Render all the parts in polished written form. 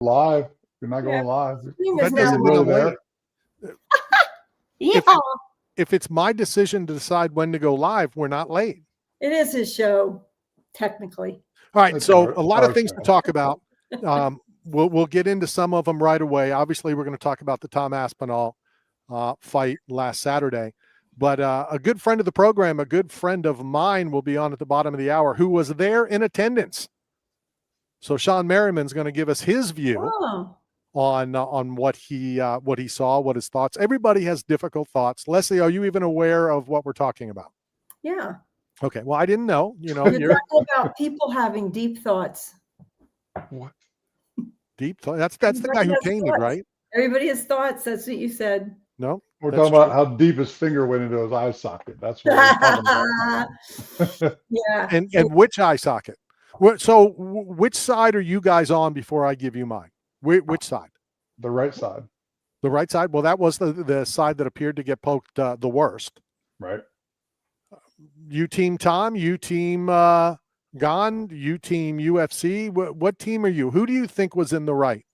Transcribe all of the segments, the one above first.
live. You're not Yeah. going live. That doesn't mean I'm late. Yeah. If it's my decision to decide when to go live, we're not late. It is his show, technically. All right. That's So our- a lot our of things show. to talk about. We'll get into some of them right away. Obviously, we're going to talk about the Tom Aspinall fight last Saturday. But a good friend of the program, a good friend of mine, will be on at the bottom of the hour, who was there in attendance. So Shawne Merriman's going to give us his view on what he saw, what his thoughts. Everybody has difficult thoughts. Leslie, are you even aware of what we're talking about? Yeah. Okay. Well, I didn't know. You're talking about people having deep thoughts. What? Deep thought. That's the guy who tainted, right? Everybody has thoughts. That's what you said. No, we're talking about how deep his finger went into his eye socket. That's what we're talking about. Yeah. And which eye socket? So which side are you guys on before I give you mine? Which side? The right side. The right side? Well, that was the side that appeared to get poked the worst. Right. You team Tom? You team Gone? You team UFC? What team are you? Who do you think was in the right?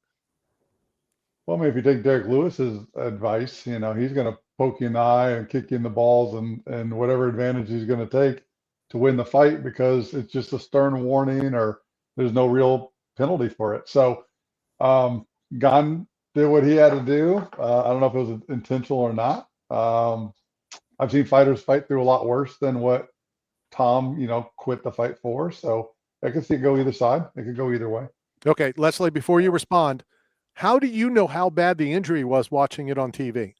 Well, I mean, if you take Derek Lewis's advice, he's going to poke you in the eye and kick you in the balls and whatever advantage he's going to take to win the fight, because it's just a stern warning or there's no real penalty for it. So Gon did what he had to do. I don't know if it was intentional or not. I've seen fighters fight through a lot worse than what Tom, quit the fight for. So I can see it go either side. It could go either way. Okay, Leslie, before you respond, how do you know how bad the injury was watching it on TV?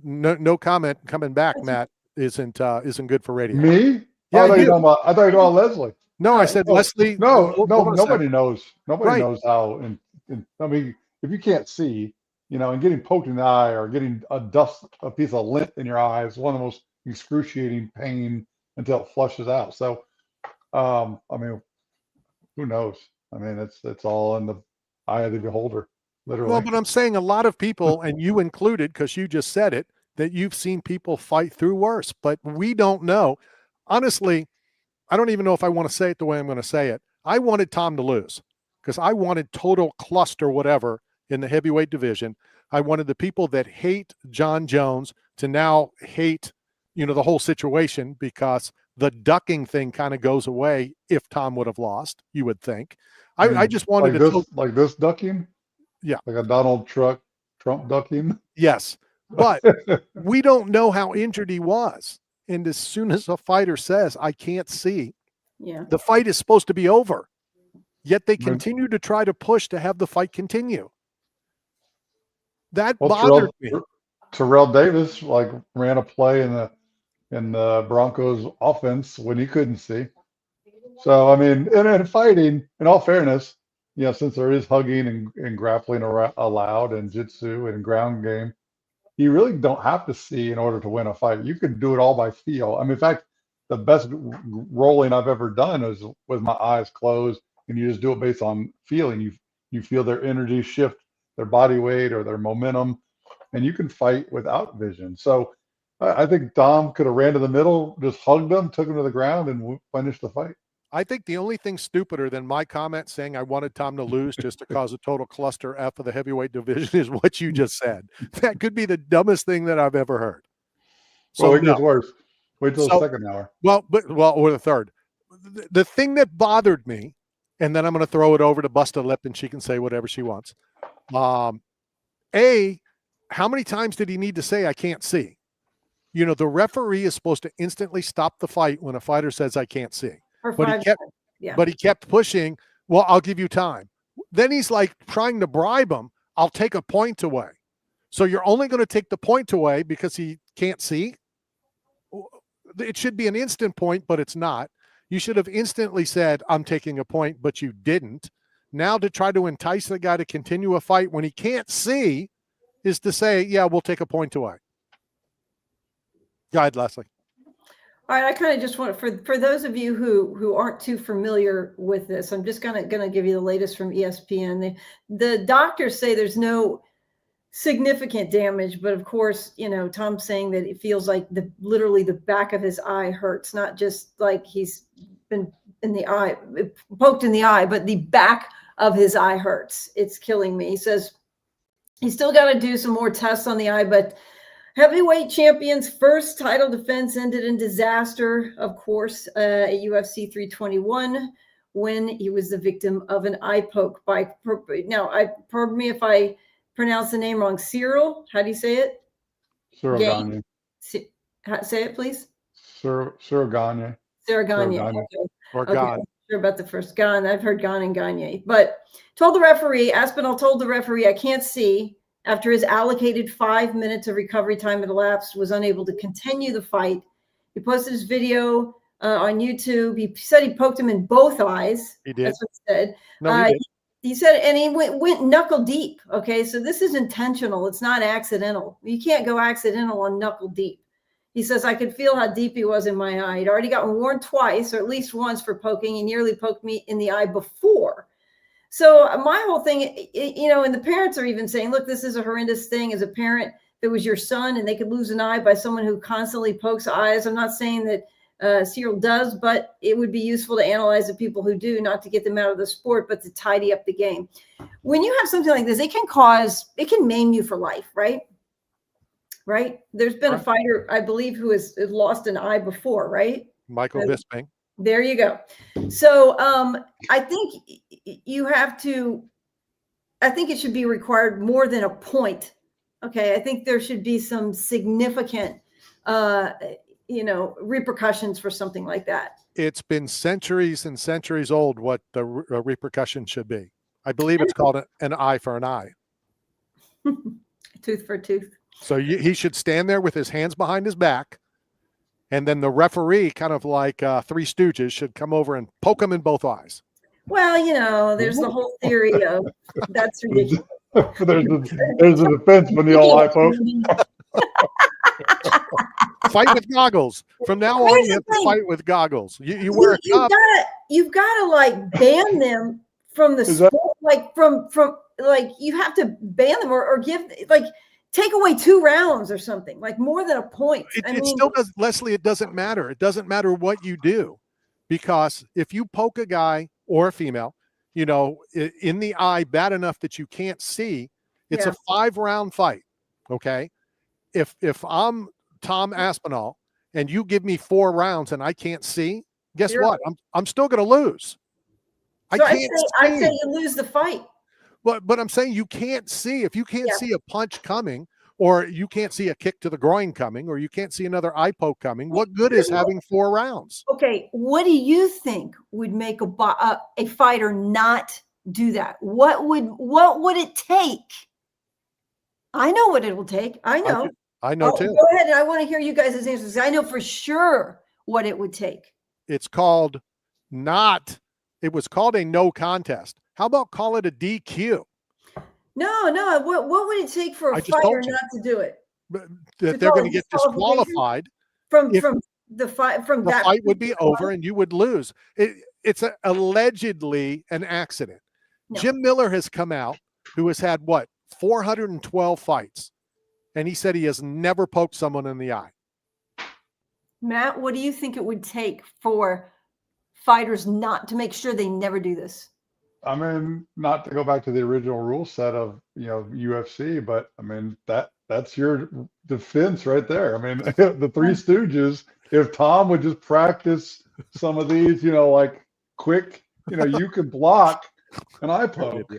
No comment coming back, Matt, isn't good for radio. Me? Yeah, I thought you were talking about Leslie. No, I said Leslie. No, nobody knows. Nobody Right. knows how. I mean, if you can't see, and getting poked in the eye or getting a piece of lint in your eye is one of the most excruciating pain until it flushes out. So, I mean, who knows? I mean, it's all in the eye of the beholder, literally. Well, but I'm saying a lot of people, and you included, because you just said it, that you've seen people fight through worse, but we don't know. Honestly, I don't even know if I want to say it the way I'm going to say it. I wanted Tom to lose because I wanted total cluster whatever in the heavyweight division. I wanted the people that hate John Jones to now hate, the whole situation, because the ducking thing kind of goes away if Tom would have lost, you would think. I just wanted like this ducking? Yeah. Like a Donald Trump ducking? Yes. But we don't know how injured he was. And as soon as a fighter says, I can't see, the fight is supposed to be over. Yet they continue to try to push to have the fight continue. That bothered me. Terrell Davis ran a play in the Broncos offense when he couldn't see. So, I mean, in fighting, in all fairness, since there is hugging and grappling allowed and jiu-jitsu and ground game, you really don't have to see in order to win a fight. You can do it all by feel. I mean, in fact, the best rolling I've ever done is with my eyes closed, and you just do it based on feeling. You feel their energy shift, their body weight or their momentum, and you can fight without vision. So I think Dom could have ran to the middle, just hugged him, took him to the ground, and finished the fight. I think the only thing stupider than my comment saying I wanted Tom to lose just to cause a total cluster F of the heavyweight division is what you just said. That could be the dumbest thing that I've ever heard. So it gets worse. Wait till the second hour. Or the third. The thing that bothered me, and then I'm going to throw it over to Busta Lip and she can say whatever she wants. How many times did he need to say I can't see? The referee is supposed to instantly stop the fight when a fighter says I can't see. But he kept pushing. Well, I'll give you time. Then he's like trying to bribe him. I'll take a point away. So you're only going to take the point away because he can't see? It should be an instant point, but it's not. You should have instantly said, I'm taking a point, but you didn't. Now to try to entice the guy to continue a fight when he can't see is to say, yeah, we'll take a point away. Go ahead, Leslie. All right, I kind of just want for those of you who aren't too familiar with this, I'm just gonna give you the latest from ESPN. The doctors say there's no significant damage, but of course, Tom's saying that it feels like literally the back of his eye hurts, not just like he's been in the eye, poked in the eye, but the back of his eye hurts. It's killing me. He says he's still got to do some more tests on the eye, but heavyweight champion's first title defense ended in disaster, of course, at UFC 321 when he was the victim of an eye poke by, now, pardon me if I pronounce the name wrong, Cyril, how do you say it? Cyril Gagne. Say it, please. Cyril Gagne. Cyril Gagne. Okay. Or okay. Gagne. Sure about the first Gagne. I've heard Gagne and Gagne, but told the referee, Aspinall told the referee, I can't see. After his allocated 5 minutes of recovery time had elapsed, was unable to continue the fight. He posted his video on YouTube. He said he poked him in both eyes. He did. That's what he said. No, he did. He said, and he went knuckle deep. Okay, so this is intentional. It's not accidental. You can't go accidental on knuckle deep. He says, I could feel how deep he was in my eye. He'd already gotten warned twice, or at least once, for poking. He nearly poked me in the eye before. So my whole thing, you know, and the parents are even saying, look, this is a horrendous thing. As a parent, if it was your son and they could lose an eye by someone who constantly pokes eyes. I'm not saying that Cyril does, but it would be useful to analyze the people who do, not to get them out of the sport, but to tidy up the game. When you have something like this, it can maim you for life, right? Right? There's been a fighter, I believe, who has lost an eye before, right? Michael Bisping. There you go. So I think you have to, I think it should be required more than a point. Okay. I think there should be some significant, you know, repercussions for something like that. It's been centuries and centuries old what the repercussion should be. I believe it's called an eye for an eye. Tooth for tooth. So he should stand there with his hands behind his back. And then the referee, kind of like Three Stooges, should come over and poke him in both eyes. Well, you know, there's the whole theory of that's ridiculous. there's a defense when the all eye poke. Fight with goggles. From now on, you have to fight with goggles. You wear a cup. You've got to like ban them from the sport. Like from like you have to ban them or give like. Take away 2 rounds or something, like more than a point. It still does, Leslie, it doesn't matter. It doesn't matter what you do, because if you poke a guy or a female, you know, in the eye bad enough that you can't see, it's a 5-round fight. Okay. If I'm Tom Aspinall and you give me 4 rounds and I can't see, guess what? I'm still going to lose. So I say you lose the fight. But I'm saying you can't see. If you can't see a punch coming, or you can't see a kick to the groin coming, or you can't see another eye poke coming, what good is having 4 rounds? Okay, what do you think would make a fighter not do that? What would it take? I know what it will take. I know. I know too. Go ahead, and I want to hear you guys' answers. I know for sure what it would take. It's called it was called a no contest. How about call it a DQ? No. What would it take for a fighter not to do it? That they're going to get disqualified from the fight. From the that fight would be over and you would lose. It's allegedly an accident. No. Jim Miller has come out, who has had 412 fights, and he said he has never poked someone in the eye. Matt, what do you think it would take for fighters not to make sure they never do this? I mean, not to go back to the original rule set of, you know, UFC, but I mean, that's your defense right there. I mean, the Three Stooges, if Tom would just practice some of these, you know, like quick, you know, you could block an eye poke.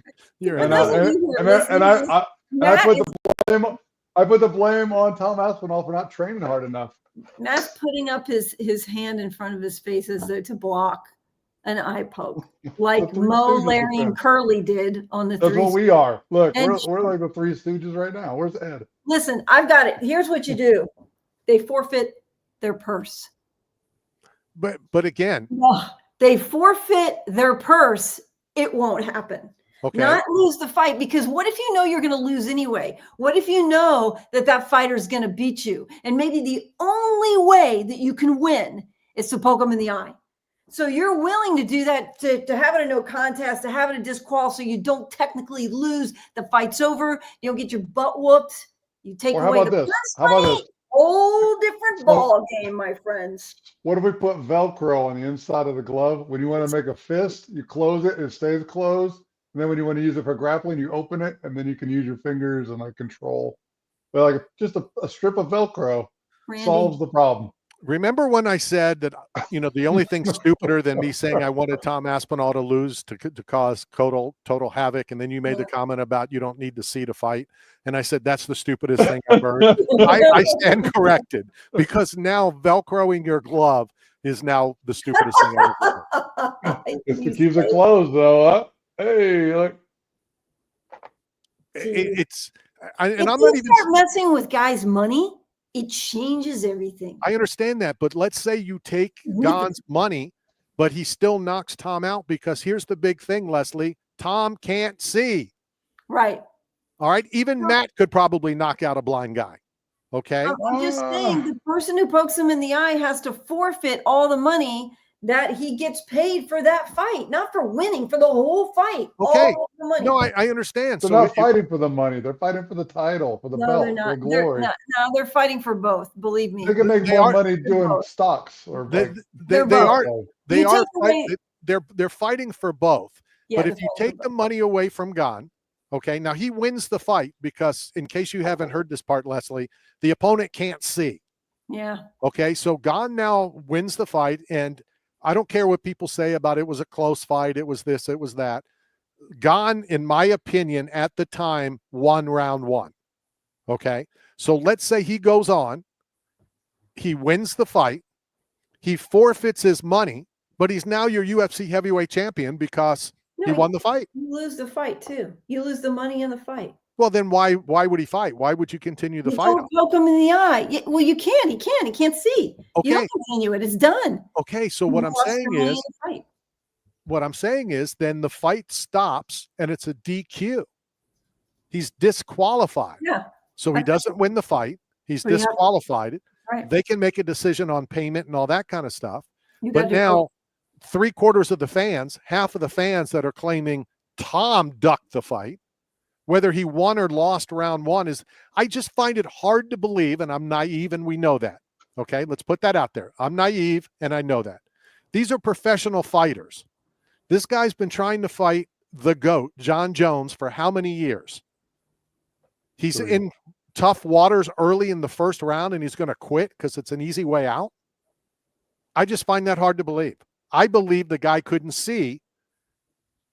I put the blame on Tom Aspinall for not training hard enough. Matt's putting up his hand in front of his face as though to block an eye poke, like Mo, Larry, and Curly did on the That's what we are. Look, we're like the Three Stooges right now. Where's Ed? Listen, I've got it. Here's what you do. They forfeit their purse. But again. They forfeit their purse. It won't happen. Okay. Not lose the fight, because what if you know you're going to lose anyway? What if you know that fighter is going to beat you? And maybe the only way that you can win is to poke them in the eye. So you're willing to do that, to have it a no contest, to have it a disqual, so you don't technically lose. The fight's over. You don't get your butt whooped. You take away the this. How about this? Whole different ball game, my friends. What if we put Velcro on the inside of the glove? When you want to make a fist, you close it, it stays closed. And then when you want to use it for grappling, you open it, and then you can use your fingers and like control. But like just a strip of Velcro solves the problem. Remember when I said that, the only thing stupider than me saying I wanted Tom Aspinall to lose to cause total havoc, and then you made the comment about you don't need to see to fight, and I said that's the stupidest thing I've heard. I stand corrected, because now Velcroing your glove is now the stupidest thing I've ever heard. It keeps it closed, though. Huh? Hey, look. I'm not even start messing with guys' money. It changes everything. I understand that, but let's say you take Gon's money, but he still knocks Tom out, because here's the big thing, Leslie. Tom can't see. Right. All right. Even Matt could probably knock out a blind guy. Okay. I'm just saying the person who pokes him in the eye has to forfeit all the money that he gets paid for that fight, not for winning, for the whole fight. Okay. All the money. No, I understand. They're not fighting for the money. They're fighting for the title, for the belt, for glory. No, they're fighting for both. Believe me. They can make more money doing stocks, or they're fighting for both. Yeah, but if you take the money away from Gon, okay, now he wins the fight, because in case you haven't heard this part, Leslie, the opponent can't see. Yeah. Okay, so Gon now wins the fight, and I don't care what people say about it was a close fight, it was this, it was that. Gon, in my opinion, at the time, won round one. Okay, so let's say he goes on, he wins the fight, he forfeits his money, but he's now your UFC heavyweight champion because he won the fight. You lose the fight too. You lose the money in the fight. Well, then why would he fight? Why would you continue the fight? Don't poke him in the eye. Well, you can. He can't see. Okay. You don't continue it. It's done. Okay, so what I'm saying is then the fight stops and it's a DQ. He's disqualified. Yeah. So he doesn't win the fight. He's disqualified. Right. They can make a decision on payment and all that kind of stuff. But now 3/4 of the fans, half of the fans that are claiming Tom ducked the fight, whether he won or lost round one, I just find it hard to believe, and I'm naive, and we know that. Okay, let's put that out there. I'm naive, and I know that. These are professional fighters. This guy's been trying to fight the GOAT, John Jones, for how many years? He's in tough waters early in the first round, and he's going to quit because it's an easy way out. I just find that hard to believe. I believe the guy couldn't see,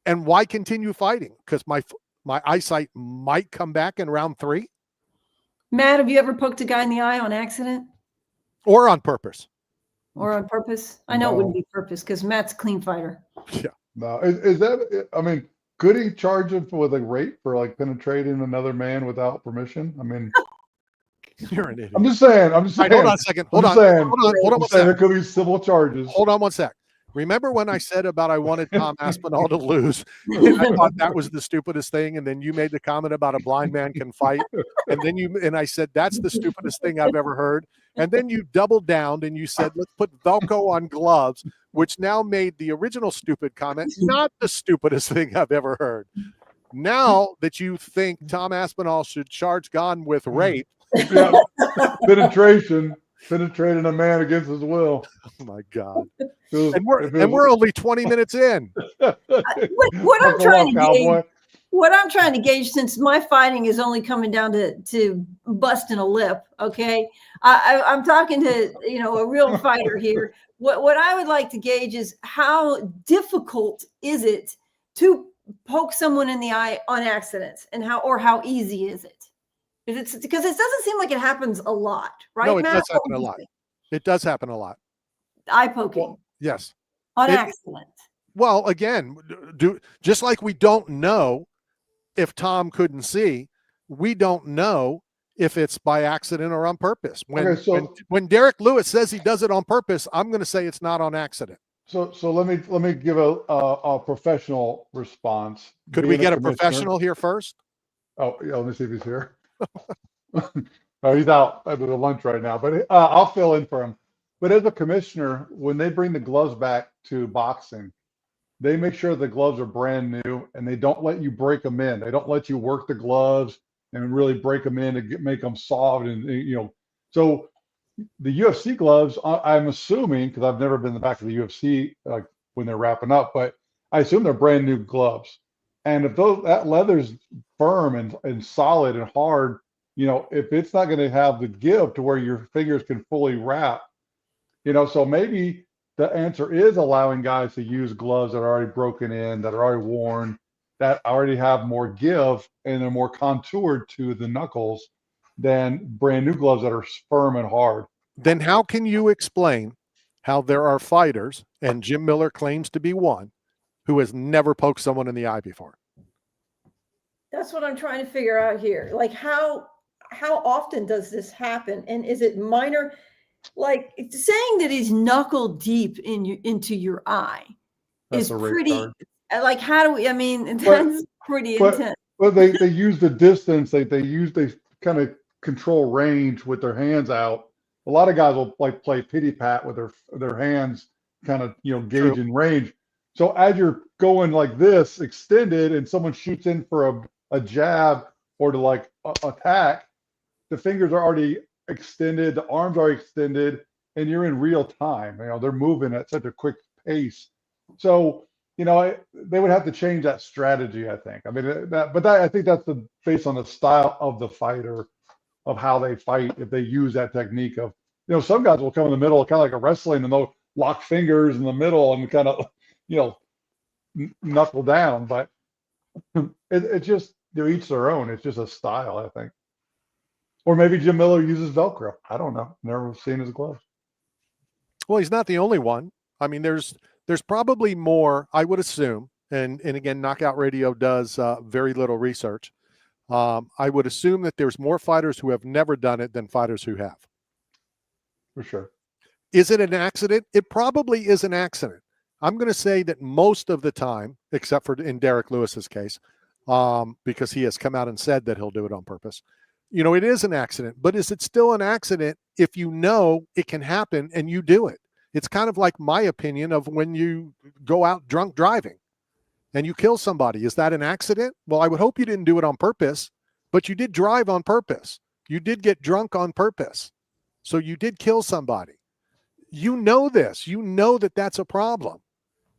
and why continue fighting? Because my eyesight might come back in round 3. Matt, have you ever poked a guy in the eye on accident? Or on purpose? Or on purpose? I know it wouldn't be purpose, because Matt's a clean fighter. Yeah. No, is that, I mean, could he charge him with a rape for like penetrating another man without permission? I mean, you're an idiot. I'm just saying. Right, hold on a second. Hold on one second. There could be civil charges. Hold on one sec. Remember when I said about I wanted Tom Aspinall to lose, and I thought that was the stupidest thing, and then you made the comment about a blind man can fight, and I said that's the stupidest thing I've ever heard, and then you doubled down and you said let's put Velcro on gloves, which now made the original stupid comment not the stupidest thing I've ever heard. Now that you think Tom Aspinall should charge Gon with rape, penetrating a man against his will. Oh my God. And we're only 20 minutes in. What I'm trying to gauge, since my fighting is only coming down to busting a lip, okay? I'm talking to a real fighter here. What I would like to gauge is how difficult is it to poke someone in the eye on accident, and how easy is it? Because it doesn't seem like it happens a lot, right? No, it Matt? does happen a lot. It does happen a lot. Eye poking. Yes. On accident. Well, again, just like we don't know if Tom couldn't see, we don't know if it's by accident or on purpose. When Derek Lewis says he does it on purpose, I'm going to say it's not on accident. So let me give a professional response. Could we get a professional here first? Oh yeah, let me see if he's here. Oh, he's out at the lunch right now, but I'll fill in for him. But as a commissioner, when they bring the gloves back to boxing, they make sure the gloves are brand new, and they don't let you break them in. They don't let you work the gloves and really break them in and make them soft. And So the UFC gloves, I'm assuming, because I've never been in the back of the UFC like when they're wrapping up, but I assume they're brand new gloves. And if that leather's firm and solid and hard, if it's not going to have the give to where your fingers can fully wrap, so maybe the answer is allowing guys to use gloves that are already broken in, that are already worn, that already have more give and they're more contoured to the knuckles than brand new gloves that are firm and hard. Then how can you explain how there are fighters, and Jim Miller claims to be one, who has never poked someone in the eye before? That's what I'm trying to figure out here. Like how often does this happen? And is it minor? Like saying that he's knuckle deep into your eye is pretty, like, how do we, I mean, that's pretty intense. But they use the distance, they kind of control range with their hands out. A lot of guys will like play pity pat with their hands kind of, gauging range. So as you're going like this extended and someone shoots in for a jab or to like attack, the fingers are already extended, the arms are extended, and you're in real time. They're moving at such a quick pace. So, they would have to change that strategy, I think. I mean, I think that's based on the style of the fighter, of how they fight. If they use that technique of, some guys will come in the middle, kind of like a wrestling, and they'll lock fingers in the middle and kind of, knuckle down. But it's just, each their own. It's just a style, I think. Or maybe Jim Miller uses Velcro. I don't know. Never seen his gloves. Well, he's not the only one. I mean, there's probably more, I would assume, and again, Knockout Radio does very little research. I would assume that there's more fighters who have never done it than fighters who have. For sure. Is it an accident? It probably is an accident. I'm going to say that most of the time, except for in Derek Lewis's case, because he has come out and said that he'll do it on purpose. It is an accident, but is it still an accident if it can happen and you do it? It's kind of like my opinion of when you go out drunk driving and you kill somebody. Is that an accident? Well, I would hope you didn't do it on purpose, but you did drive on purpose. You did get drunk on purpose. So you did kill somebody. You know this. You know that that's a problem.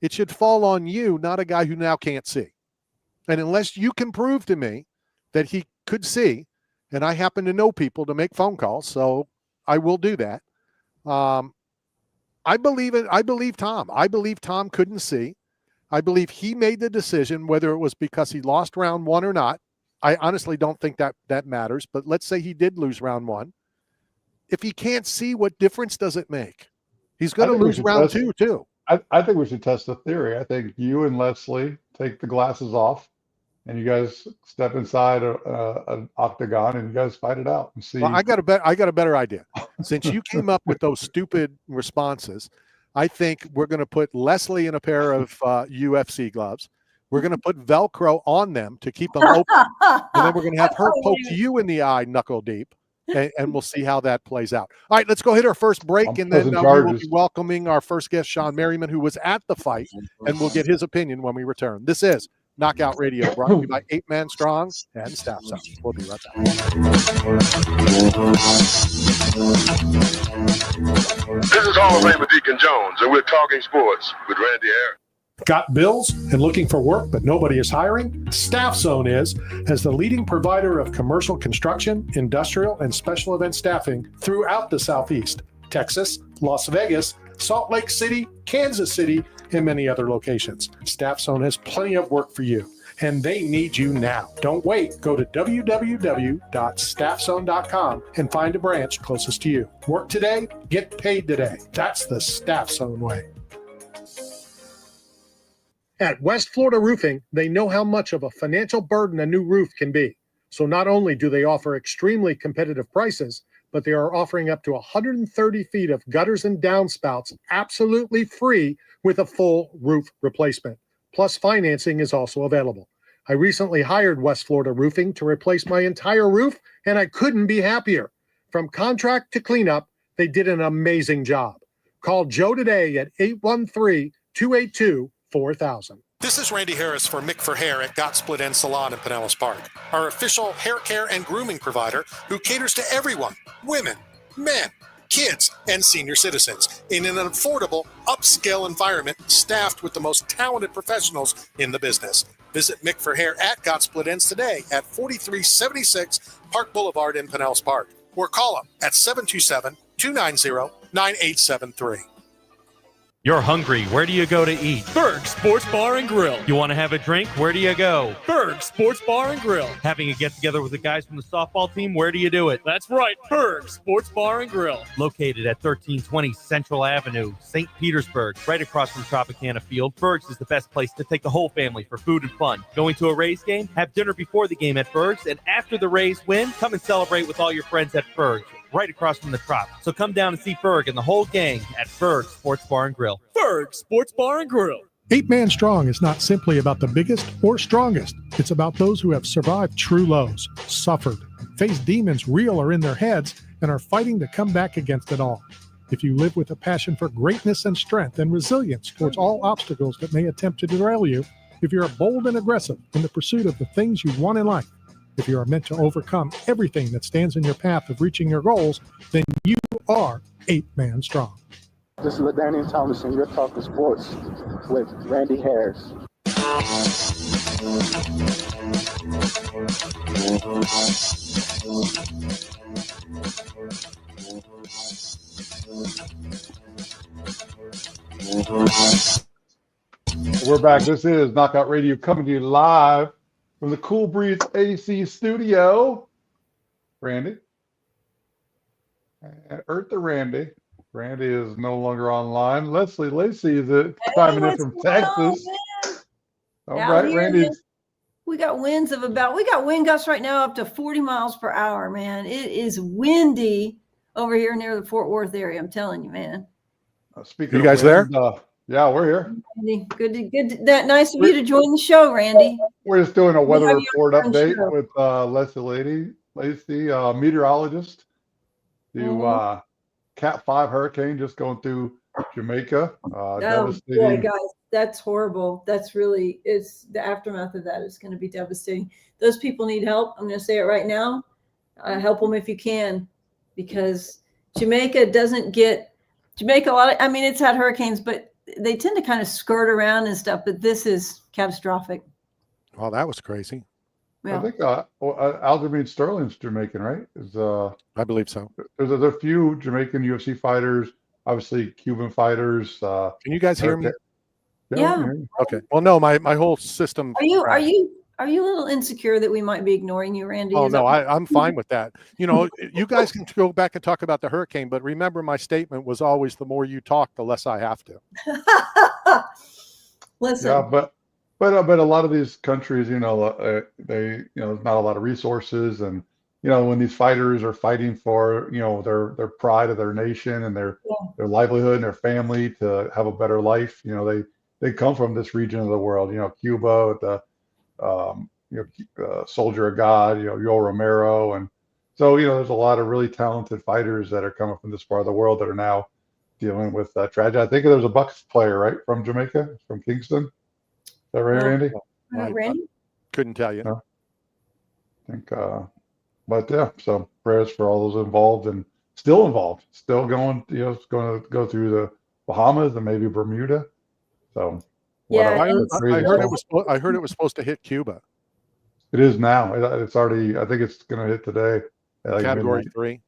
It should fall on you, not a guy who now can't see. And unless you can prove to me that he could see, and I happen to know people to make phone calls, so I will do that. I believe it. I believe Tom. I believe Tom couldn't see. I believe he made the decision, whether it was because he lost round one or not. I honestly don't think that matters, but let's say he did lose round one. If he can't see, what difference does it make? He's going to lose round two, too. I think we should test the theory. I think you and Leslie take the glasses off, and you guys step inside an octagon, and you guys fight it out and see. Well, I got a better idea. Since you came up with those stupid responses, I think we're going to put Leslie in a pair of UFC gloves. We're going to put Velcro on them to keep them open, and then we're going to have her poke you in the eye, knuckle deep. And we'll see how that plays out. All right, let's go hit our first break, and then we will be welcoming our first guest, Shawne Merriman, who was at the fight, and we'll get his opinion when we return. This is Knockout Radio, brought to you by 8 Man Strong and Staff Zone. We'll be right back. This is Hall of Famer Deacon Jones, and we're talking sports with Randy Harris. Got bills and looking for work, but nobody is hiring? Staff Zone is, as the leading provider of commercial construction, industrial, and special event staffing throughout the Southeast, Texas, Las Vegas, Salt Lake City, Kansas City, and many other locations. Staff Zone has plenty of work for you, and they need you now. Don't wait. Go to www.staffzone.com and find a branch closest to you. Work today, get paid today. That's the Staff Zone way. At West Florida Roofing, they know how much of a financial burden a new roof can be. So not only do they offer extremely competitive prices, but they are offering up to 130 feet of gutters and downspouts absolutely free with a full roof replacement. Plus, financing is also available. I recently hired West Florida Roofing to replace my entire roof, and I couldn't be happier. From contract to cleanup, they did an amazing job. Call Joe today at 813-282-4000. This is Randy Harris for Mick for Hair at Got Split End Salon in Pinellas Park, our official hair care and grooming provider who caters to everyone, women, men, kids, and senior citizens in an affordable, upscale environment staffed with the most talented professionals in the business. Visit Mick for Hair at Got Split Ends today at 4376 Park Boulevard in Pinellas Park, or call them at 727-290-9873. You're hungry. Where do you go to eat? Berg Sports Bar and Grill. You want to have a drink? Where do you go? Berg Sports Bar and Grill. Having a get-together with the guys from the softball team? Where do you do it? That's right, Berg Sports Bar and Grill. Located at 1320 Central Avenue, St. Petersburg, right across from Tropicana Field. Berg's is the best place to take the whole family for food and fun. Going to a Rays game? Have dinner before the game at Berg's, and after the Rays win, come and celebrate with all your friends at Berg's, right across from the Trop. So come down and see Berg and the whole gang at Berg Sports Bar and Grill. Berg Sports Bar and Grill. 8 Man Strong is not simply about the biggest or strongest. It's about those who have survived true lows, suffered, faced demons real or in their heads, and are fighting to come back against it all. If you live with a passion for greatness and strength and resilience towards all obstacles that may attempt to derail you, if you're bold and aggressive in the pursuit of the things you want in life, if you are meant to overcome everything that stands in your path of reaching your goals, then you are 8 Man Strong. This is LaDainian Thomas, and you're talking sports with Randy Harris. We're back. This is Knockout Radio coming to you live from the Cool Breeze AC studio. Randy. Earth to Randy. Randy is no longer online. Leslie Lacey is chiming in from Texas. All right, Randy. We got wind gusts right now up to 40 miles per hour, man. It is windy over here near the Fort Worth area. I'm telling you, man. Speaking you guys wind, there? Yeah, we're here. Randy, good. Nice of you to join the show, Randy. We're just doing a weather report update with Leslie Lacey, meteorologist. Cat 5 hurricane just going through Jamaica. Devastating. Boy, guys, that's horrible. That's really, it's the aftermath of that is going to be devastating. Those people need help. I'm going to say it right now. Help them if you can, because Jamaica doesn't get Jamaica a lot. I mean, it's had hurricanes, but they tend to kind of skirt around and stuff. But this is catastrophic. Well, that was crazy. Yeah. I think Aljamain Sterling's Jamaican, right? I believe so. There's a few Jamaican UFC fighters, obviously Cuban fighters. Can you guys hear me? Yeah. Okay. Well, no, my whole system. Are you a little insecure that we might be ignoring you, Randy? Oh, no, I'm fine with that. You know, you guys can go back and talk about the hurricane, but remember my statement was always the more you talk, the less I have to. Listen. Yeah, but a lot of these countries, they, there's not a lot of resources, and when these fighters are fighting for, their pride of their nation and their livelihood and their family to have a better life, they come from this region of the world, Cuba, the Soldier of God, Yoel Romero, and so there's a lot of really talented fighters that are coming from this part of the world that are now dealing with tragedy. I think there's a Bucks player, right, from Jamaica, from Kingston. Is that right, Randy? Randy? Couldn't tell you. No. I think, but yeah, so prayers for all those involved and still going, it's going to go through the Bahamas and maybe Bermuda. So yeah, I heard it was supposed to hit Cuba. It is now. It's already. I think it's going to hit today. Category 3.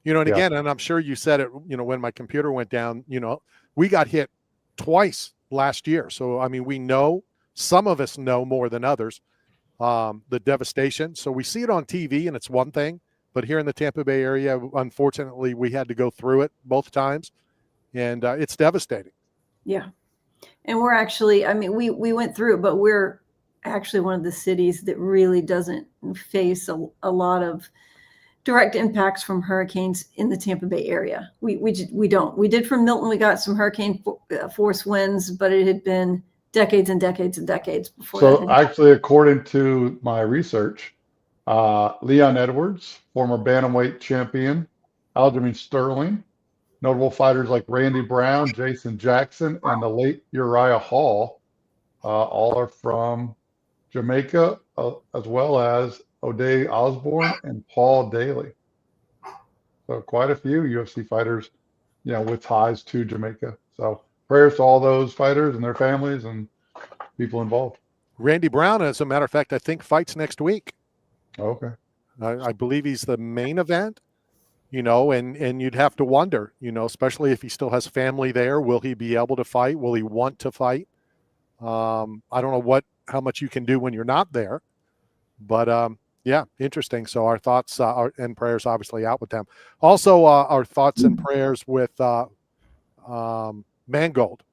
And again, and I'm sure you said it. When my computer went down, we got hit twice last year. So I mean, we know. Some of us know more than others the devastation. So we see it on TV, and it's one thing. But here in the Tampa Bay area, unfortunately, we had to go through it both times, and it's devastating. Yeah, and we're actually, we went through it, but we're actually one of the cities that really doesn't face a lot of direct impacts from hurricanes in the Tampa Bay area. We don't. We did from Milton. We got some hurricane force winds, but it had been decades and decades and decades before. So actually, according to my research, Leon Edwards, former bantamweight champion, Aljamain Sterling, notable fighters like Randy Brown, Jason Jackson, and the late Uriah Hall, all are from Jamaica, as well as O'Day Osborne and Paul Daly. So quite a few UFC fighters, with ties to Jamaica. So prayers to all those fighters and their families and people involved. Randy Brown, as a matter of fact, I think fights next week. Okay. I believe he's the main event, and you'd have to wonder, especially if he still has family there, will he be able to fight? Will he want to fight? I don't know how much you can do when you're not there, but yeah, interesting. So our thoughts and prayers obviously out with them. Also, our thoughts and prayers with Mangold,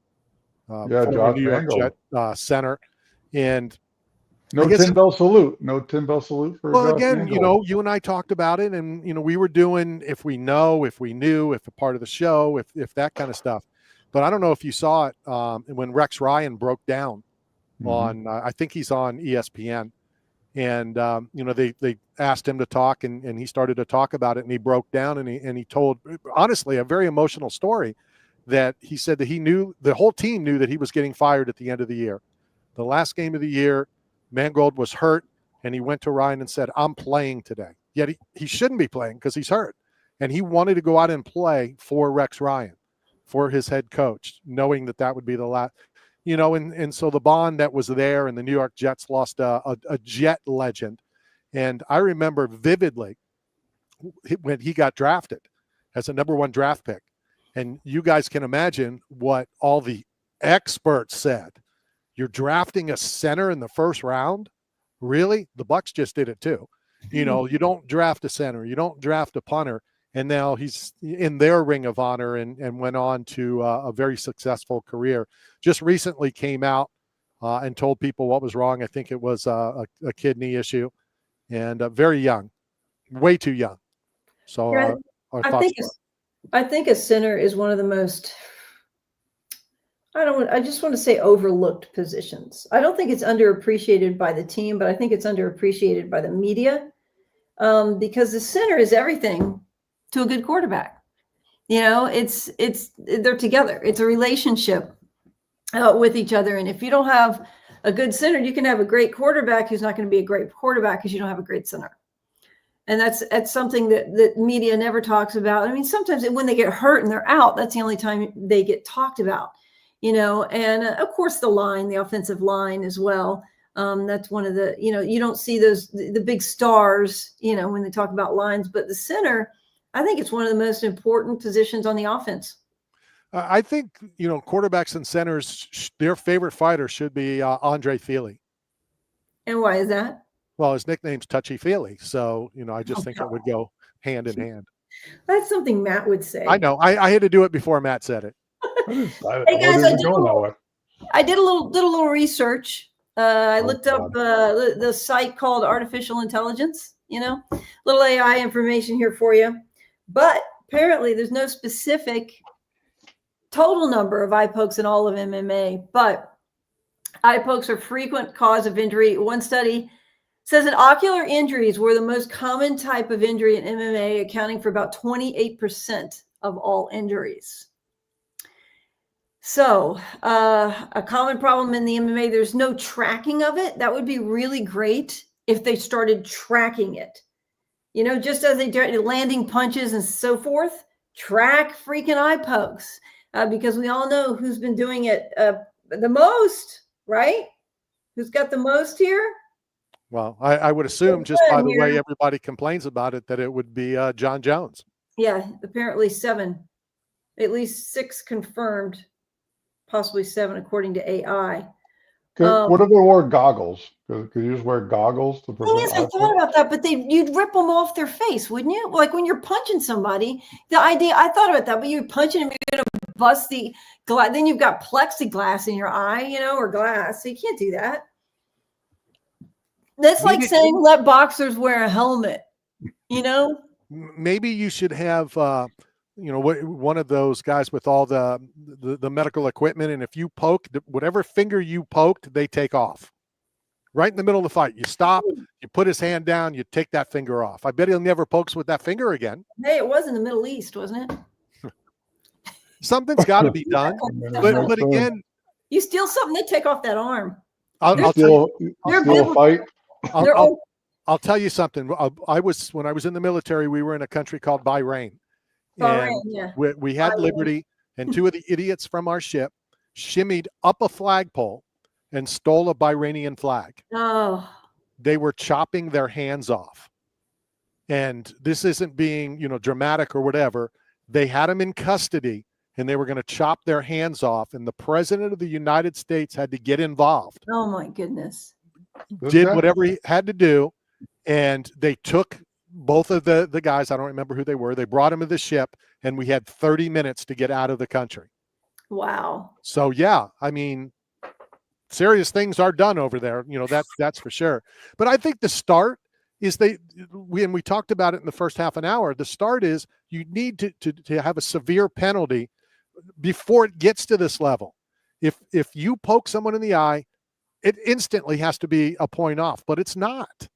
former Josh New York Mangold. Jet center, and no 10 bell salute. No 10 bell salute for. Well, Josh again, Mangold. you and I talked about it, and we were doing if we know, if we knew, if a part of the show, if that kind of stuff. But I don't know if you saw it when Rex Ryan broke down on. I think he's on ESPN. And, they asked him to talk and he started to talk about it and he broke down and he told, honestly, a very emotional story that he said that he knew, the whole team knew that he was getting fired at the end of the year. The last game of the year, Mangold was hurt and he went to Ryan and said, I'm playing today. Yet he shouldn't be playing because he's hurt. And he wanted to go out and play for Rex Ryan, for his head coach, knowing that would be the last. And so the bond that was there, and the New York Jets lost a Jet legend. And I remember vividly when he got drafted as a #1 draft pick. And you guys can imagine what all the experts said. You're drafting a center in the first round? Really? The Bucs just did it too. You don't draft a center. You don't draft a punter. And now he's in their ring of honor and went on to a very successful career. Just recently came out and told people what was wrong. I think it was a kidney issue, and very young, way too young. So our thoughts. I think a center is one of the most, I just want to say overlooked positions. I don't think it's underappreciated by the team, but I think it's underappreciated by the media because the center is everything to a good quarterback. They're together. It's a relationship with each other. And if you don't have a good center, you can have a great quarterback who's not going to be a great quarterback because you don't have a great center. And that's something that media never talks about. I mean, sometimes when they get hurt and they're out, that's the only time they get talked about, and of course the offensive line as well. That's one of the, you don't see the big stars, when they talk about lines, but the center, I think it's one of the most important positions on the offense. I think, quarterbacks and centers, their favorite fighter should be Andre Feely. And why is that? Well, his nickname's Touchy Feely. So, I just think it would go hand in hand. That's something Matt would say. I know. I had to do it before Matt said it. Hey guys, I did a little research. I looked up the site called Artificial Intelligence, little AI information here for you. But apparently there's no specific total number of eye pokes in all of MMA, but eye pokes are frequent cause of injury. One study says that ocular injuries were the most common type of injury in MMA, accounting for about 28% of all injuries. So a common problem in the MMA, there's no tracking of it. That would be really great if they started tracking it. Just as they do landing punches and so forth, track freaking eye pokes because we all know who's been doing it the most, right? Who's got the most here? Well, I would assume just by the way everybody complains about it that it would be John Jones. Yeah, apparently 7, at least 6 confirmed, possibly 7 according to AI. What if they wore goggles? Could you just wear goggles to prevent? Yes, I thought about that, but you'd rip them off their face, wouldn't you? Like when you're punching somebody, I thought about that, but you're punching them, you're going to bust the glass. Then you've got plexiglass in your eye, or glass. So you can't do that. That's like saying let boxers wear a helmet, Maybe you should have, one of those guys with all the medical equipment. And if you poke, whatever finger you poked, they take off. Right in the middle of the fight. You stop, you put his hand down, you take that finger off. I bet he'll never pokes with that finger again. Hey, it was in the Middle East, wasn't it? Something's got to be done. But again, you steal something, they take off that arm. I'll steal a fight. I'll tell you something. When I was in the military, we were in a country called Bahrain, and yeah. we had Liberty, and two of the idiots from our ship shimmied up a flagpole and stole a Bahrainian flag. Oh. They were chopping their hands off. And this isn't being, dramatic or whatever. They had them in custody, and they were going to chop their hands off, and the president of the United States had to get involved. Oh, my goodness. Did whatever he had to do, and they took both of the guys, I don't remember who they were, they brought them to the ship, and we had 30 minutes to get out of the country. Wow. So, yeah, I mean, serious things are done over there, that's for sure. But I think the start is we talked about it in the first half an hour, the start is you need to have a severe penalty before it gets to this level. If you poke someone in the eye, it instantly has to be a point off, but it's not.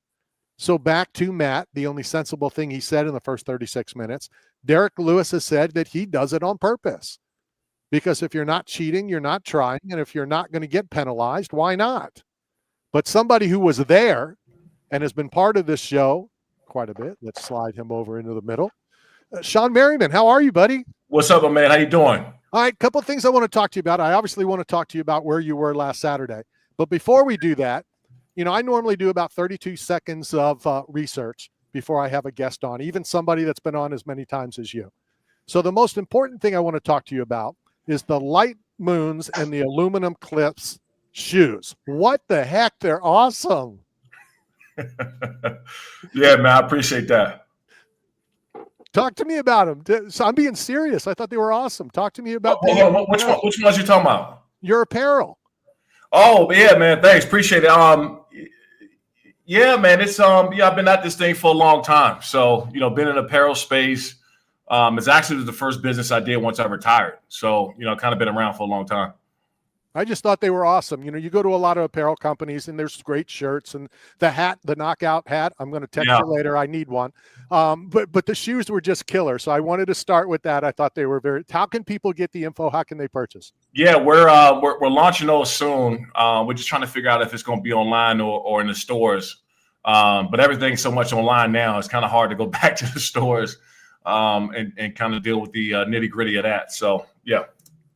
So back to Matt, the only sensible thing he said in the first 36 minutes, Derek Lewis has said that he does it on purpose. Because if you're not cheating, you're not trying. And if you're not going to get penalized, why not? But somebody who was there and has been part of this show quite a bit, let's slide him over into the middle. Shawne Merriman, how are you, buddy? What's up, my man? How you doing? All right, a couple of things I want to talk to you about. I obviously want to talk to you about where you were last Saturday. But before we do that, I normally do about 32 seconds of research before I have a guest on, even somebody that's been on as many times as you. So the most important thing I want to talk to you about is the Light Moons and the aluminum clips shoes. What the heck? They're awesome. Yeah, man, I appreciate that. Talk to me about them. So I'm being serious. I thought they were awesome. Talk to me about which ones you talking about? Your apparel. Oh, yeah, man. Thanks. Appreciate it. Yeah, man, it's I've been at this thing for a long time. So, been in apparel space. It's actually the first business I did once I retired. So, kind of been around for a long time. I just thought they were awesome. You go to a lot of apparel companies and there's great shirts and the hat, the knockout hat. I'm going to text you later. I need one. But the shoes were just killer. So I wanted to start with that. I thought they were how can people get the info? How can they purchase? Yeah, we're launching those soon. We're just trying to figure out if it's going to be online or in the stores. But everything's so much online now. It's kind of hard to go back to the stores and kind of deal with the nitty gritty of that. So, yeah.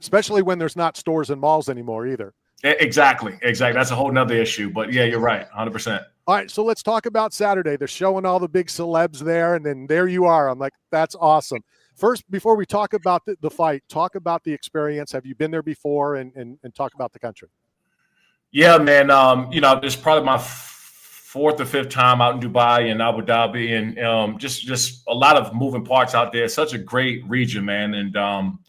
Especially when there's not stores and malls anymore either. Exactly. That's a whole nother issue. But yeah, you're right. 100%. All right. So let's talk about Saturday. They're showing all the big celebs there. And then there you are. I'm like, that's awesome. First, before we talk about the fight, talk about the experience. Have you been there before and talk about the country? Yeah, man. It's probably my fourth or fifth time out in Dubai and Abu Dhabi and just a lot of moving parts out there. Such a great region, man. And,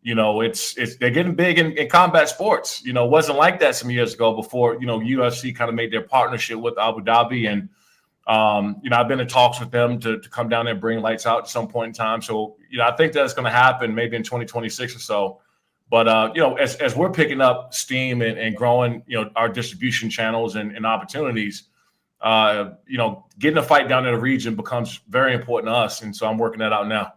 they're getting big in combat sports. It wasn't like that some years ago before, UFC kind of made their partnership with Abu Dhabi. And, I've been in talks with them to come down there and bring lights out at some point in time. So, I think that's going to happen maybe in 2026 or so. But, as we're picking up steam and growing, our distribution channels and opportunities, getting a fight down in the region becomes very important to us. And so I'm working that out now.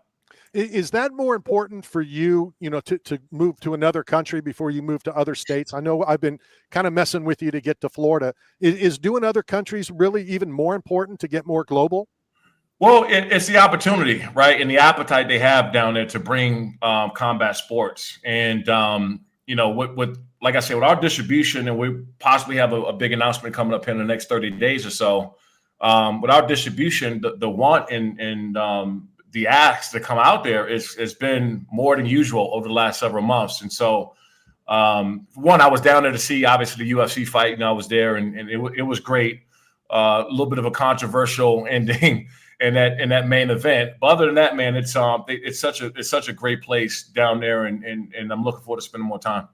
Is that more important for you, to move to another country before you move to other states? I know I've been kind of messing with you to get to Florida. Is doing other countries really even more important to get more global? Well, it's the opportunity, right? And the appetite they have down there to bring combat sports. And, with like I said, with our distribution, and we possibly have a big announcement coming up in the next 30 days or so. With our distribution, the want and the acts that come out there has been more than usual over the last several months. And so, one, I was down there to see, obviously, the UFC fight, and I was there, and it was great. A little bit of a controversial ending in that main event. But other than that, man, it's such a great place down there, and I'm looking forward to spending more time.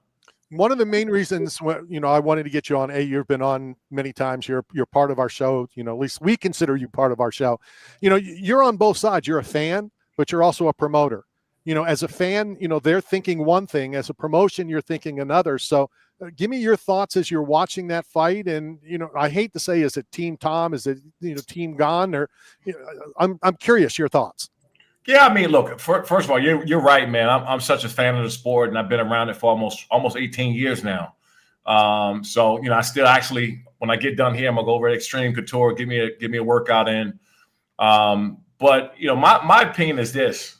One of the main reasons, I wanted to get you on, you've been on many times. You're part of our show. At least we consider you part of our show. You're on both sides. You're a fan, but you're also a promoter. As a fan, they're thinking one thing. As a promotion, you're thinking another. So give me your thoughts as you're watching that fight. And, I hate to say, is it Team Tom? Is it, Team Gone? Or I'm curious your thoughts. Yeah, I mean, look, first of all, you're right, man. I'm such a fan of the sport, and I've been around it for almost 18 years now. So, I still actually, when I get done here, I'm gonna go over to Extreme Couture, give me a workout in. But my opinion is this: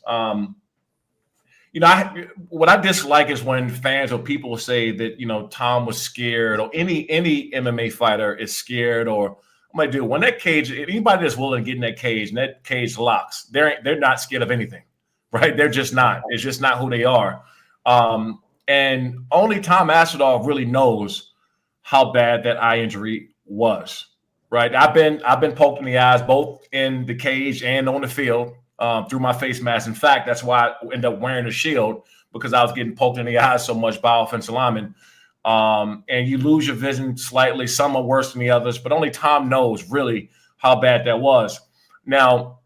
what I dislike is when fans or people say that, Tom was scared, or any MMA fighter is scared, or I'm like, dude, when that cage, anybody that's willing to get in that cage and that cage locks, they're not scared of anything, right? They're just not. It's just not who they are. And only Tom Aspinall really knows how bad that eye injury was, right? I've been poked in the eyes, both in the cage and on the field, through my face mask. In fact, that's why I ended up wearing a shield, because I was getting poked in the eyes so much by offensive linemen. And you lose your vision slightly. Some are worse than the others, but only Tom knows really how bad that was. Now,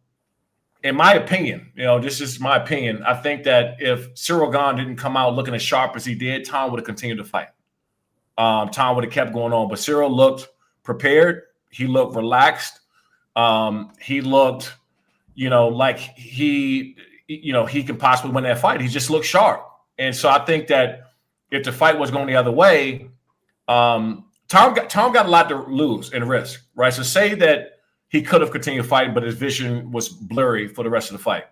in my opinion, this is my opinion, I think that if Ciryl Gane didn't come out looking as sharp as he did, Tom would have continued to fight. Tom would have kept going on, but Ciryl looked prepared. He looked relaxed. He looked, like he can possibly win that fight. He just looked sharp. And so I think that if the fight was going the other way, Tom got a lot to lose and risk, right? So say that he could have continued fighting, but his vision was blurry for the rest of the fight.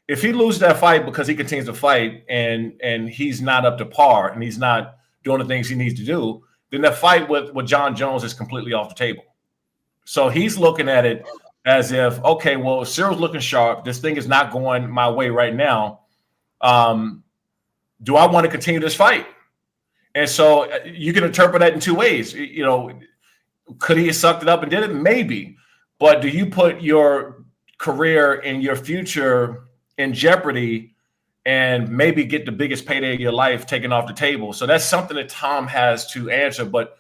If he loses that fight because he continues to fight and he's not up to par and he's not doing the things he needs to do, then that fight with John Jones is completely off the table. So he's looking at it as if, okay, well, Cyril's looking sharp. This thing is not going my way right now. Do I want to continue this fight? And so you can interpret that in two ways. Could he have sucked it up and did it? Maybe. But do you put your career and your future in jeopardy and maybe get the biggest payday of your life taken off the table? So that's something that Tom has to answer. But,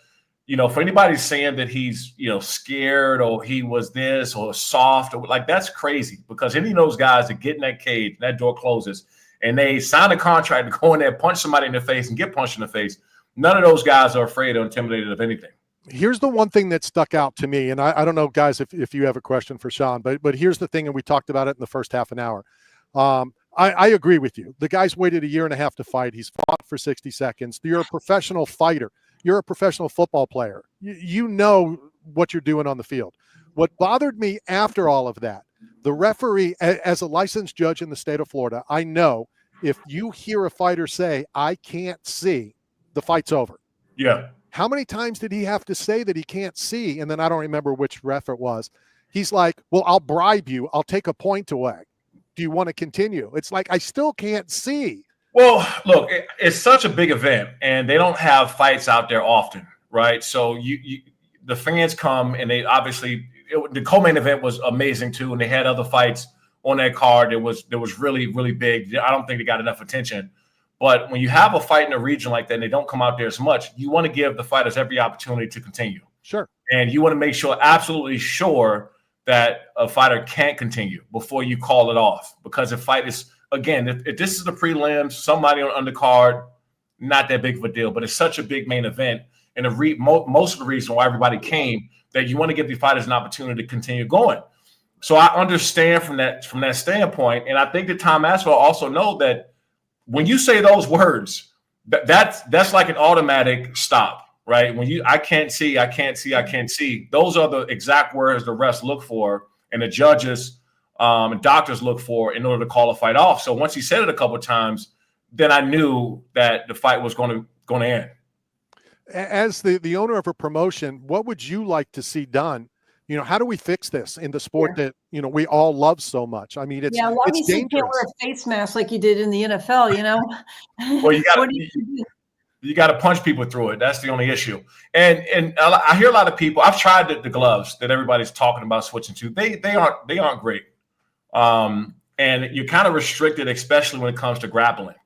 for anybody saying that he's, scared or he was this or soft, or like, that's crazy, because any of those guys that get in that cage, that door closes, and they sign a contract to go in there, punch somebody in the face and get punched in the face, none of those guys are afraid or intimidated of anything. Here's the one thing that stuck out to me, and I don't know, guys, if you have a question for Shawne, but here's the thing, and we talked about it in the first half an hour. I agree with you. The guy's waited a year and a half to fight. He's fought for 60 seconds. You're a professional fighter. You're a professional football player. You know what you're doing on the field. What bothered me after all of that, the referee, as a licensed judge in the state of Florida, I know if you hear a fighter say, I can't see, the fight's over. Yeah. How many times did he have to say that he can't see? And then I don't remember which ref it was. He's like, well, I'll bribe you. I'll take a point away. Do you want to continue? It's like, I still can't see. Well, look, it's such a big event, and they don't have fights out there often, right? So the fans come, and they obviously the co-main event was amazing too, and they had other fights on that card. It was really, really big. I don't think they got enough attention. But when you have a fight in a region like that and they don't come out there as much, you want to give the fighters every opportunity to continue. Sure. And you want to make sure, absolutely sure, that a fighter can't continue before you call it off. Because if fight is, again, if this is the prelims, somebody on undercard, not that big of a deal. But it's such a big main event. And most of the reason why everybody came, that you want to give the fighters an opportunity to continue going. So I understand from that standpoint. And I think that Tom Aspinall also know that when you say those words, that's like an automatic stop, right? When I can't see, those are the exact words the refs look for and the judges and doctors look for in order to call a fight off. So once he said it a couple of times, then I knew that the fight was going to end. As the owner of a promotion, what would you like to see done? How do we fix this in the sport that, we all love so much? I mean, it's dangerous. You can't wear a face mask like you did in the NFL, Well, you got to punch people through it. That's the only issue. And I hear a lot of people, I've tried the gloves that everybody's talking about switching to. They aren't great. And you're kind of restricted, especially when it comes to grappling,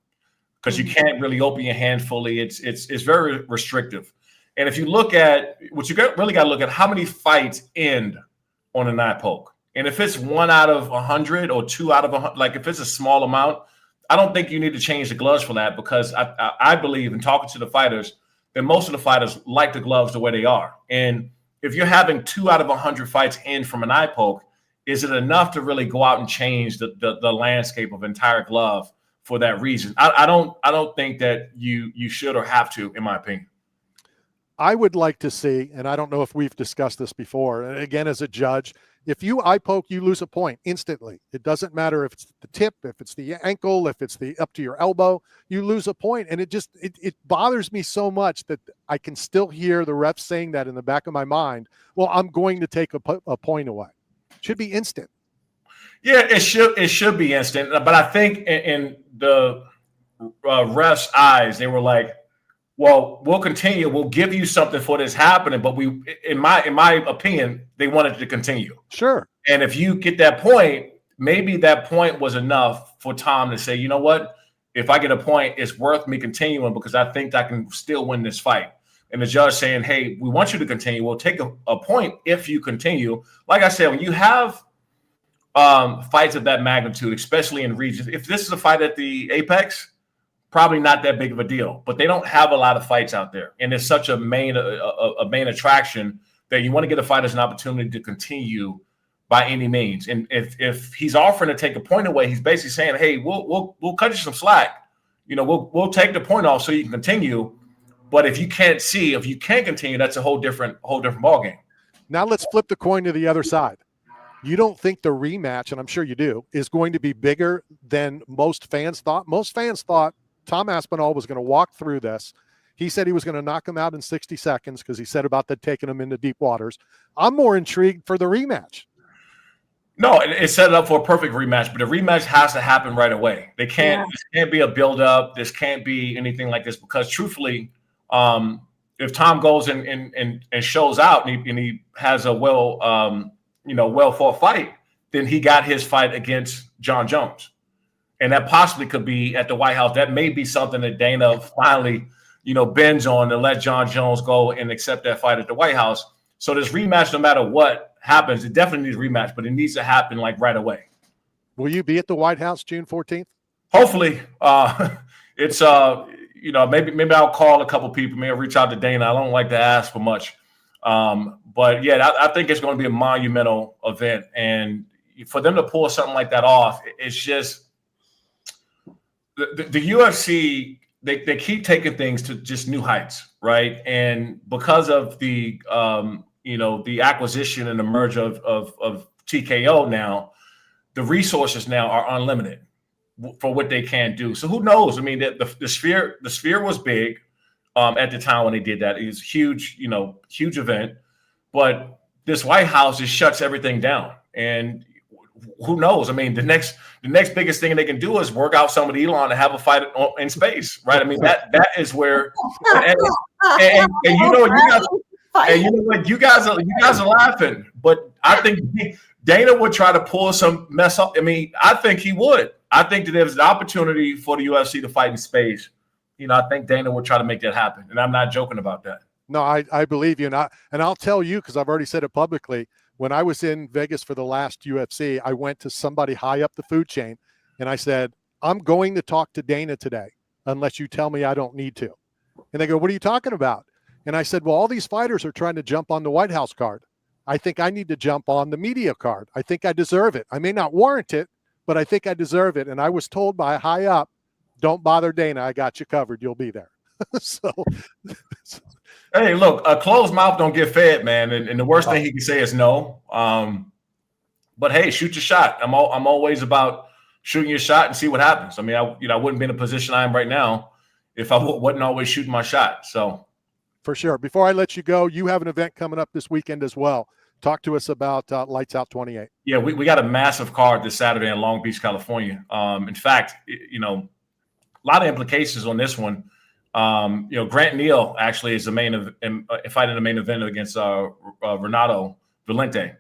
because you can't really open your hand fully. It's very restrictive. And if you look at what you really got to look at, how many fights end on an eye poke. And if it's 1 out of 100 or 2 out of 100, like if it's a small amount, I don't think you need to change the gloves for that, because I believe, in talking to the fighters, that most of the fighters like the gloves the way they are. And if you're having 2 out of 100 fights end from an eye poke, is it enough to really go out and change the landscape of entire glove for that reason? I don't think that you should or have to, in my opinion. I would like to see, and I don't know if we've discussed this before, and again, as a judge, if you eye poke, you lose a point instantly. It doesn't matter if it's the tip, if it's the ankle, if it's the up to your elbow, you lose a point. And it bothers me so much that I can still hear the refs saying that in the back of my mind. Well, I'm going to take a point away. It should be instant. Yeah, it should be instant. But I think in the refs' eyes, they were like, well, we'll continue. We'll give you something for this happening. But in my opinion, they wanted to continue. Sure. And if you get that point, maybe that point was enough for Tom to say, you know what? If I get a point, it's worth me continuing because I think I can still win this fight. And the judge saying, hey, we want you to continue. We'll take a point if you continue. Like I said, when you have fights of that magnitude, especially in regions, if this is a fight at the Apex, probably not that big of a deal, but they don't have a lot of fights out there. And it's such a main attraction that you want to get a fight as an opportunity to continue by any means. And if he's offering to take a point away, he's basically saying, hey, we'll cut you some slack. You know, we'll take the point off so you can continue. But if you can't continue, that's a whole different ballgame. Now let's flip the coin to the other side. You don't think the rematch, and I'm sure you do, is going to be bigger than most fans thought? Most fans thought Tom Aspinall was going to walk through this. He said he was going to knock him out in 60 seconds because he said about that taking him into deep waters. I'm more intrigued for the rematch. No, it's set up for a perfect rematch, but the rematch has to happen right away. This can't be a build-up. This can't be anything like this because, truthfully, if Tom goes and shows out and he has a well-fought fight, then he got his fight against John Jones. And that possibly could be at the White House. That may be something that Dana finally, bends on to let John Jones go and accept that fight at the White House. So this rematch, no matter what happens, it definitely needs a rematch, but it needs to happen like right away. Will you be at the White House June 14th? Hopefully. It's maybe I'll call a couple people, maybe I'll reach out to Dana. I don't like to ask for much. But yeah, I think it's going to be a monumental event. And for them to pull something like that off, it's just the UFC, they keep taking things to just new heights, right? And because of the acquisition and the merge of TKO now, the resources now are unlimited for what they can do. So who knows? I mean, the sphere was big at the time when they did that. It was huge event. But this White House just shuts everything down. And who knows? I mean, the next biggest thing they can do is work out somebody Elon to have a fight in space, right? I mean, that is where you guys are laughing, but I think Dana would try to pull some mess up. I mean, I think he would. I think that there's an opportunity for the UFC to fight in space. I think Dana would try to make that happen, and I'm not joking about that. No, I believe you, and I'll tell you because I've already said it publicly. When I was in Vegas for the last UFC, I went to somebody high up the food chain, and I said, "I'm going to talk to Dana today, unless you tell me I don't need to." And they go, "What are you talking about?" And I said, "Well, all these fighters are trying to jump on the White House card. I think I need to jump on the media card. I think I deserve it. I may not warrant it, but I think I deserve it." And I was told by high up, "Don't bother Dana. I got you covered. You'll be there." So, hey, look, a closed mouth don't get fed, man. And the worst thing he can say is no. But hey, shoot your shot. I'm always about shooting your shot and see what happens. I mean, I wouldn't be in a position I am right now if I wasn't always shooting my shot. So, for sure. Before I let you go, you have an event coming up this weekend as well. Talk to us about Lights Out 28. Yeah, we got a massive card this Saturday in Long Beach, California. In fact, a lot of implications on this one. Grant Neal actually is the fighting the main event against Renato Valente.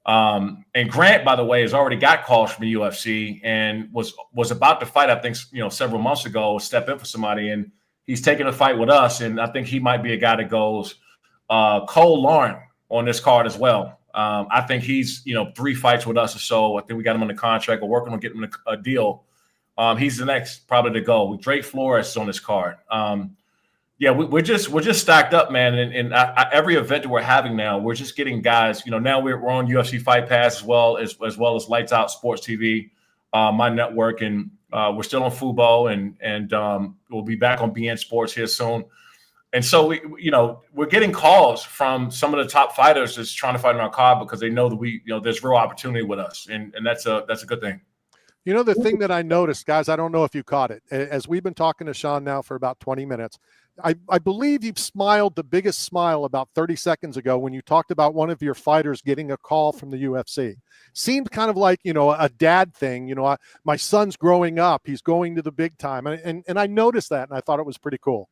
And Grant, by the way, has already got calls from the UFC and was about to fight, I think, several months ago, step in for somebody, and he's taking a fight with us. And I think he might be a guy that goes. Cole Lauren on this card as well. I think he's 3 fights with us or so. I think we got him on the contract. We're working on getting him a deal. He's the next probably to go. Drake Flores is on this card. We're just stacked up, man. And every event that we're having now, we're just getting guys. Now we're on UFC Fight Pass as well as Lights Out Sports TV, my network, and we're still on Fubo, and we'll be back on BN Sports here soon. And so we're getting calls from some of the top fighters that's trying to fight in our card because they know that there's real opportunity with us, and that's a good thing. The thing that I noticed, guys, I don't know if you caught it, as we've been talking to Shawne now for about 20 minutes, I believe you've smiled the biggest smile about 30 seconds ago when you talked about one of your fighters getting a call from the UFC. Seemed kind of like, a dad thing. My son's growing up. He's going to the big time. And I noticed that, and I thought it was pretty cool.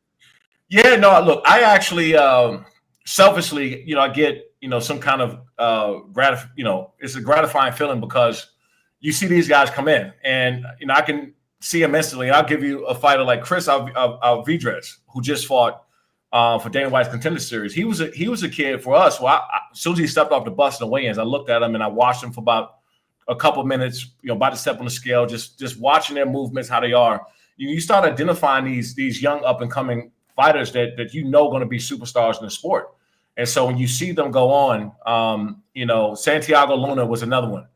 Yeah, no, look, I actually selfishly, I get, some kind of it's a gratifying feeling because you see these guys come in and, I can see him instantly. I'll give you a fighter like Chris Alvidrez, who just fought for Dana White's Contender Series. He was a kid for us. Well, as soon as he stepped off the bus in the weigh-ins, I looked at him and I watched him for about a couple of minutes, about to step on the scale, just watching their movements, how they are. You start identifying these young up-and-coming fighters that going to be superstars in the sport. And so when you see them go on, Santiago Luna was another one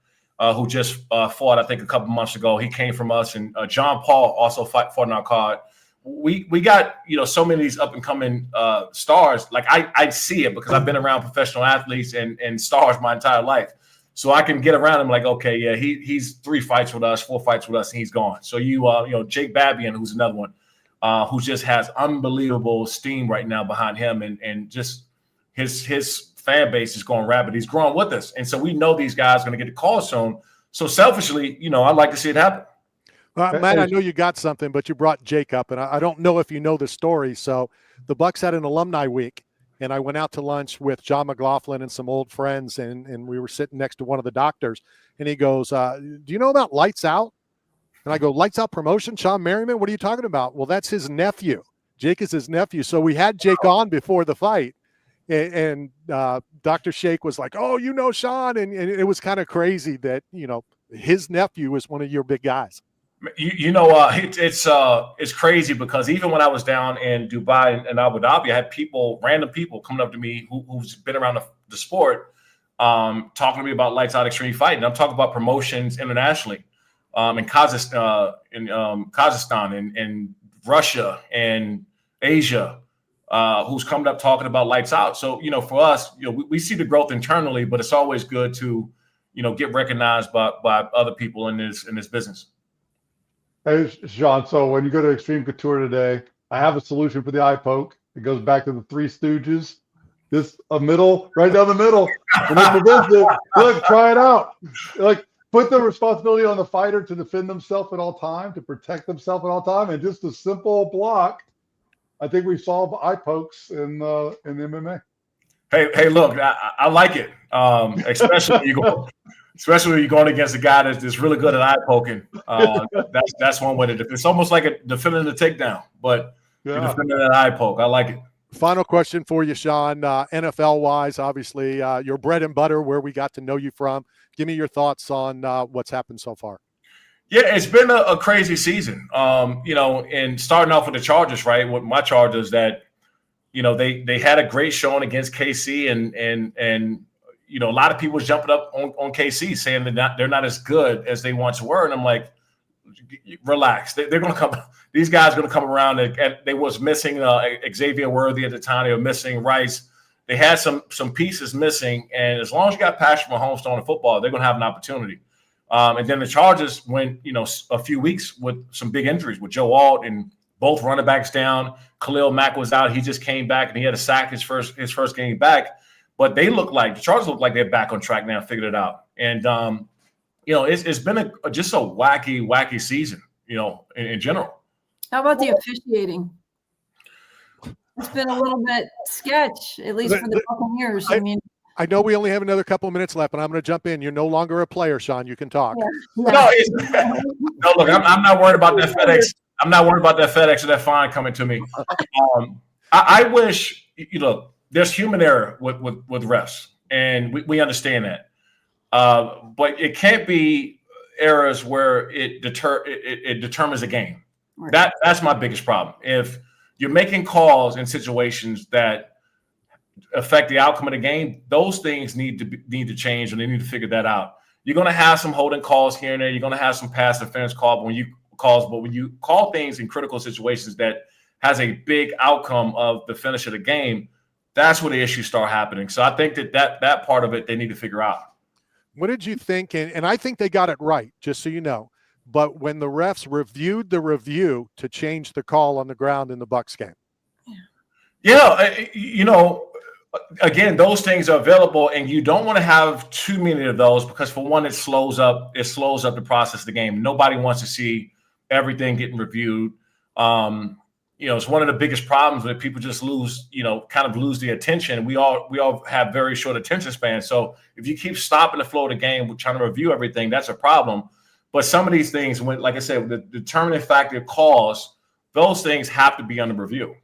who just fought, I think, a couple months ago. He came from us, and John Paul also fought in our card. We got, so many of these up-and-coming stars. Like, I see it because I've been around professional athletes and stars my entire life. So I can get around him like, okay, yeah, he's 3 fights with us, 4 fights with us, and he's gone. So Jake Babian, who's another one, who just has unbelievable steam right now behind him, and just his fan base is going rapid. He's growing with us, and so we know these guys are going to get the call soon. So selfishly, I'd like to see it happen. Matt, I know you got something, but you brought Jake up, and I don't know if you know the story. So the Bucks had an alumni week, and I went out to lunch with John McLaughlin and some old friends, and we were sitting next to one of the doctors, and he goes, do you know about Lights Out? And I go, Lights Out Promotion, Shawne Merriman? What are you talking about? Well, that's his nephew. Jake is his nephew. So we had Jake on before the fight, and Dr. Shake was like, oh, Shawne, and it was kind of crazy that, his nephew was one of your big guys. It's crazy because even when I was down in Dubai and Abu Dhabi, I had random people coming up to me who's been around the sport, talking to me about Lights Out Extreme Fighting. I'm talking about promotions internationally, in Kazakhstan, and Russia and Asia, who's coming up talking about Lights Out. So, for us, we see the growth internally, but it's always good to, get recognized by other people in this business. Hey, Shawne, so when you go to Extreme Couture today, I have a solution for the eye poke. It goes back to the Three Stooges. This a middle, right down the middle. And it prevents it. Look, try it out. Like, put the responsibility on the fighter to defend themselves at all time, to protect themselves at all time, and just a simple block. I think we solve eye pokes in the MMA. Hey, look, I like it, especially when you're going against a guy that's really good at eye poking. That's one way to defend. It's almost like defending the takedown, but you're defending an eye poke. I like it. Final question for you, Shawne. NFL-wise, obviously, your bread and butter, where we got to know you from. Give me your thoughts on what's happened so far. Yeah, it's been a crazy season. And starting off with the Chargers, right? With my Chargers, that they had a great showing against KC, and a lot of people was jumping up on KC saying they're not as good as they once were, and I'm like, relax. They're going to come. These guys are going to come around. They was missing Xavier Worthy at the time. They were missing Rice. They had some pieces missing, and as long as you got Patrick Mahomes throwing the football, they're going to have an opportunity. And then the Chargers went, a few weeks with some big injuries with Joe Alt and both running backs down. Khalil Mack was out. He just came back and he had a sack his first game back. But the Chargers look like they're back on track now, figured it out. And it's been just a wacky season, in general. How about the officiating? It's been a little bit sketch, at least for the Buccaneers. I know we only have another couple of minutes left, but I'm going to jump in. You're no longer a player, Shawne. You can talk. Yeah. No, look, I'm not worried about that FedEx. I'm not worried about that FedEx or that fine coming to me. I wish, there's human error with refs, and we understand that. But it can't be errors where it determines a game. Right. That's my biggest problem. If you're making calls in situations that affect the outcome of the game, those things need to change, and they need to figure that out. You're going to have some holding calls here and there. You're going to have some pass interference calls, but when you call things in critical situations that has a big outcome of the finish of the game, that's where the issues start happening. So I think that part of it they need to figure out. What did you think? And I think they got it right, just so you know. But when the refs reviewed the review to change the call on the ground in the Bucs game. Yeah, again, those things are available, and you don't want to have too many of those because, for one, it slows up the process of the game. Nobody wants to see everything getting reviewed. It's one of the biggest problems that people just lose the attention. We all have very short attention spans. So if you keep stopping the flow of the game, we're trying to review everything, that's a problem. But some of these things, when, like I said, the determining factor calls, those things have to be under review.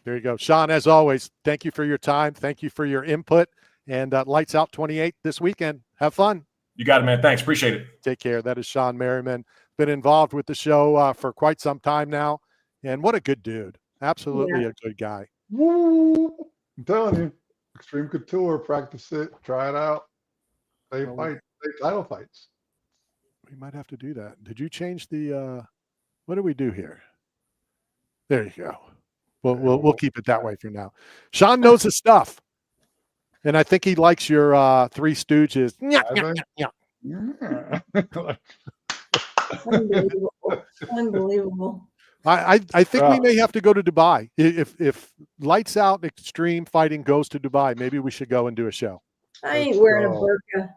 There you go. Shawne, as always, thank you for your time. Thank you for your input. And Lights Out 28 this weekend. Have fun. You got it, man. Thanks. Appreciate it. Take care. That is Shawne Merriman. Been involved with the show for quite some time now. And what a good dude. Absolutely a good guy. Woo! I'm telling you. Extreme Couture. Practice it. Try it out. They title fights. We might have to do that. Did you change the what do we do here? There you go. We'll keep it that way for now. Shawne knows his stuff. And I think he likes your Three Stooges. Unbelievable. I think we may have to go to Dubai. If Lights Out Extreme Fighting goes to Dubai, maybe we should go and do a show. I ain't wearing a burqa.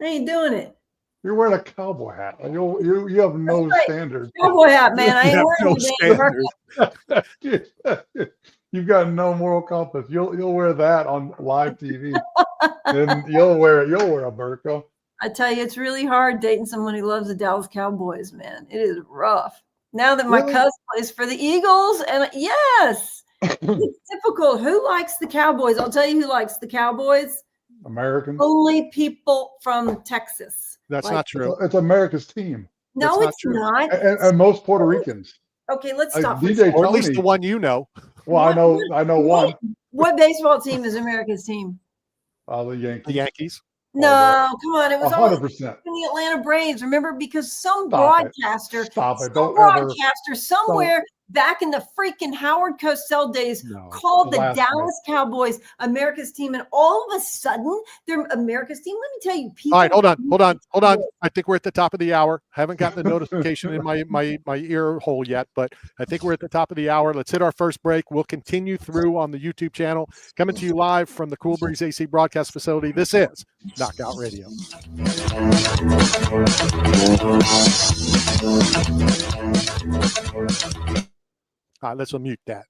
I ain't doing it. You're wearing a cowboy hat. You have no standards. Cowboy hat, man. I ain't wearing no standards. You've got no moral compass. You'll wear that on live TV, and you'll wear a burqa. I tell you, it's really hard dating someone who loves the Dallas Cowboys, man. It is rough. Now that my cousin plays for the Eagles, and yes, it's difficult. Who likes the Cowboys? I'll tell you who likes the Cowboys. Americans. Only people from Texas. That's not true. It's America's team. No, it's not. And most Puerto Ricans. Okay, let's stop. DJ or at least the one you know. Well, I know one. What baseball team is America's team? The Yankees. The Yankees. No, come on. It was 100%. in the Atlanta Braves. Remember, because some Stop broadcaster, it. Somewhere back in the freaking Howard Cosell days called the Dallas Cowboys America's team, and all of a sudden they're America's team. Let me tell you, people. All right, hold on. I think we're at the top of the hour. Haven't gotten the notification in my ear hole yet, but I think we're at the top of the hour. Let's hit our first break. We'll continue through on the YouTube channel, coming to you live from the Cool Breeze AC broadcast facility. This is Knockout Radio. All right, let's unmute that.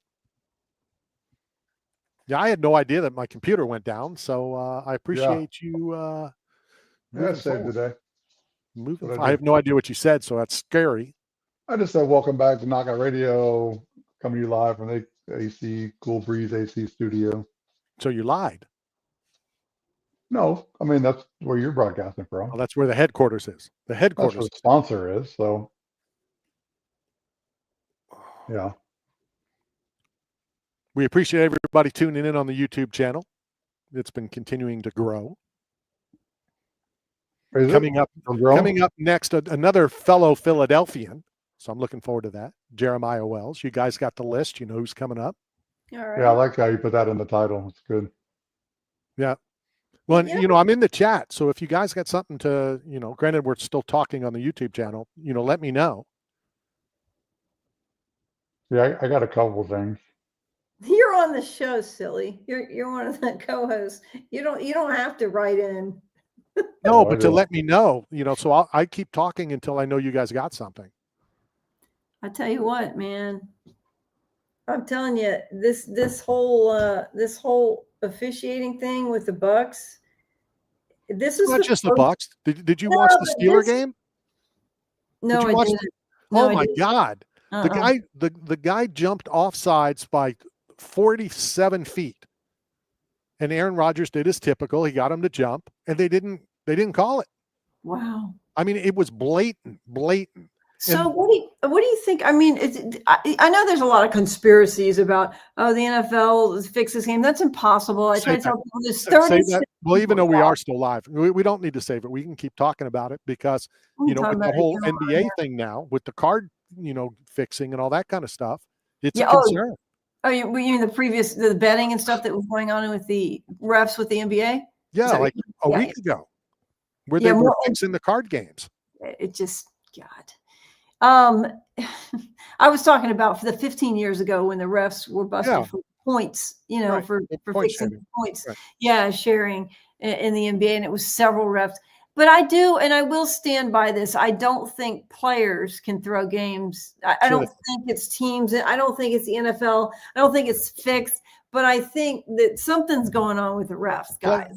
Yeah, I had no idea that my computer went down, so I appreciate you. Saved today. I have no idea what you said, so that's scary. I just said welcome back to Knockout Radio, coming to you live from the AC Cool Breeze AC studio. So you lied. No, I mean that's where you're broadcasting from. Well, that's where the headquarters is. The headquarters. That's where the sponsor is. So, yeah. We appreciate everybody tuning in on the YouTube channel. It's been continuing to grow. Coming up next, another fellow Philadelphian. So I'm looking forward to that. Jeremiah Wells. You guys got the list. You know who's coming up. All right. Yeah, I like how you put that in the title. It's good. Yeah. Well, I'm in the chat. So if you guys got something to, granted we're still talking on the YouTube channel, let me know. Yeah, I got a couple of things. You're on the show, silly. You're one of the co-hosts. You don't have to write in. No, but to let me know, so I keep talking until I know you guys got something. I tell you what, man. I'm telling you, this whole officiating thing with the Bucs. This is not just the Bucs. Did you watch the Steeler game? No, I didn't. Oh my God. The guy jumped offsides by 47 feet. And Aaron Rodgers did his typical. He got him to jump, and they didn't call it. Wow. I mean, it was blatant. So what do you think? I mean, I know there's a lot of conspiracies about the NFL fix this game. That's impossible. I try to tell people there's 30. Well, even though we are still live, we don't need to save it. We can keep talking about it because with the whole NBA thing now, with the card fixing and all that kind of stuff, It's a concern. Oh, you mean the betting and stuff that was going on with the refs with the NBA? Yeah, like a week ago, where they were fixing the card games. It just, God. I was talking about for the 15 years ago when the refs were busted for points, for fixing points. Right. Yeah, sharing in the NBA, and it was several refs. But I will stand by this. I don't think players can throw games. I don't think it's teams. I don't think it's the NFL. I don't think it's fixed. But I think that something's going on with the refs, guys.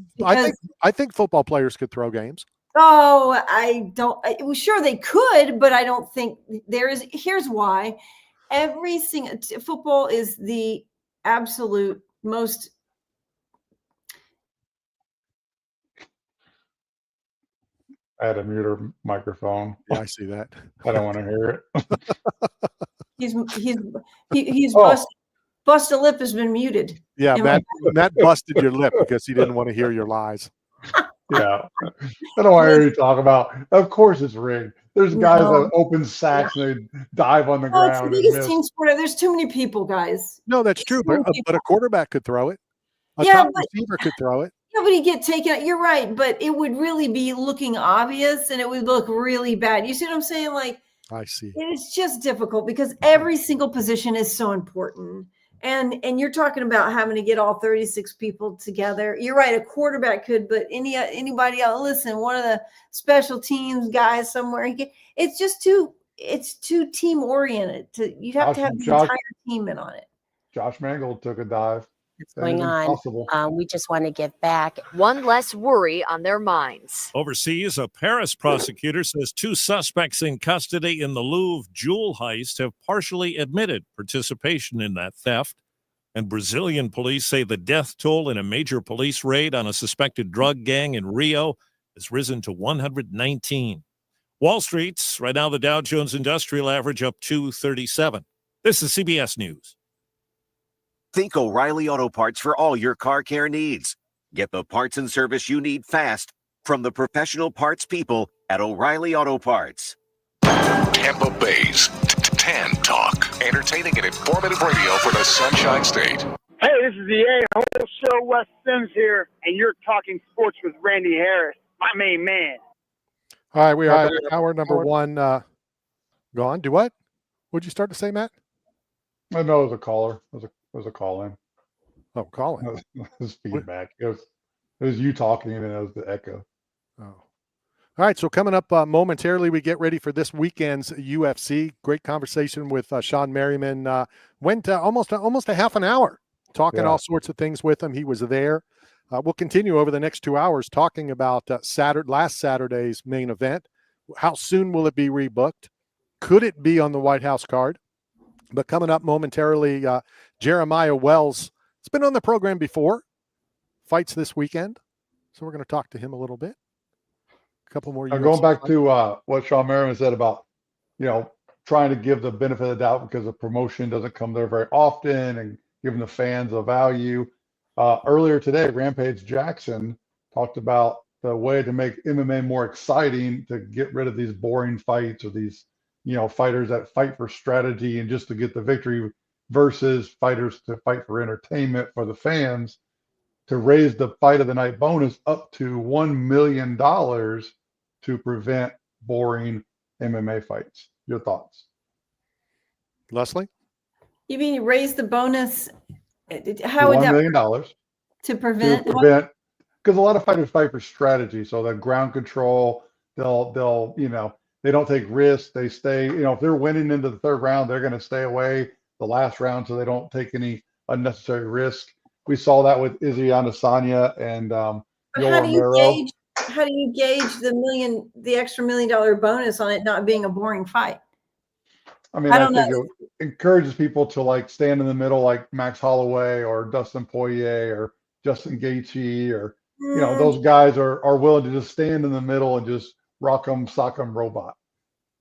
I think football players could throw games. Oh, sure they could, but I don't think there is. Here's why. Every single football is the absolute most. I had to mute her microphone. Yeah, I see that. I don't want to hear it. He's busted lip has been muted. Yeah, Matt busted your lip because he didn't want to hear your lies. Yeah, I don't want to hear you talk about. Of course, it's rigged. There's guys that open sacks and they dive on the ground. It's the biggest team sport. There's too many people, guys. No, that's true. But a quarterback could throw it. A top receiver could throw it. Yeah, but he'd get taken out. You're right, but it would really be looking obvious, and it would look really bad. You see what I'm saying? Like, I see. It's just difficult because every single position is so important. And you're talking about having to get all 36 people together. You're right, a quarterback could, but anybody else, listen, one of the special teams guys somewhere, it's just too team oriented. You'd have to have the entire team in on it. Josh Mangold took a dive. What's going on? We just want to get back. One less worry on their minds. Overseas, a Paris prosecutor says 2 suspects in custody in the Louvre jewel heist have partially admitted participation in that theft. And Brazilian police say the death toll in a major police raid on a suspected drug gang in Rio has risen to 119. Wall Street's right now, the Dow Jones Industrial Average up 237. This is CBS News. Think O'Reilly Auto Parts for all your car care needs. Get the parts and service you need fast from the professional parts people at O'Reilly Auto Parts. Tampa Bay's Tan Talk. Entertaining and informative radio for the Sunshine State. Hey, this is the A-Hole Show. Wes Sims here, and you're talking sports with Randy Harris, my main man. All right, we are at hour number 1. Go on. Do what? What'd you start to say, Matt? I know it was a caller. It was a call in. Oh, call in. It was feedback. It was you talking, and it was the echo. Oh. All right, so coming up momentarily, we get ready for this weekend's UFC. Great conversation with Shawne Merriman. Went almost a half an hour talking all sorts of things with him. He was there. We'll continue over the next 2 hours talking about last Saturday's main event. How soon will it be rebooked? Could it be on the White House card? But coming up momentarily, Jeremiah Wells has been on the program before. Fights this weekend. So we're going to talk to him a little bit. A couple more. Going back to what Shawne Merriman said about, trying to give the benefit of the doubt because the promotion doesn't come there very often and giving the fans a value. Earlier today, Rampage Jackson talked about the way to make MMA more exciting, to get rid of these boring fights or these, fighters that fight for strategy and just to get the victory versus fighters to fight for entertainment for the fans, to raise the fight of the night bonus up to $1 million to prevent boring MMA fights. Your thoughts? Leslie? You mean you raise the bonus? How would that $1 million to prevent? Because a lot of fighters fight for strategy. So the ground control, they'll they don't take risks. They stay, if they're winning into the third round, they're going to stay away the last round so they don't take any unnecessary risk. We saw that with Izzy Adesanya and how do you gauge the extra $1 million bonus on it not being a boring fight? I mean, I think it encourages people to stand in the middle, like Max Holloway or Dustin Poirier or Justin Gaethje, or those guys are willing to just stand in the middle and just rock 'em, sock 'em robot.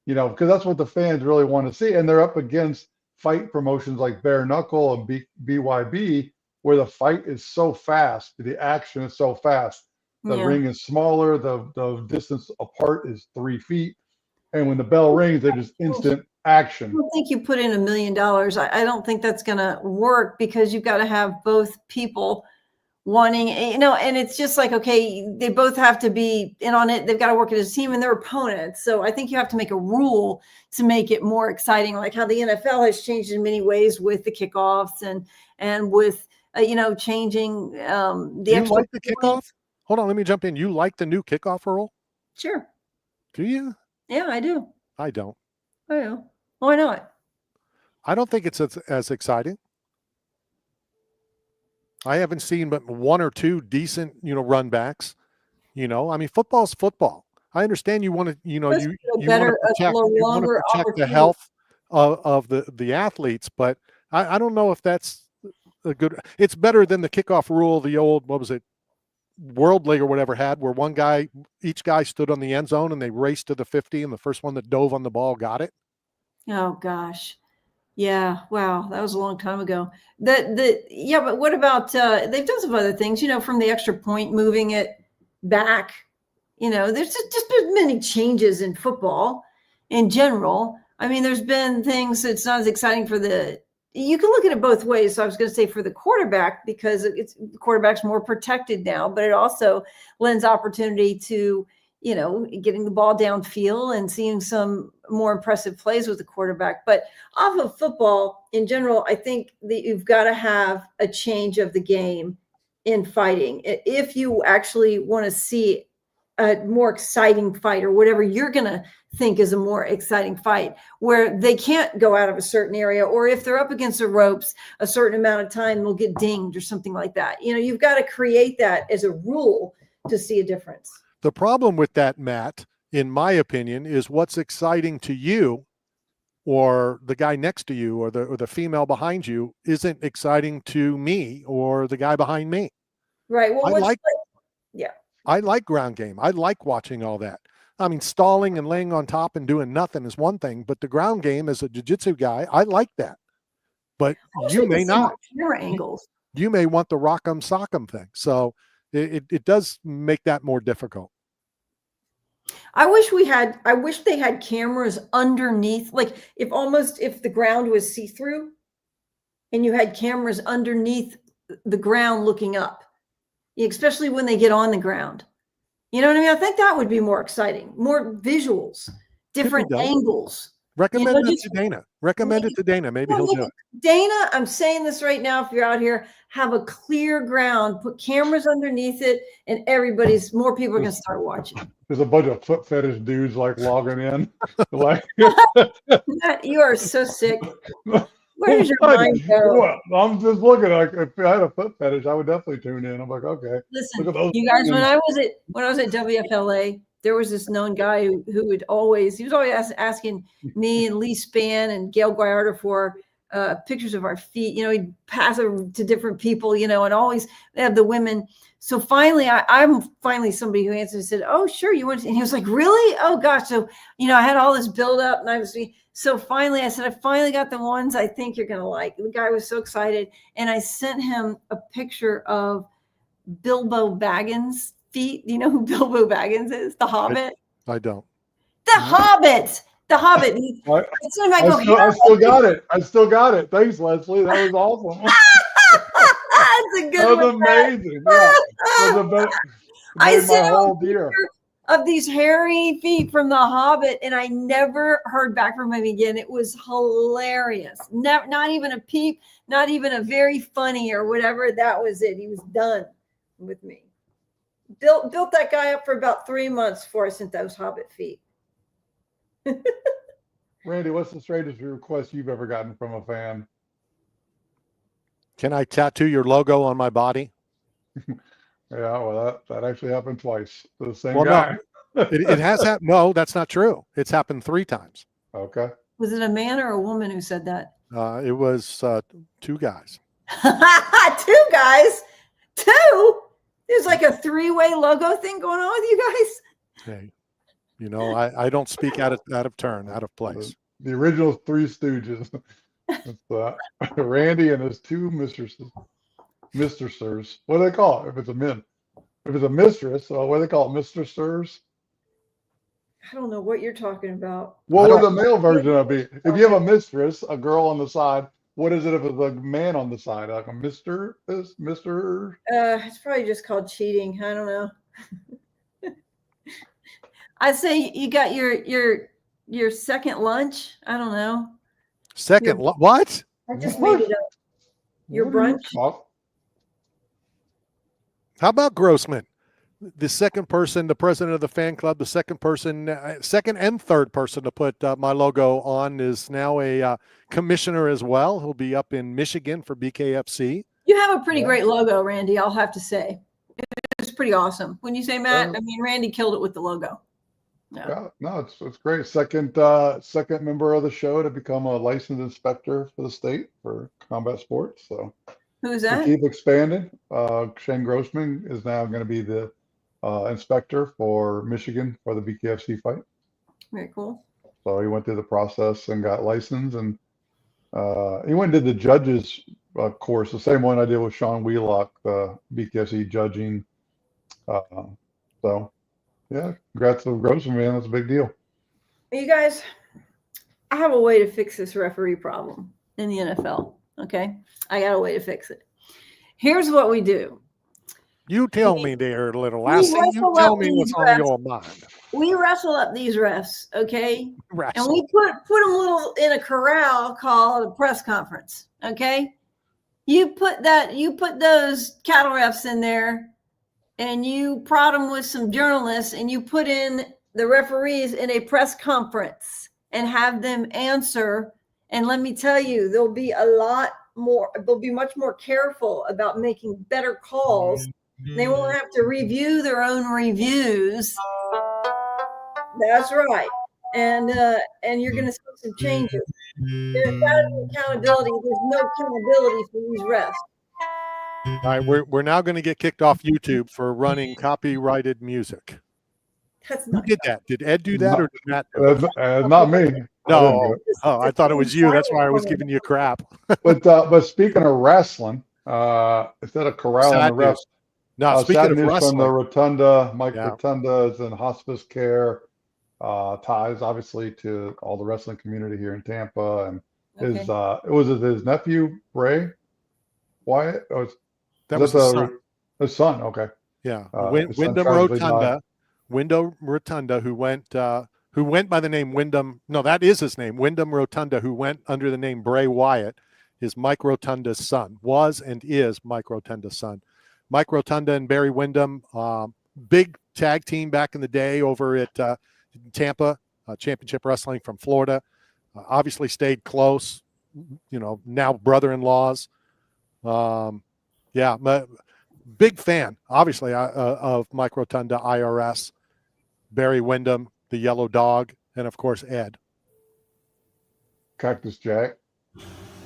Because that's what the fans really want to see, and they're up against fight promotions like Bare Knuckle and BYB, where the fight is so fast, the action is so fast. The ring is smaller, the distance apart is 3 feet, and when the bell rings, they're just instant action. I don't think you put in $1 million. I don't think that's going to work because you've got to have both people wanting, and it's just like, okay, they both have to be in on it. They've got to work as a team and their opponents. So I think you have to make a rule to make it more exciting, like how the NFL has changed in many ways with the kickoffs and with, changing the You extra like the kickoff? Hold on, let me jump in. You like the new kickoff rule? Sure. Do you? Yeah, I do. I don't. I do. Why not? I don't think it's as exciting. I haven't seen but one or two decent, run backs. I mean, football's football. I understand you want to, you want to protect the health of the athletes, but I don't know if that's a good. It's better than the kickoff rule, the old, what was it, World League or whatever had, where each guy stood on the end zone and they raced to the 50, and the first one that dove on the ball got it. Oh gosh. Yeah. Wow. That was a long time ago. But what about, they've done some other things, from the extra point, moving it back, there's just been many changes in football in general. I mean, there's been things that's not as exciting you can look at it both ways. So I was going to say for the quarterback, because the quarterback's more protected now, but it also lends opportunity to, getting the ball downfield and seeing some more impressive plays with the quarterback. But off of football in general, I think that you've got to have a change of the game in fighting. If you actually want to see a more exciting fight, or whatever you're going to think is a more exciting fight, where they can't go out of a certain area, or if they're up against the ropes a certain amount of time, they'll get dinged or something like that. You've got to create that as a rule to see a difference. The problem with that, Matt, in my opinion, is what's exciting to you or the guy next to you or the female behind you isn't exciting to me or the guy behind me. Right. Well, I like ground game. I like watching all that. I mean, stalling and laying on top and doing nothing is one thing, but the ground game as a jiu-jitsu guy, I like that. But you may not. Camera angles. You may want the rock'em sock'em thing. So it does make that more difficult. I wish they had cameras underneath, like if the ground was see-through and you had cameras underneath the ground looking up, especially when they get on the ground. You know what I mean? I think that would be more exciting, more visuals, different angles. Recommend it to Dana. Recommend it to Dana. Maybe he'll do it. Dana, I'm saying this right now. If you're out here, have a clear ground, put cameras underneath it, and more people are going to start watching. There's a bunch of foot fetish dudes logging in. You are so sick. Where does your mind go? Well, I'm just looking. If I had a foot fetish, I would definitely tune in. I'm like, okay. Listen, you guys, when I was at WFLA, there was this known guy who was always asking me and Lee Spann and Gail Guayardo for pictures of our feet. He'd pass it to different people, and always they have the women. So finally, I'm finally somebody who answered and said, "Oh, sure, you want?" And he was like, "Really? Oh gosh." So I had all this build up, and so finally I said, "I finally got the ones I think you're gonna like." The guy was so excited, and I sent him a picture of Bilbo Baggins' feet. Do you know who Bilbo Baggins is? The Hobbit. I don't. The Hobbit. The Hobbit. I still got it. Thanks, Leslie. That was awesome. That's a good one. That was amazing. Yeah. I sent a picture of these hairy feet from The Hobbit, and I never heard back from him again. It was hilarious. Not even a peep, not even a very funny or whatever. That was it. He was done with me. Built that guy up for about 3 months before I sent those Hobbit feet. Randy, what's the straightest request you've ever gotten from a fan? Can I tattoo your logo on my body? Yeah, well, that actually happened twice to the same guy. No, it has happened. No, that's not true. It's happened 3 times. Okay. Was it a man or a woman who said that? It was 2 guys. 2 guys? 2? There's like a 3-way logo thing going on with you guys. Hey, I don't speak out of turn, out of place. The original 3 Stooges. It's, Randy and his 2 mistresses. What do they call it? If it's a mistress, what do they call it? Mistressers? I don't know what you're talking about. What would the male version of it be? If you have a mistress, a girl on the side, what is it if it's a man on the side? Like a Mr. Mr. It's probably just called cheating. I don't know. I'd say you got your second lunch. I don't know. What? I just made it up. Your brunch. How about Grossman? The second person, the president of the fan club, the second and third person to put my logo on is now a commissioner as well. He'll be up in Michigan for BKFC. You have a pretty great logo, Randy, I'll have to say. It's pretty awesome. When you say Matt, I mean, Randy killed it with the logo. Yeah, no, it's great. Second member of the show to become a licensed inspector for the state for combat sports. So who's that? We keep expanding. Shane Grossman is now going to be the inspector for Michigan for the BKFC fight. Very cool. So he went through the process and got licensed, and he went and did the judges course, the same one I did with Sean Wheelock, the BKFC judging. So yeah, congrats to Grossman, man. That's a big deal. You guys, I have a way to fix this referee problem in the NFL. Okay, I got a way to fix it. Here's what we do. You tell me there, little lassie. You tell me what's on your mind. We wrestle up these refs, okay? Wrestle. And we put them little in a corral called a press conference, okay? You put those cattle refs in there, and you prod them with some journalists, and you put in the referees in a press conference and have them answer. And let me tell you, they'll be much more careful about making better calls. They won't have to review their own reviews. That's right. And you're going to see some changes. There's got to be accountability. There's no accountability for these refs. All right, we're now going to get kicked off YouTube for running copyrighted music. That's Who did that? Did Ed do that or did Matt do it? Not me. No. I thought it was you. That's why I was giving you crap. But speaking of wrestling, instead of corralling the refs, no, speaking of from wrestling, the Rotunda, Mike Rotunda is in hospice care, ties obviously to all the wrestling community here in Tampa, and his nephew Bray Wyatt. That was his son. His son. Okay. Yeah, Wyndham Rotunda. Wyndham Rotunda, who went by the name Wyndham. No, that is his name. Wyndham Rotunda, who went under the name Bray Wyatt, is Mike Rotunda's son. Was and is Mike Rotunda's son. Mike Rotunda and Barry Windham, big tag team back in the day over at Tampa, Championship Wrestling from Florida. Obviously stayed close, now brother-in-laws. Big fan, obviously, of Mike Rotunda, IRS, Barry Windham, the Yellow Dog, and, of course, Ed. Cactus Jack. I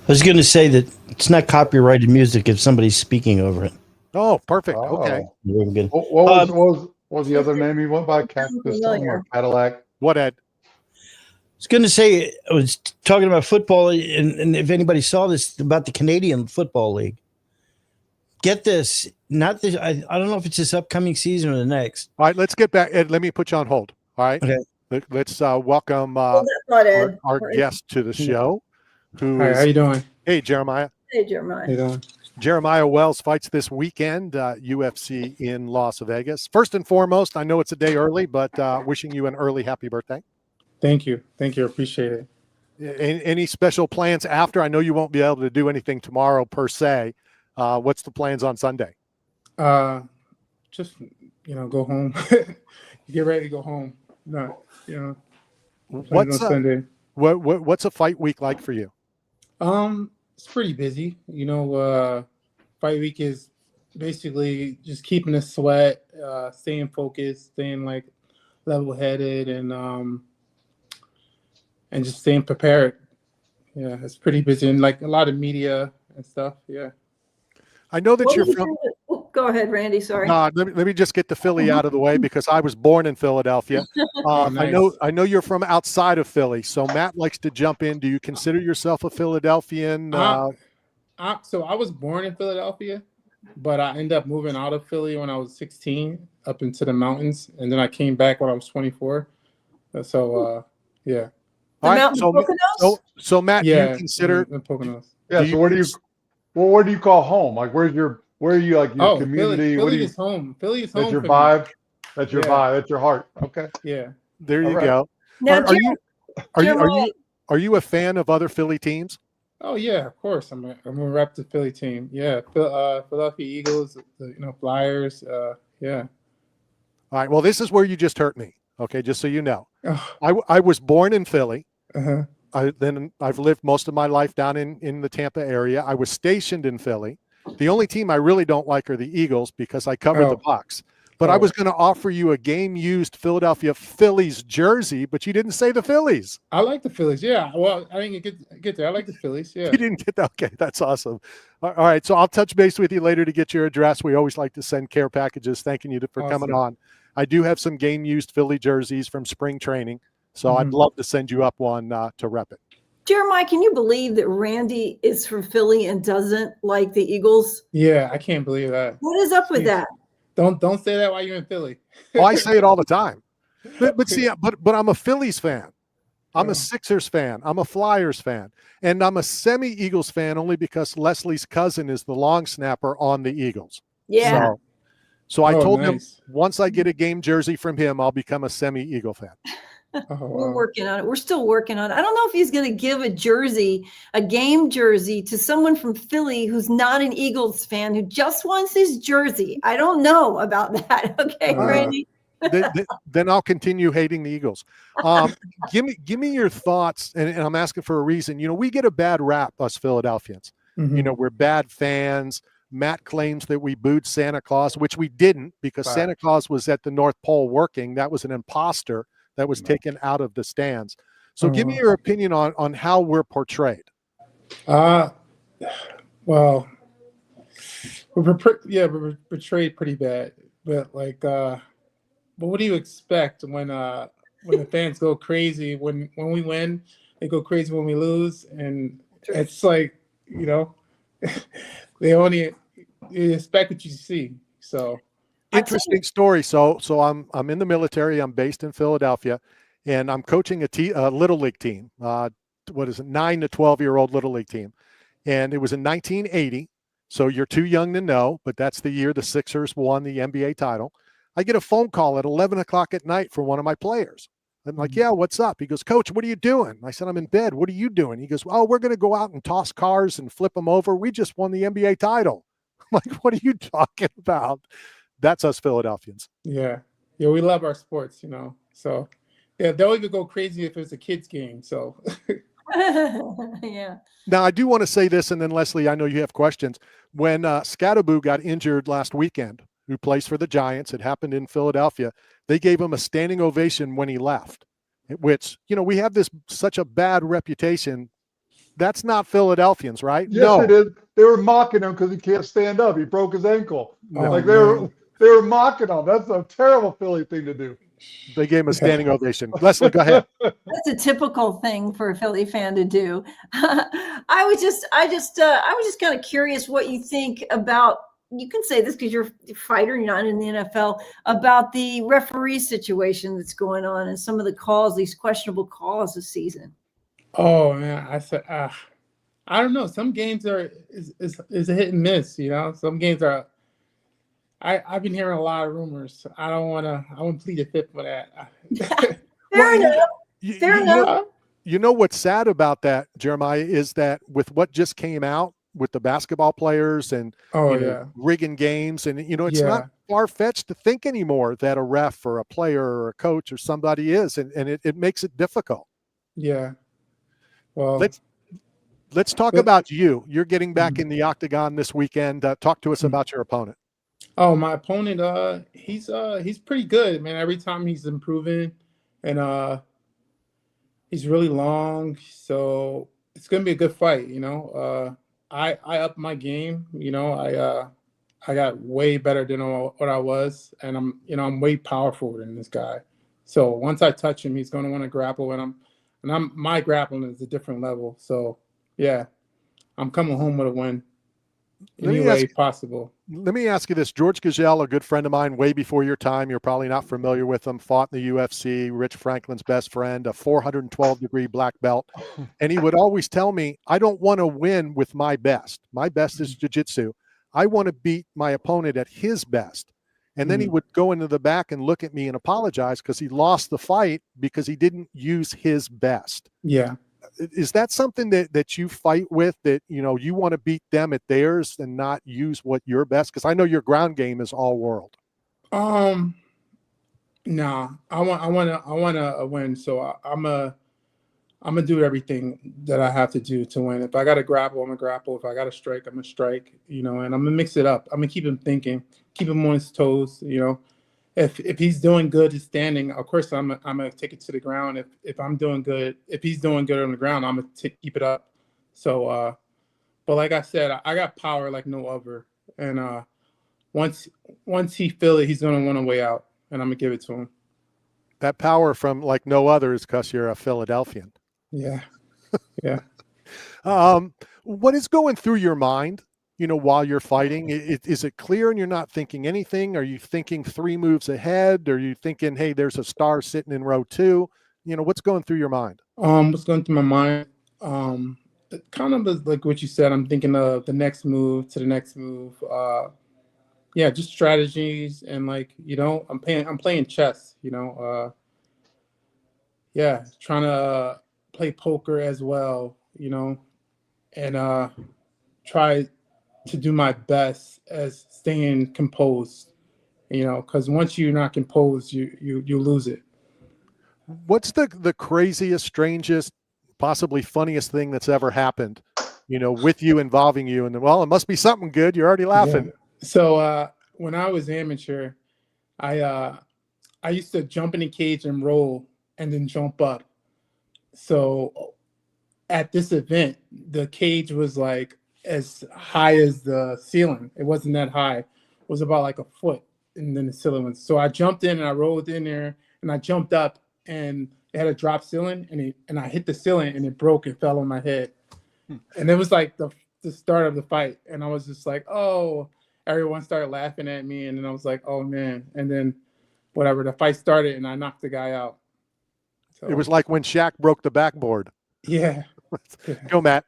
was going to say that it's not copyrighted music if somebody's speaking over it. Oh, perfect. Okay. Good. What was the other name he went by? Cactus or Cadillac? What, Ed? I was going to say, I was talking about football, and if anybody saw this, about the Canadian Football League. Get this, not this. I don't know if it's this upcoming season or the next. All right, let's get back. Ed, let me put you on hold. All right. Okay. Let's welcome our guest to the show. Hi, how you doing? Hey, Jeremiah. Hey, Jeremiah. How you doing? Jeremiah Wells fights this weekend, UFC in Las Vegas. First and foremost, I know it's a day early, but wishing you an early happy birthday. Thank you. Appreciate it. Any special plans after? I know you won't be able to do anything tomorrow per se. What's the plans on Sunday? Just go home. Get ready to go home. What's on Sunday? What's a fight week like for you? It's pretty busy. Fight week is basically just keeping the sweat, staying focused, staying level-headed, and just staying prepared. Yeah, it's pretty busy, and a lot of media and stuff. Yeah. I know that you're from. Go ahead, Randy. Sorry. Let me just get the Philly out of the way because I was born in Philadelphia. Nice. I know you're from outside of Philly, so Matt likes to jump in. Do you consider yourself a Philadelphian? So I was born in Philadelphia, but I ended up moving out of Philly when I was 16 up into the mountains, and then I came back when I was 24. So yeah. All right. So Matt, do you consider the Poconos? Yeah. So where do you call home? Like, where are you like your community? Philly is home. Philly is home. That's your for vibe. Me. That's your vibe. That's your heart. Okay. Yeah. There you go. Now, are you a fan of other Philly teams? Oh yeah, of course. I'm a rep the Philly team. Yeah, Philadelphia Eagles. Flyers. Yeah. All right. Well, this is where you just hurt me. Okay, just so you know, I was born in Philly. I've lived most of my life down in the Tampa area. I was stationed in Philly. The only team I really don't like are the Eagles because I covered the Bucs. But I was going to offer you a game-used Philadelphia Phillies jersey, but you didn't say the Phillies. I like the Phillies. Yeah. Well, I didn't get there. I like the Phillies. Yeah. You didn't get that. Okay, that's awesome. All right, so I'll touch base with you later to get your address. We always like to send care packages. Thanking you for coming on. I do have some game-used Philly jerseys from spring training, so I'd love to send you up one to rep it. Jeremiah, can you believe that Randy is from Philly and doesn't like the Eagles? Yeah, I can't believe that. What is up with that? Don't say that while you're in Philly. Oh, I say it all the time. But see, but I'm a Phillies fan. I'm a Sixers fan. I'm a Flyers fan. And I'm a semi-Eagles fan only because Leslie's cousin is the long snapper on the Eagles. Yeah. So I told him once I get a game jersey from him, I'll become a semi-Eagle fan. We're working on it. We're still working on it. I don't know if he's going to give a game jersey to someone from Philly who's not an Eagles fan, who just wants his jersey. I don't know about that. Okay, Randy. Then I'll continue hating the Eagles. Give me your thoughts, and I'm asking for a reason. You know, we get a bad rap, us Philadelphians. You know, we're bad fans. Matt claims that we booed Santa Claus, which we didn't, because Santa Claus was at the North Pole working. That was an imposter that was taken out of the stands. So give me your opinion on how we're portrayed. Well, we're portrayed pretty bad, but but what do you expect when the fans go crazy when we win? They go crazy when we lose, and it's like, you know, they expect what you see. So interesting story. So I'm in the military. I'm based in Philadelphia, and I'm coaching a little league team. 9 to 12-year-old little league team, and it was in 1980. So you're too young to know, but that's the year the Sixers won the NBA title. I get a phone call at 11 o'clock at night from one of my players. I'm like, yeah, what's up? He goes, Coach, what are you doing? I said, I'm in bed. What are you doing? He goes, oh, we're going to go out and toss cars and flip them over. We just won the NBA title. I'm like, what are you talking about? That's us Philadelphians. Yeah, we love our sports, you know. So yeah, they'll even go crazy if it's a kids game. So yeah. Now I do want to say this, and then Leslie, I know you have questions. When Scattaboo got injured last weekend, who plays for the Giants, it happened in Philadelphia. They gave him a standing ovation when he left, which, you know, we have such a bad reputation. That's not Philadelphians, right? Yes, no. It is. They were mocking him because he can't stand up. He broke his ankle. No. They were mocking him. That's a terrible Philly thing to do. They gave him a standing ovation. Leslie, go ahead. That's a typical thing for a Philly fan to do. I was just kind of curious what you think about. You can say this because you're a fighter, you're not in the NFL, about the referee situation that's going on and some of the calls, these questionable calls this season. Oh man, I said, I don't know. Some games is a hit and miss. You know, some games are. I've been hearing a lot of rumors. I wouldn't plead the fifth for that. Fair enough. You know what's sad about that, Jeremiah, is that with what just came out with the basketball players and rigging games, and it's not far-fetched to think anymore that a ref or a player or a coach or somebody is, and it makes it difficult. Yeah. Well, let's talk about you. You're getting back in the octagon this weekend. Talk to us about your opponent. Oh, my opponent, he's pretty good, man. Every time he's improving, and he's really long, so it's gonna be a good fight. You know, I upped my game. You know, I got way better than what I was, and I'm way powerful than this guy. So once I touch him, he's gonna want to grapple, and my grappling is a different level. So yeah, I'm coming home with a win. any way possible. Let me ask you this. George Gagel, a good friend of mine, way before your time, you're probably not familiar with him, fought in the UFC, Rich Franklin's best friend, a 412-degree black belt. And he would always tell me, I don't want to win with my best. My best is jiu-jitsu. I want to beat my opponent at his best. And then he would go into the back and look at me and apologize because he lost the fight because he didn't use his best. Yeah. Is that something that you fight with, that, you know, you want to beat them at theirs and not use what your best? Because I know your ground game is all world. Nah, I want to win. So I'm gonna do everything that I have to do to win. If I got to grapple, I'm gonna grapple. If I got to strike, I'm gonna strike. You know, and I'm gonna mix it up. I'm gonna keep him thinking, keep him on his toes. You know, if he's doing good, he's standing. Of course, I'm gonna take it to the ground. If I'm doing good, if he's doing good on the ground, I'm gonna keep it up. So, but like I said, I got power like no other. And once he feel it, he's gonna want a way out, and I'm gonna give it to him. That power from like no other is because you're a Philadelphian. Yeah. Yeah. What is going through your mind, you know, while you're fighting? Is it clear and you're not thinking anything? Are you thinking 3 moves ahead? Are you thinking, hey, there's a star sitting in row 2? You know, what's going through your mind? What's going through my mind? Kind of like what you said. I'm thinking of the next move to the next move. Yeah, just strategies and, like, you know, I'm playing chess, you know. Yeah, trying to play poker as well, you know, and try to do my best as staying composed, you know, because once you're not composed, you lose it. What's the craziest, strangest, possibly funniest thing that's ever happened, you know, with you, involving you? And, well, it must be something good. You're already laughing. Yeah. So when I was amateur, I used to jump in the cage and roll and then jump up. So at this event, the cage was like as high as the ceiling. It wasn't that high. It was about like a foot, and then the ceiling was. So I jumped in and I rolled in there and I jumped up, and it had a drop ceiling, and I hit the ceiling and it broke and fell on my head. And it was like the start of the fight. And I was just like, oh, everyone started laughing at me. And then I was like, oh man. And then whatever, the fight started and I knocked the guy out. So, it was like when Shaq broke the backboard. Yeah. Go, Matt.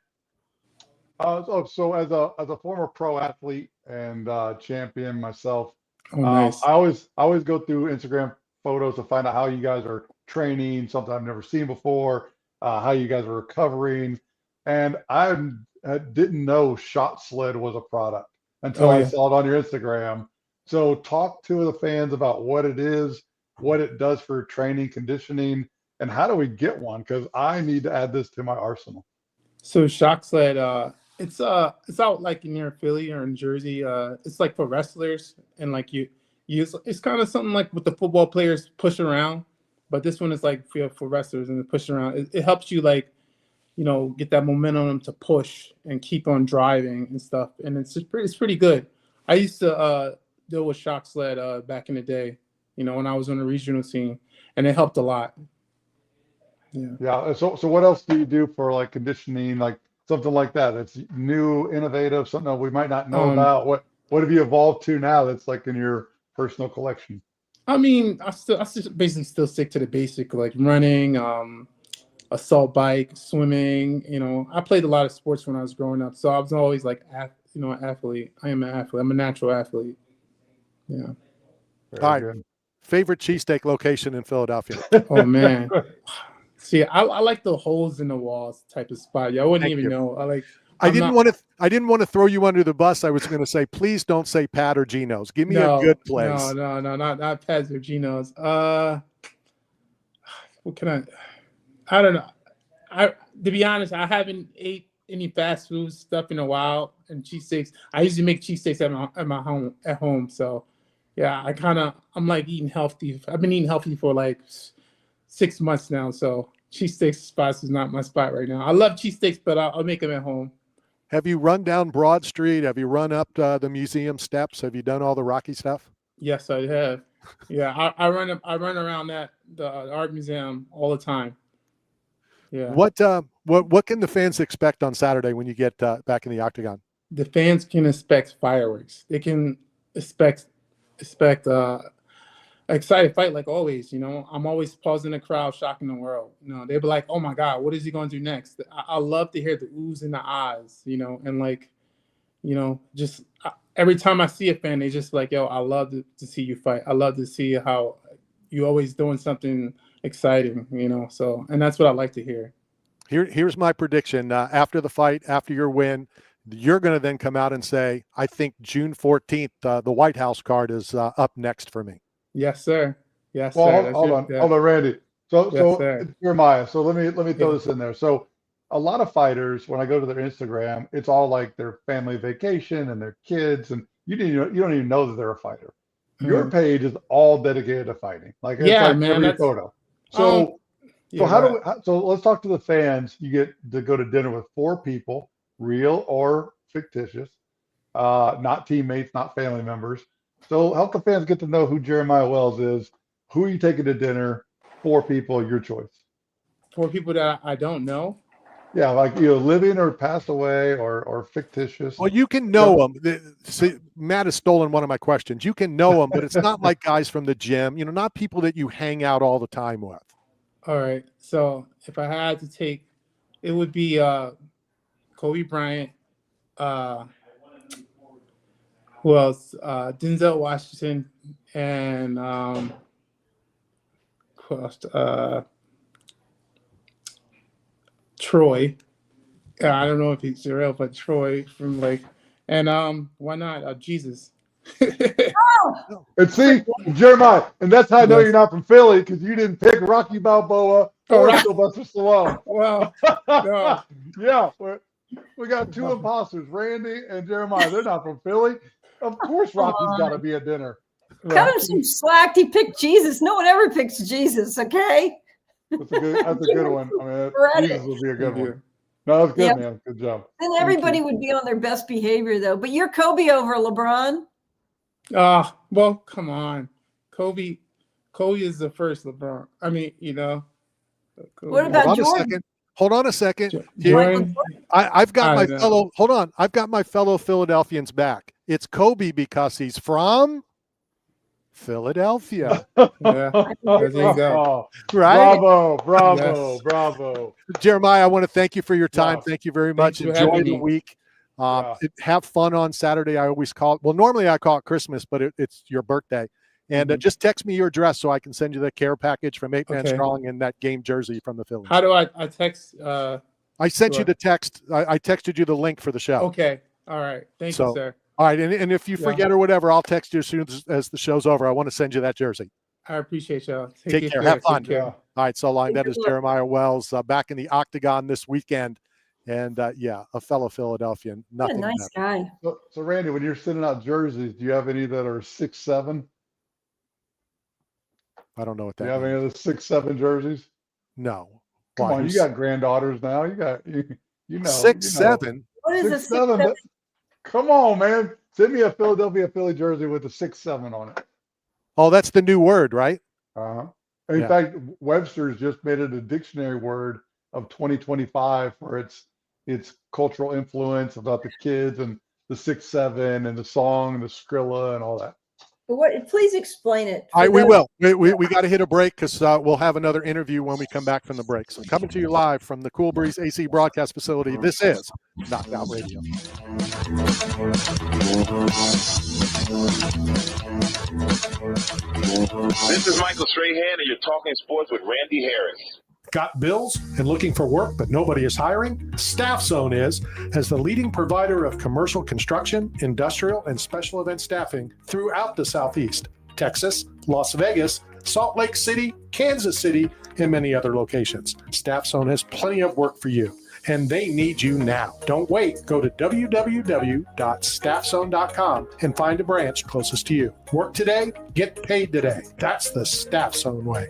So as a former pro athlete and champion myself, nice. I always go through Instagram photos to find out how you guys are training, something I've never seen before, how you guys are recovering. And I didn't know Shot Sled was a product until I saw it on your Instagram. So talk to the fans about what it is, what it does for training, conditioning, and how do we get one? Because I need to add this to my arsenal. So Shock Sled, it's out like near Philly or in Jersey. It's like for wrestlers, and like you use, it's kind of something like what the football players push around, but this one is like for wrestlers and push around. It helps you, like, you know, get that momentum to push and keep on driving and stuff. And it's pretty good. I used to deal with Shock Sled back in the day, you know, when I was on the regional scene, and it helped a lot. Yeah. So what else do you do for like conditioning, like something like that? That's new, innovative, something that we might not know about. What have you evolved to now that's like in your personal collection? I mean, I basically still stick to the basic, like running, assault bike, swimming. You know, I played a lot of sports when I was growing up, so I was always like, an athlete. I am an athlete. I'm a natural athlete. Yeah. All right. Favorite cheesesteak location in Philadelphia? Oh man. See, I like the holes in the walls type of spot. Yeah, I wouldn't even know. I didn't want to throw you under the bus. I was going to say, please don't say Pat or Gino's. Give me a good place. No, not Pat's or Gino's. What can I don't know. To be honest, I haven't ate any fast food stuff in a while, and cheesesteaks. I usually make cheesesteaks at home. So yeah, I'm like eating healthy. I've been eating healthy for like 6 months now, so cheesesteak spots is not my spot right now. I love cheesesteaks, but I'll make them at home. Have you run down Broad Street? Have you run up the museum steps? Have you done all the Rocky stuff? Yes, I have. Yeah, I run around the art museum all the time. Yeah. What can the fans expect on Saturday when you get back in the octagon? the fans can expect fireworks. They can expect excited fight like always. I'm always pausing the crowd, shocking the world. They'll be like, "Oh my God, what is he going to do next?" I love to hear the oohs in the eyes. And like, just every time I see a fan, they just like, "Yo, I love to see you fight. I love to see how you always doing something exciting." So, and that's what I like to hear. Here's my prediction. After the fight, after your win, you're going to then come out and say, I think June 14th, the White House card is up next for me. Yes, sir. Yes, well, sir. hold on, Randy. So sir. Jeremiah. So let me throw this in there. So a lot of fighters, when I go to their Instagram, it's all like their family vacation and their kids, and you don't even know that they're a fighter. Your page is all dedicated to fighting. Like it's like man, every photo. So so let's talk to the fans. You get to go to dinner with 4 people, real or fictitious, not teammates, not family members. So help the fans get to know who Jeremiah Wells is. Who are you taking to dinner? 4 people, your choice. 4 people that I don't know. Yeah, like living or passed away or fictitious. Well, you can know them. See, Matt has stolen one of my questions. You can know them, but it's not like guys from the gym. Not people that you hang out all the time with. All right. So if I had to take, it would be Kobe Bryant. Who else? Denzel Washington and who else? Troy. I don't know if he's real, but Troy from and why not Jesus? And see, Jeremiah, and that's how I know you're not from Philly, because you didn't pick Rocky Balboa or Sylvester Stallone. Well, no. Yeah, we got 2 imposters, Randy and Jeremiah. They're not from Philly. Of course, Rocky's got to be a dinner. Cut him some slack. He picked Jesus. No one ever picks Jesus. Okay. That's a good one. I mean, Jesus would be a good one. No, that's good, man. Good job. Then everybody would be on their best behavior, though. But you're Kobe over LeBron. Well, come on. Kobe is the first LeBron. I mean, What about Jordan? Hold on a second. Jordan. I've got my fellow. Hold on. I've got my fellow Philadelphians back. It's Kobe because he's from Philadelphia. Yeah. There you go. Right. Bravo. Jeremiah, I want to thank you for your time. Wow. Thank you very much. Enjoy the week. Have fun on Saturday. I always call it. Well, normally I call it Christmas, but it's your birthday. And just text me your address so I can send you the care package from 8 Man Strong and that game jersey from the Phillies. How do I text? I sent you the text. I texted you the link for the show. Okay. All right. Thank you, sir. All right. And if you forget or whatever, I'll text you as soon as the show's over. I want to send you that jersey. I appreciate y'all. Take care. Have fun. All right. So line, that is Jeremiah Wells back in the Octagon this weekend. And a fellow Philadelphian. Nothing. What a nice guy. So Randy, when you're sending out jerseys, do you have any that are 6'7"? I don't know what that Do you have means. any of the 6'7" jerseys? No. Come on, you got granddaughters now. You know 6'7". What is a 6'7"? Come on, man. Send me a Philadelphia Philly jersey with a 6'7" on it. Oh, that's the new word, right? In fact, Webster's just made it a dictionary word of 2025 for its cultural influence about the kids and the 6'7" and the song and the Skrilla and all that. But please explain it. All right, we will. We got to hit a break because we'll have another interview when we come back from the break. So coming to you live from the Cool Breeze AC broadcast facility, this is Knockout Radio. This is Michael Strahan, and you're talking sports with Randy Harris. Got bills and looking for work, but nobody is hiring? Staff Zone is, as the leading provider of commercial construction, industrial, and special event staffing throughout the Southeast, Texas, Las Vegas, Salt Lake City, Kansas City, and many other locations. Staff Zone has plenty of work for you, and they need you now. Don't wait. Go to www.staffzone.com and find a branch closest to you. Work today, get paid today. That's the Staff Zone way.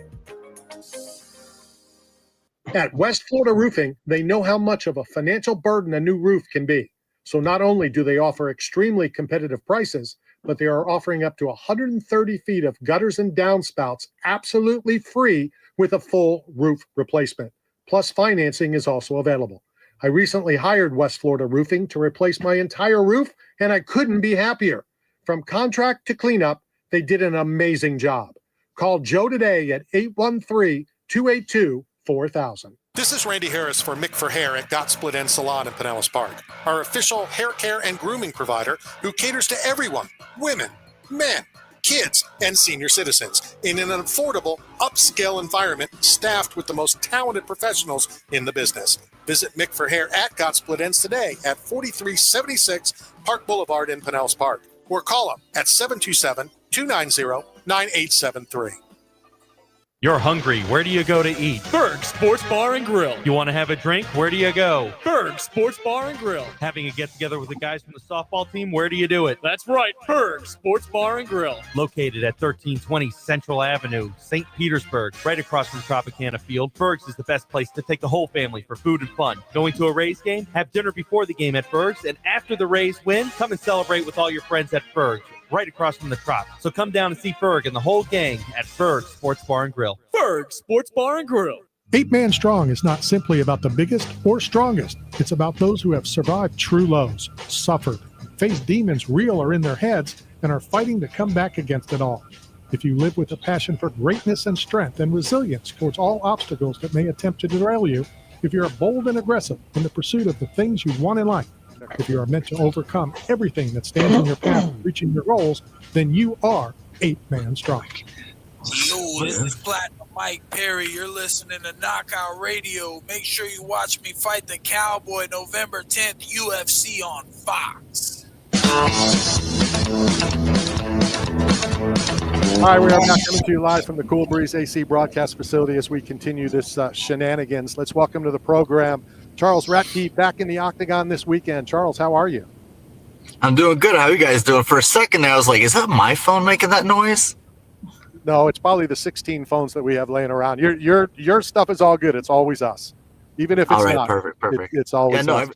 At West Florida Roofing, they know how much of a financial burden a new roof can be. So not only do they offer extremely competitive prices, but they are offering up to 130 feet of gutters and downspouts absolutely free with a full roof replacement. Plus, financing is also available. I recently hired West Florida Roofing to replace my entire roof, and I couldn't be happier. From contract to cleanup, they did an amazing job. Call Joe today at 813-282-4000. This is Randy Harris for Mick for Hair at Got Split End Salon in Pinellas Park, our official hair care and grooming provider who caters to everyone, women, men, kids, and senior citizens in an affordable, upscale environment staffed with the most talented professionals in the business. Visit Mick for Hair at Got Split Ends today at 4376 Park Boulevard in Pinellas Park, or call them at 727-290-9873. You're hungry. Where do you go to eat? Berg Sports Bar and Grill. You want to have a drink? Where do you go? Berg Sports Bar and Grill. Having a get-together with the guys from the softball team? Where do you do it? That's right, Berg Sports Bar and Grill. Located at 1320 Central Avenue, St. Petersburg, right across from Tropicana Field. Berg's is the best place to take the whole family for food and fun. Going to a Rays game? Have dinner before the game at Berg's, and after the Rays win, come and celebrate with all your friends at Berg's, right across from the Trop. So come down and see Berg and the whole gang at Berg Sports Bar and Grill. Berg Sports Bar and Grill. 8 Man Strong is not simply about the biggest or strongest. It's about those who have survived true lows, suffered, faced demons real or in their heads, and are fighting to come back against it all. If you live with a passion for greatness and strength and resilience towards all obstacles that may attempt to derail you, if you're bold and aggressive in the pursuit of the things you want in life, if you are meant to overcome everything that stands in your path to reaching your goals, then you are 8 Man Strong. Yo, this is Platinum Mike Perry. You're listening to Knockout Radio. Make sure you watch me fight the Cowboy November 10th, UFC on Fox. Hi, we are now coming to you live from the Cool Breeze AC broadcast facility as we continue this shenanigans. Let's welcome to the program Charles Radtke, back in the octagon this weekend. Charles, how are you? I'm doing good. How are you guys doing? For a second there, I was like, is that my phone making that noise? No, it's probably the 16 phones that we have laying around. Your stuff is all good. It's always us. Even if it's all right, not. Perfect. It's always us.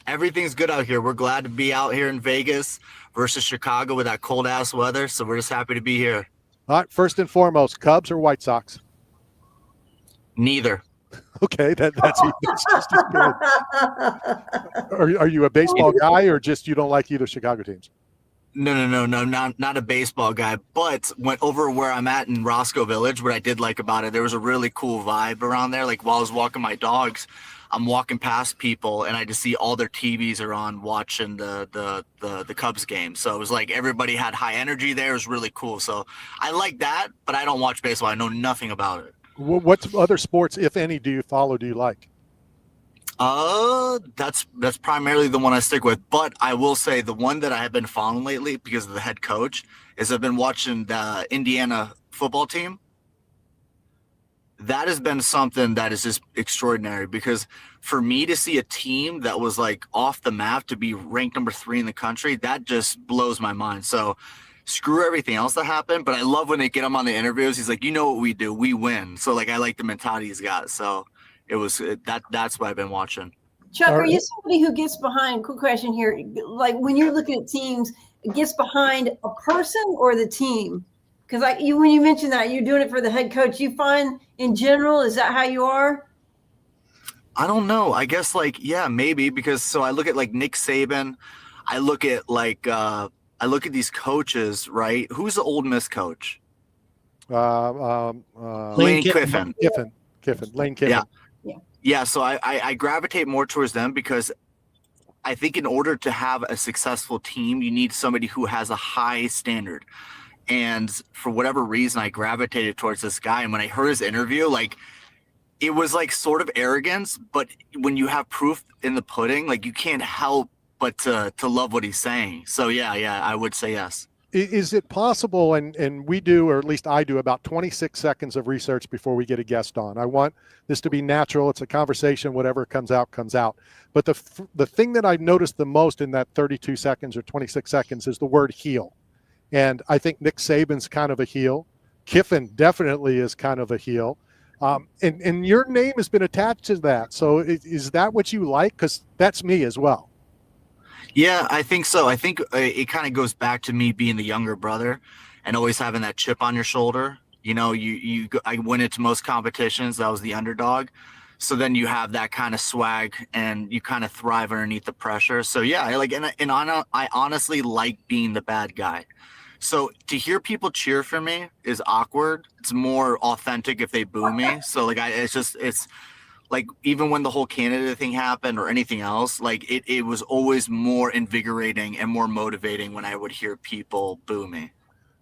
Everything's good out here. We're glad to be out here in Vegas versus Chicago with that cold-ass weather, so we're just happy to be here. All right, first and foremost, Cubs or White Sox? Neither. Okay, that's just as good. Are you a baseball guy, or just you don't like either Chicago teams? No, not a baseball guy. But went over where I'm at in Roscoe Village. What I did like about it, there was a really cool vibe around there. Like while I was walking my dogs, I'm walking past people, and I just see all their TVs are on watching the Cubs game. So it was like everybody had high energy there. It was really cool. So I like that, but I don't watch baseball. I know nothing about it. What other sports, if any, do you follow? Do you like? That's primarily the one I stick with. But I will say the one that I have been following lately because of the head coach is I've been watching the Indiana football team. That has been something that is just extraordinary because for me to see a team that was like off the map to be ranked number 3 in the country, that just blows my mind. So screw everything else that happened, but I love when they get him on the interviews. He's like, you know what we do, we win. So like I like the mentality he's got. So it was that's what I've been watching. Chuck, are you somebody who gets behind? Quick question here, like when you're looking at teams, it gets behind a person or the team? Because when you mentioned that you're doing it for the head coach, you find in general, is that how you are? I don't know. I guess yeah, maybe because so I look at like Nick Saban, I look at these coaches, right? Who's the Ole Miss coach? Lane Kiffin. Lane Kiffin. Yeah. So I gravitate more towards them because I think in order to have a successful team, you need somebody who has a high standard. And for whatever reason, I gravitated towards this guy. And when I heard his interview, like it was like sort of arrogance, but when you have proof in the pudding, like you can't help but to love what he's saying. So yeah, I would say yes. Is it possible, and we do, or at least I do, about 26 seconds of research before we get a guest on. I want this to be natural. It's a conversation. Whatever comes out, comes out. But the thing that I've noticed the most in that 32 seconds or 26 seconds is the word heel. And I think Nick Saban's kind of a heel. Kiffin definitely is kind of a heel. And your name has been attached to that. So is that what you like? Because that's me as well. Yeah, I think so. I think it kind of goes back to me being the younger brother and always having that chip on your shoulder. You know, I went into most competitions. I was the underdog. So then you have that kind of swag and you kind of thrive underneath the pressure. So yeah, I honestly like being the bad guy. So to hear people cheer for me is awkward. It's more authentic if they boo me. So like it's like even when the whole Canada thing happened or anything else, like it was always more invigorating and more motivating when I would hear people boo me.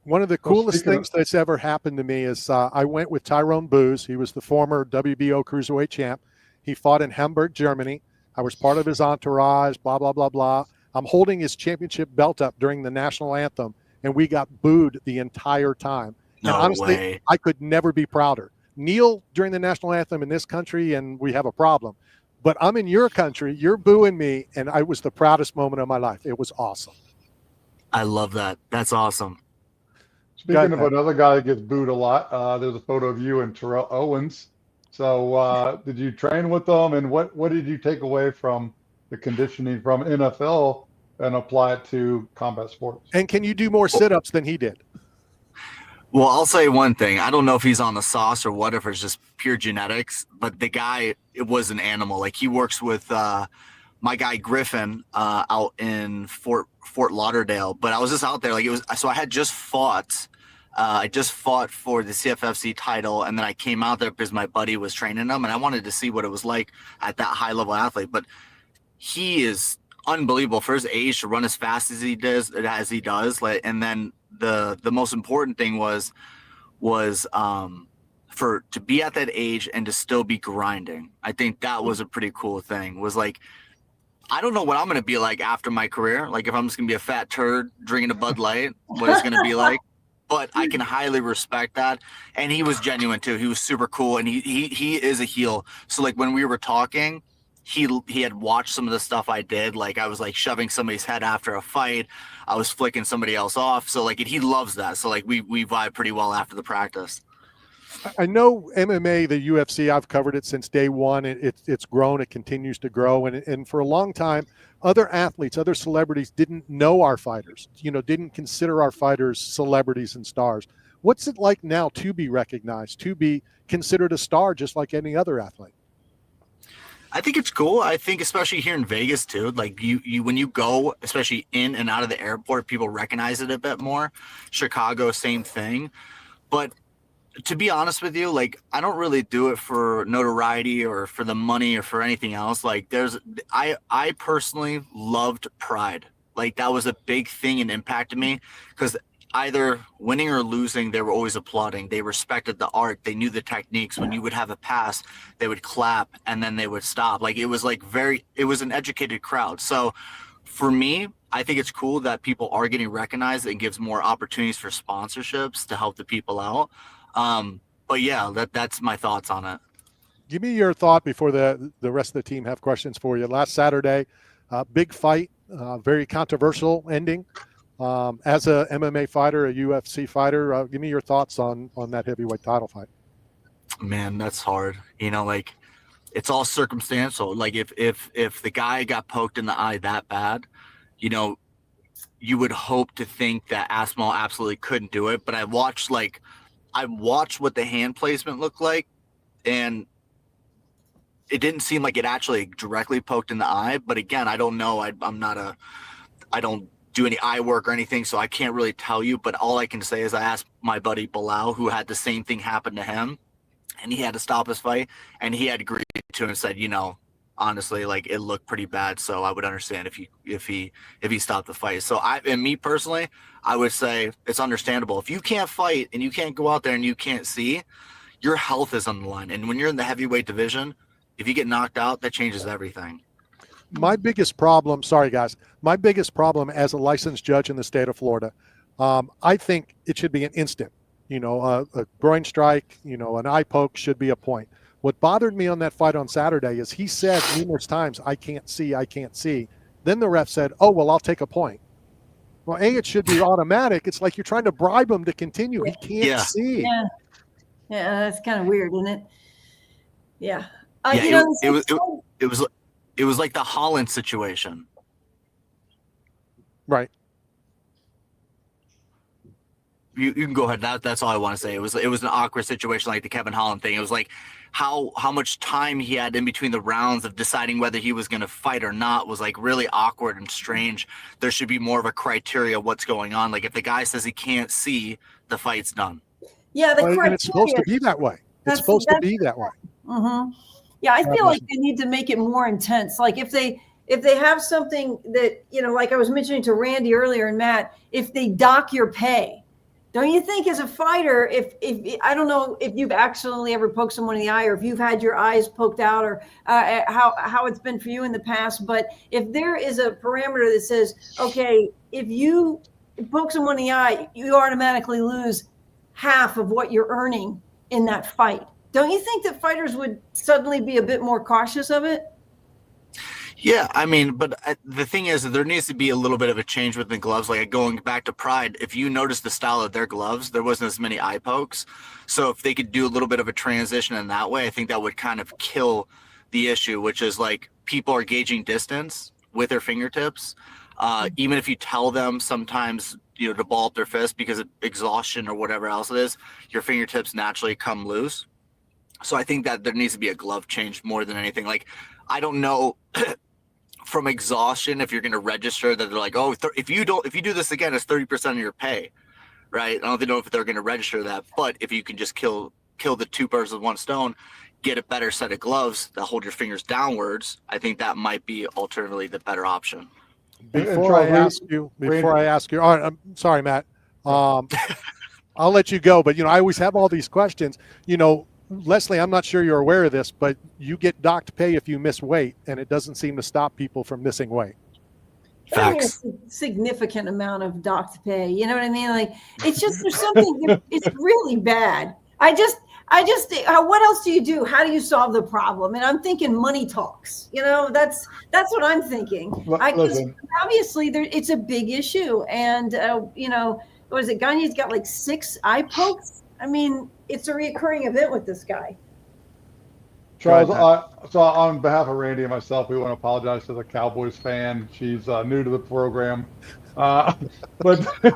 One of the coolest things that's ever happened to me is I went with Tyrone Booz. He was the former WBO Cruiserweight champ. He fought in Hamburg, Germany. I was part of his entourage, blah, blah, blah, blah. I'm holding his championship belt up during the national anthem, and we got booed the entire time. And honestly, I could never be prouder. Kneel during the national anthem in this country, and we have a problem. But I'm in your country, you're booing me, and I was the proudest moment of my life. It was awesome. I love that. That's awesome. Speaking of another guy that gets booed a lot, there's a photo of you and Terrell Owens. So did you train with them, and what did you take away from the conditioning from NFL and apply it to combat sports? And can you do more sit-ups than he did? Well, I'll say one thing. I don't know if he's on the sauce or what, if it's just pure genetics, but the guy, it was an animal. Like he works with my guy Griffin out in Fort Lauderdale, but I was just out there. Like it was, so I had just fought. I just fought for the CFFC title, and then I came out there because my buddy was training him, and I wanted to see what it was like at that high-level athlete. But he is unbelievable for his age to run as fast as he does. Like, and then the most important thing was for to be at that age and to still be grinding. I think that was a pretty cool thing. Was like, I don't know what I'm going to be like after my career. Like if I'm just going to be a fat turd drinking a Bud Light, what it's going to be like. But I can highly respect that. And he was genuine too. He was super cool, and he is a heel. So like when we were talking, he had watched some of the stuff I did. Like I was like shoving somebody's head after a fight. I was flicking somebody else off. So like he loves that. So like we vibe pretty well after the practice. I know MMA, the UFC, I've covered it since day one. It's grown. It continues to grow. And for a long time, other athletes, other celebrities didn't know our fighters, didn't consider our fighters celebrities and stars. What's it like now to be recognized, to be considered a star just like any other athlete? I think it's cool. I think especially here in Vegas too, like you when you go, especially in and out of the airport, people recognize it a bit more. Chicago, same thing. But to be honest with you, like I don't really do it for notoriety or for the money or for anything else. Like I personally loved Pride. Like that was a big thing and impacted me because either winning or losing, they were always applauding. They respected the art. They knew the techniques. When you would have a pass, they would clap and then they would stop. Like it was an educated crowd. So for me, I think it's cool that people are getting recognized. It gives more opportunities for sponsorships to help the people out. But yeah, that's my thoughts on it. Give me your thought before the rest of the team have questions for you. Last Saturday, big fight, very controversial ending. As a MMA fighter, a UFC fighter, give me your thoughts on that heavyweight title fight. Man, that's hard. Like it's all circumstantial. Like if the guy got poked in the eye that bad, you would hope to think that Aspinall absolutely couldn't do it. But I watched what the hand placement looked like, and it didn't seem like it actually directly poked in the eye. But again, I don't know. I don't do any eye work or anything, so I can't really tell you. But all I can say is I asked my buddy Bilal, who had the same thing happen to him, and he had to stop his fight, and he had agreed to it and said, honestly, like it looked pretty bad, so I would understand if he stopped the fight. So me personally, I would say it's understandable. If you can't fight and you can't go out there and you can't see, your health is on the line. And when you're in the heavyweight division, if you get knocked out, that changes everything. My biggest problem, sorry guys, as a licensed judge in the state of Florida, I think it should be an instant. A groin strike, an eye poke should be a point. What bothered me on that fight on Saturday is he said numerous times, I can't see. Then the ref said, oh, well, I'll take a point. Well, it should be automatic. It's like you're trying to bribe him to continue. He can't see. Yeah, that's kind of weird, isn't it? Yeah. It was like the Holland situation. Right. you can go ahead. That's all I want to say. It was an awkward situation, like the Kevin Holland thing. It was like how much time he had in between the rounds of deciding whether he was going to fight or not was like really awkward and strange. There should be more of a criteria of what's going on. Like if the guy says he can't see, the fight's done. Yeah, and it's supposed to be that way. It's supposed to be that way. Mm-hmm. Yeah, I feel like they need to make it more intense. Like if they have something that, like I was mentioning to Randy earlier and Matt, if they dock your pay, don't you think as a fighter, if I don't know if you've accidentally ever poked someone in the eye or if you've had your eyes poked out or how it's been for you in the past, but if there is a parameter that says, okay, if you poke someone in the eye, you automatically lose half of what you're earning in that fight. Don't you think that fighters would suddenly be a bit more cautious of it? Yeah, I mean, but the thing is that there needs to be a little bit of a change with the gloves. Like going back to Pride, if you notice the style of their gloves, there wasn't as many eye pokes. So if they could do a little bit of a transition in that way, I think that would kind of kill the issue, which is like people are gauging distance with their fingertips. Even if you tell them sometimes, to ball up their fist because of exhaustion or whatever else it is, your fingertips naturally come loose. So I think that there needs to be a glove change more than anything. Like, I don't know from exhaustion if you're going to register that they're like, oh, if you do this again, it's 30% of your pay, right? I don't know if they're going to register that, but if you can just kill the two birds with one stone, get a better set of gloves that hold your fingers downwards, I think that might be alternatively the better option. Before I ask you, all right, I'm sorry, Matt. I'll let you go, but I always have all these questions. Leslie, I'm not sure you're aware of this, but you get docked pay if you miss weight, and it doesn't seem to stop people from missing weight. Facts. A significant amount of docked pay. You know what I mean? Like it's just there's something. It's really bad. I just. What else do you do? How do you solve the problem? And I'm thinking money talks. That's what I'm thinking. Obviously, it's a big issue, and what is it? Gagne's got like 6 eye pokes. I mean, it's a reoccurring event with this guy. Charles, so on behalf of Randy and myself, we want to apologize to the Cowboys fan. She's new to the program. But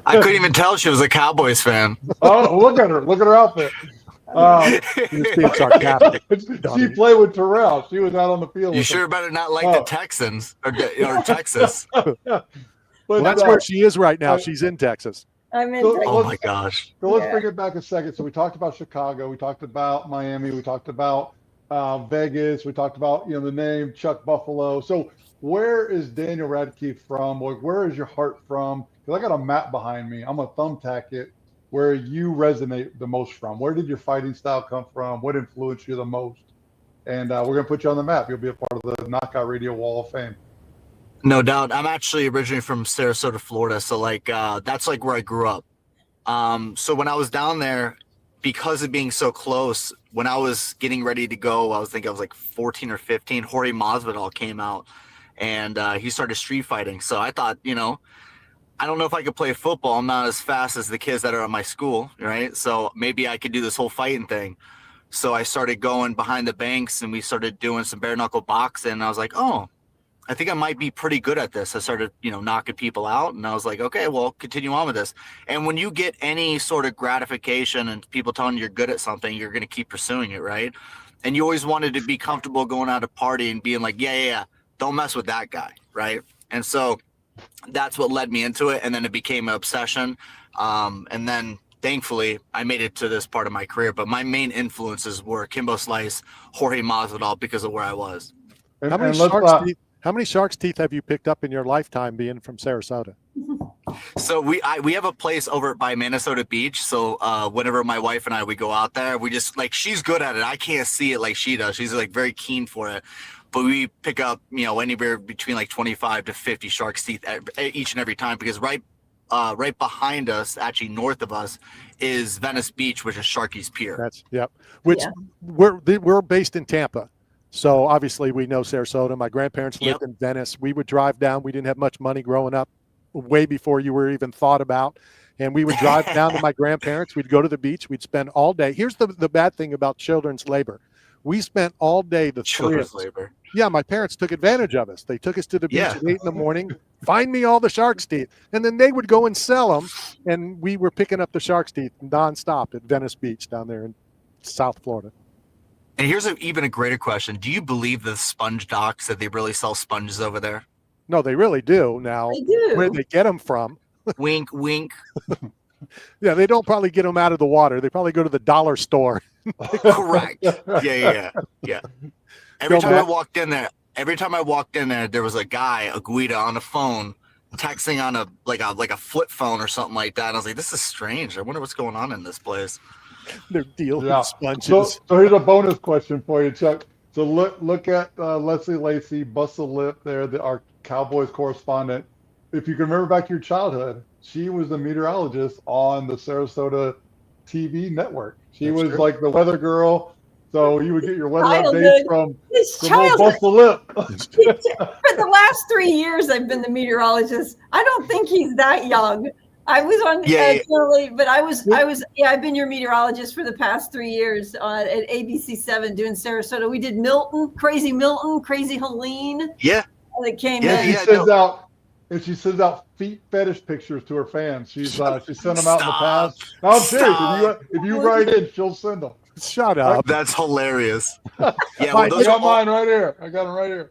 I couldn't even tell she was a Cowboys fan. Oh, look at her outfit. She's being sarcastic. She played with Terrell. She was out on the field. You sure better not like the Texans or Texas. Well, that's where she is right now. She's in Texas. I'm in Texas. Oh my gosh. So let's bring it back a second. So we talked about Chicago. We talked about Miami. We talked about Vegas. We talked about the name Chuck Buffalo. So where is Daniel Radtke from? Where is your heart from? Because I got a map behind me. I'm gonna thumbtack it. Where you resonate the most from? Where did your fighting style come from? What influenced you the most? And we're gonna put you on the map. You'll be a part of the Knockout Radio Wall of Fame. No doubt. I'm actually originally from Sarasota, Florida. So that's like where I grew up. So when I was down there, because of being so close, when I was getting ready to go, I was like 14 or 15, Jorge Masvidal came out and he started street fighting. So I thought, I don't know if I could play football. I'm not as fast as the kids that are at my school, right? So maybe I could do this whole fighting thing. So I started going behind the banks and we started doing some bare knuckle boxing. And I was like, oh, I think I might be pretty good at this. I started, knocking people out, and I was like, okay, well, continue on with this. And when you get any sort of gratification and people telling you you're good at something, you're going to keep pursuing it, right? And you always wanted to be comfortable going out to party and being like, yeah, don't mess with that guy, right? And so that's what led me into it, and then it became an obsession. And then thankfully, I made it to this part of my career. But my main influences were Kimbo Slice, Jorge Masvidal, because of where I was. How many shark's teeth have you picked up in your lifetime being from Sarasota? So we have a place over by Minnesota Beach. So whenever my wife and we go out there, we just she's good at it. I can't see it like she does. She's very keen for it. But we pick up, anywhere between 25 to 50 shark's teeth each and every time, because right behind us, actually north of us, is Venice Beach, which is Sharky's Pier. We're based in Tampa. So obviously we know Sarasota. My grandparents lived in Venice. We would drive down. We didn't have much money growing up, way before you were even thought about. And we would drive down to my grandparents. We'd go to the beach. We'd spend all day. Here's the bad thing about children's labor. We spent all day, the three of us. Labor. Yeah, my parents took advantage of us. They took us to the beach Yeah. at 8 a.m. Find me all the shark's teeth. And then they would go and sell them. And we were picking up the shark's teeth nonstop at Venice Beach down there in South Florida. And here's even a greater question. Do you believe the sponge docks that they really sell sponges over there? No, they really do now. They do. Where they get them from. Wink, wink. Yeah, they don't probably get them out of the water. They probably go to the dollar store. Correct. Yeah. Every time I walked in there, there was a guy, a Guida, on the phone, texting on a flip phone or something like that. And I was like, this is strange. I wonder what's going on in this place. They're dealing Yeah. with sponges. So here's a bonus question for you, Chuck. So look at Leslie Lacey, bust a lip there, our Cowboys correspondent. If you can remember back to your childhood, she was the meteorologist on the Sarasota TV network. She was like the weather girl. So you would get your weather updates from old Bust a Lip. For the last 3 years, I've been the meteorologist. I don't think he's that young. I was on but I've been your meteorologist for the past 3 years at ABC7 doing Sarasota. We did Crazy Milton, Crazy Helene. Yeah. That came in. She sends out feet fetish pictures to her fans. She's sent them out in the past. No, I'm serious. If you write in, she'll send them. Shut up. That's hilarious. Yeah, I got mine right here. I got them right here.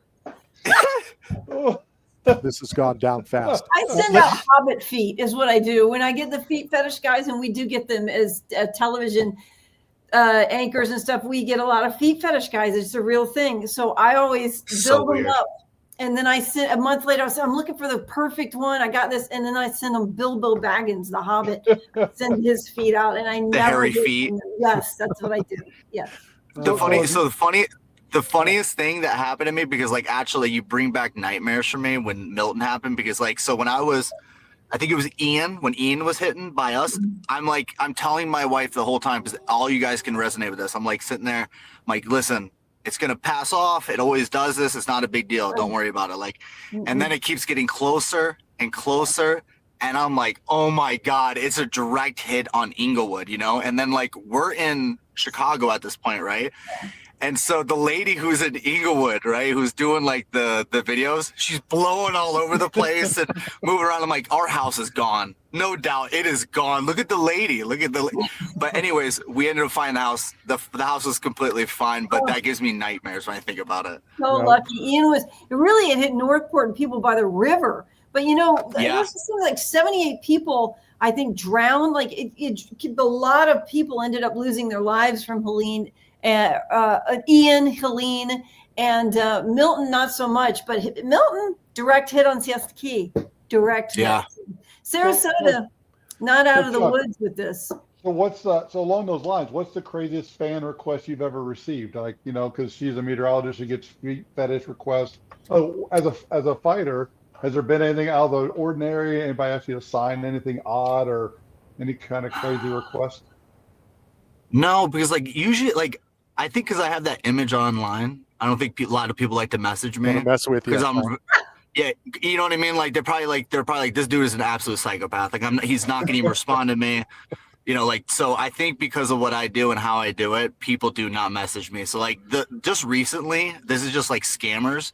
This has gone down fast. I send out hobbit feet is what I do. When I get the feet fetish guys, and we do get them as television anchors and stuff, we get a lot of feet fetish guys. It's a real thing. So I always build them up. And then I sent a month later, I said, I'm looking for the perfect one. I got this. And then I send them Bilbo Baggins, the Hobbit, send his feet out. And I never hairy feet. Yes, that's what I do. Yes. The funniest thing that happened to me, because actually you bring back nightmares for me when Milton happened, because when I think it was when Ian was hitting by us, I'm telling my wife the whole time, because all you guys can resonate with this. I'm sitting there, I'm like, listen, it's going to pass off. It always does this. It's not a big deal. Don't worry about it. And then it keeps getting closer and closer. And I'm like, oh my God, it's a direct hit on Inglewood, And then we're in Chicago at this point, right? And so the lady who's in Inglewood, right, who's doing the videos, she's blowing all over the place and moving around. I'm like, our house is gone. No doubt, it is gone. Look at the lady. But anyways, we ended up finding the house. The house was completely fine, but that gives me nightmares when I think about it. So lucky. Ian it hit Northport and people by the river. But there was something 78 people, I think, drowned. A lot of people ended up losing their lives from Helene. Ian, Helene, and Milton, not so much, but Milton, direct hit on Siesta Key. Direct hit. Sarasota, not out of the woods with this. So along those lines, what's the craziest fan request you've ever received? Because she's a meteorologist, she gets feet fetish requests. Oh, as a fighter, has there been anything out of the ordinary? Anybody ask you to sign anything odd or any kind of crazy request? No, because usually I think because I have that image online, I don't think a lot of people like to message me. Mess with you. Because yeah, you know what I mean? They're probably like, this dude is an absolute psychopath. He's not going to even respond to me. So I think because of what I do and how I do it, people do not message me. So just recently, this is just scammers.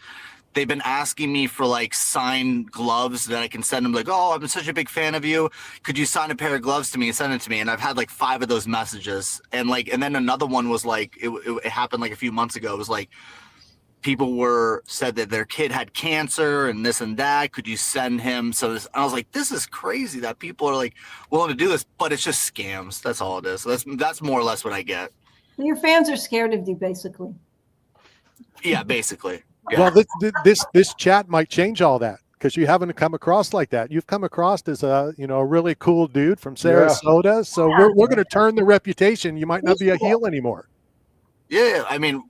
They've been asking me for signed gloves that I can send them. Oh, I'm such a big fan of you. Could you sign a pair of gloves to me and send it to me? And I've had 5 of those messages. And and then another one was it happened a few months ago. It was people said that their kid had cancer and this and that. Could you send him? I was like, this is crazy that people are willing to do this, but it's just scams. That's all it is. So that's more or less what I get. Your fans are scared of you, basically. Yeah, basically. Yeah. Well, this chat might change all that, because you haven't come across like that. You've come across as a really cool dude from Sarasota. Yeah. So we're going to turn the reputation. You might not be a heel anymore. Yeah, I mean,